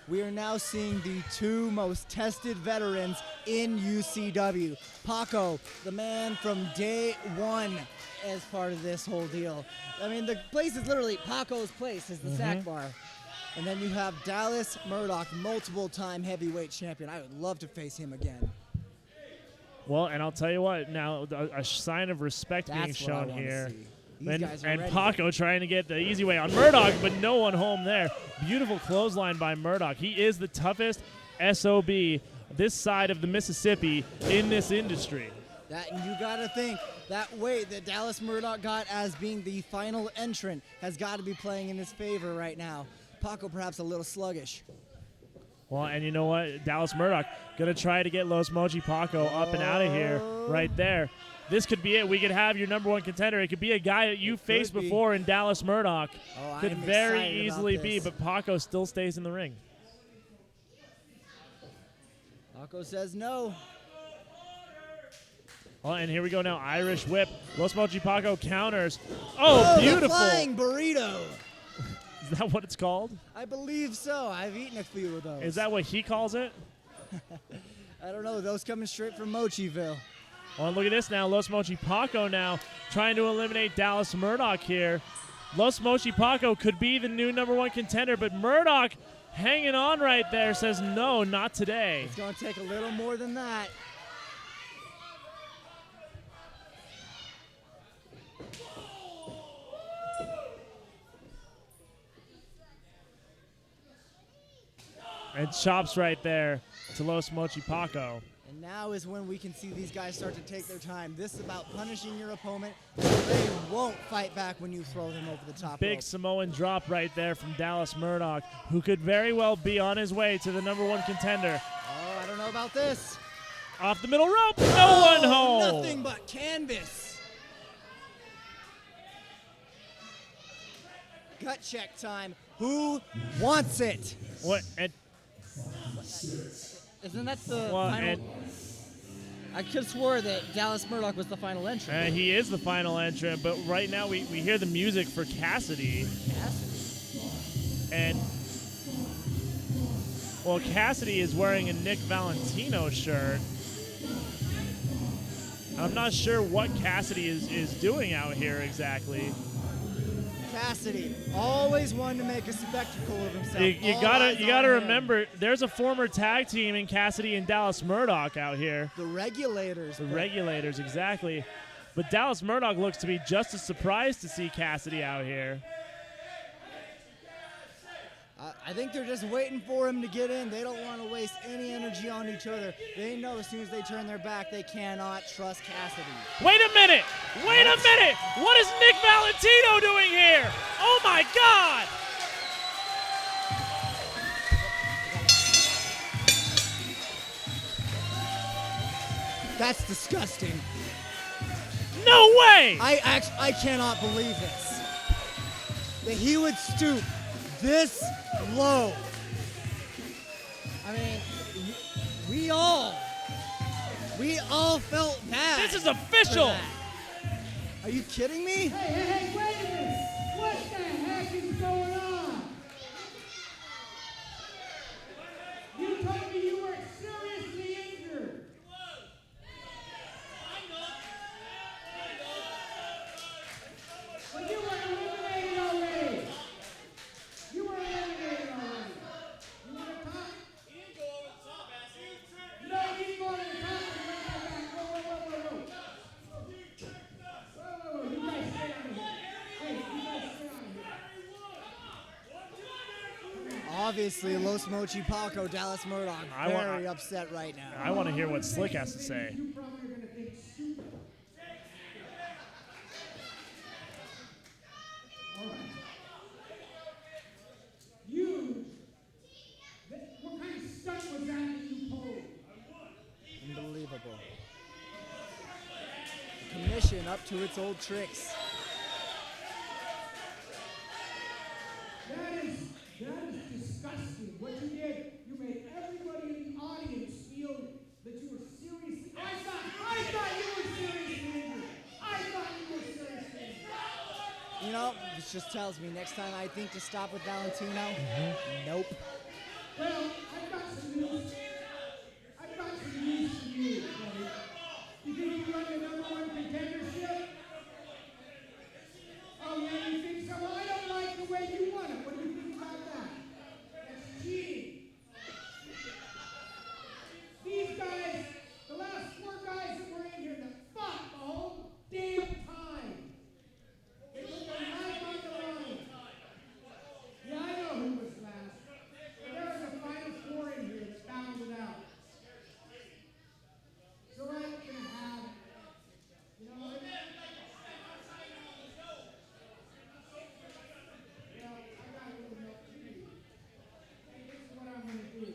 We are now seeing the two most tested veterans in UCW. Paco, the man from day one as part of this whole deal. I mean, the place is literally Paco's place is the sack bar. And then you have Dallas Murdoch, multiple-time heavyweight champion. I would love to face him again. Well, and I'll tell you what, now a sign of respect being shown here. And Paco trying to get the easy way on Murdoch, but no one home there. Beautiful clothesline by Murdoch. He is the toughest SOB this side of the Mississippi in this industry. That, and you got to think, that weight that Dallas Murdoch got as being the final entrant has got to be playing in his favor right now. Paco perhaps a little sluggish. Well, and you know what? Dallas Murdoch going to try to get Los Mochi Paco up and out of here right there. This could be it. We could have your number one contender. It could be a guy that you faced before in Dallas Murdoch. Could very easily be, but Paco still stays in the ring. Paco says no. Well, and here we go now. Irish whip. Los Mochi Paco counters. Oh, beautiful. The flying burrito. Is that what it's called? I believe so. I've eaten a few of those. Is that what he calls it? I don't know. Those coming straight from Mochiville. Oh, and look at this now. Los Mochi Paco now trying to eliminate Dallas Murdoch here. Los Mochi Paco could be the new number one contender, but Murdoch hanging on right there says no, not today. It's going to take a little more than that. And chops right there to Los Mochi Paco. And now is when we can see these guys start to take their time. This is about punishing your opponent, so they won't fight back when you throw them over the top Big rope. Samoan drop right there from Dallas Murdoch, who could very well be on his way to the number one contender. Oh, I don't know about this. Off the middle rope, no one home. Nothing but canvas. Gut check time. Who wants it? What? And isn't that the well, final? I could have swore that Dallas Murdoch was the final entrant. he is the final entrant, but right now we hear the music for Cassidy. And, well, Cassidy is wearing a Nick Valentino shirt. I'm not sure what Cassidy is doing out here exactly. Cassidy always wanted to make a spectacle of himself. You gotta remember, there's a former tag team in Cassidy and Dallas Murdoch out here. The Regulators. The Regulators, exactly. But Dallas Murdoch looks to be just as surprised to see Cassidy out here. I think they're just waiting for him to get in. They don't want to waste any energy on each other. They know as soon as they turn their back, they cannot trust Cassidy. Wait a minute! Wait a minute! What is Nick Valentino doing here? Oh my God! That's disgusting. No way! I cannot believe this. That he would stoop this low. I mean, We all felt bad. This is official. for that. Are you kidding me? Hey, wait a minute. What the heck is going on? You told me you were seriously injured. Well, you were eliminated already. You were eliminated already. You want to talk? No, he's going to the top and bring that back. Whoa. You guys stay out of here. Hey, you guys stay out of here. Obviously, Los Mochi Paco, Dallas Murdoch, very upset right now. I want to hear what Slick has to say. You probably are going to think stupid. All right. What kind of stunt was that you pulled? Unbelievable. The commission up to its old tricks. That is disgusting. What you did, you made everybody in the audience feel that you were seriously. I thought you were seriously injured. You know, this just tells me next time I think to stop with Valentino, nope. Well, I've got some news. I've got some news for you, buddy. You think you run the #1 contendership? Oh, yeah, you think so? Well, I don't like the way you won it. What do you think about that? That's cheating. These guys, the last 4 guys that were in here that fought the whole damn time. They put their life on the line. Yeah, I know who was last. But there was a final 4 in here that battled it out. So I'm going to have, you know what? Yeah, I got a little milk too. Hey, this is what I'm going to do.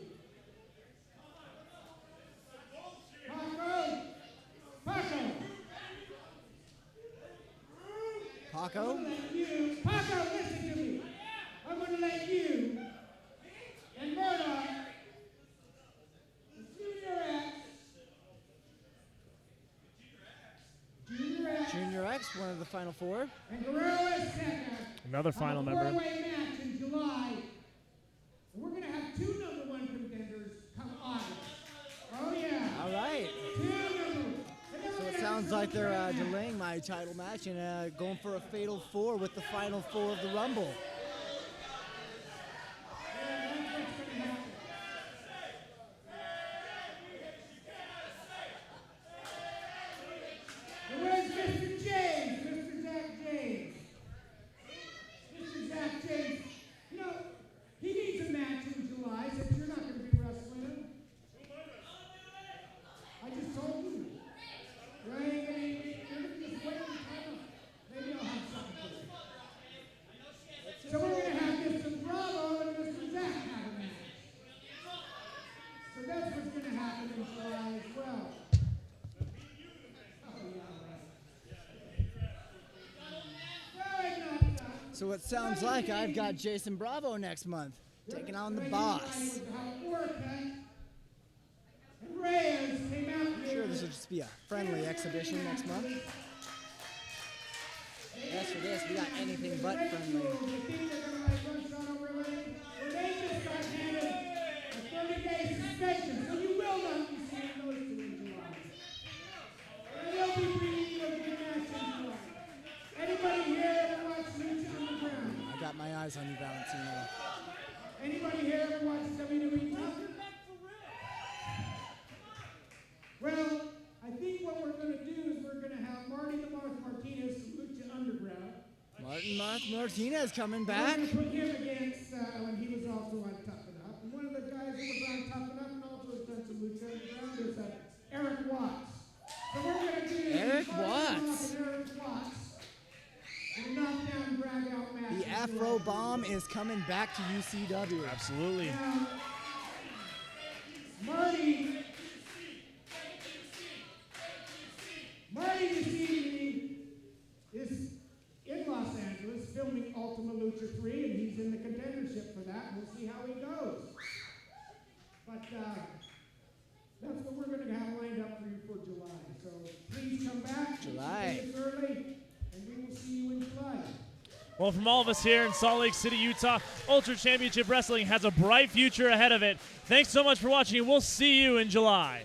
Paco? Paco, listen to me. I'm going to let you and Murdoch and Junior X, one of the final 4. and Guerrero Azteca Another final member. have a 4-way match in July. And we're going to have 2 #1 contenders come August. Oh, yeah. All right. 2 #1. So it sounds like they're delaying my title match and going for a fatal 4 with the final 4 of the Rumble. Where's Mr. James? Mr. Zack James. Mr. Zack James. You know, he needs a match in July since you're not going to be wrestling him. I just told you. Right? You're just waiting time. Maybe I'll have something for you. So we're going to have Mr. Bravo and Mr. Zack have a match. So that's what's going to happen in July as well. So it sounds like I've got Jason Bravo next month, taking on the boss. I'm sure this will just be a friendly exhibition next month. As for this, we got anything but friendly. So you will not be seeing those 2 in July. And they'll be bringing you a good match in July. Anybody here ever watch Lucha Underground? I got my eyes on you, Valentino. Anybody here ever watch WWE Talk? Well, I think what we're going to do is we're going to have Marty the Marth Martinez from Lucha Underground. Martin Martinez coming back. We're going to put him against, when he was also on Tough Enough. And one of the guys who was on Tough Enough and also has done some Lucha Underground is Eric Watts. So we're going to do Eric Marty Watts. and Eric Watts. And knockdown drag out match. The Afro Bomb is coming back to UCW. Absolutely. Now, Marty this evening is in Los Angeles filming Ultima Lucha 3, and he's in the contendership for that. We'll see how he goes. But Well, from all of us here in Salt Lake City, Utah, Ultra Championship Wrestling has a bright future ahead of it. Thanks so much for watching, and we'll see you in July.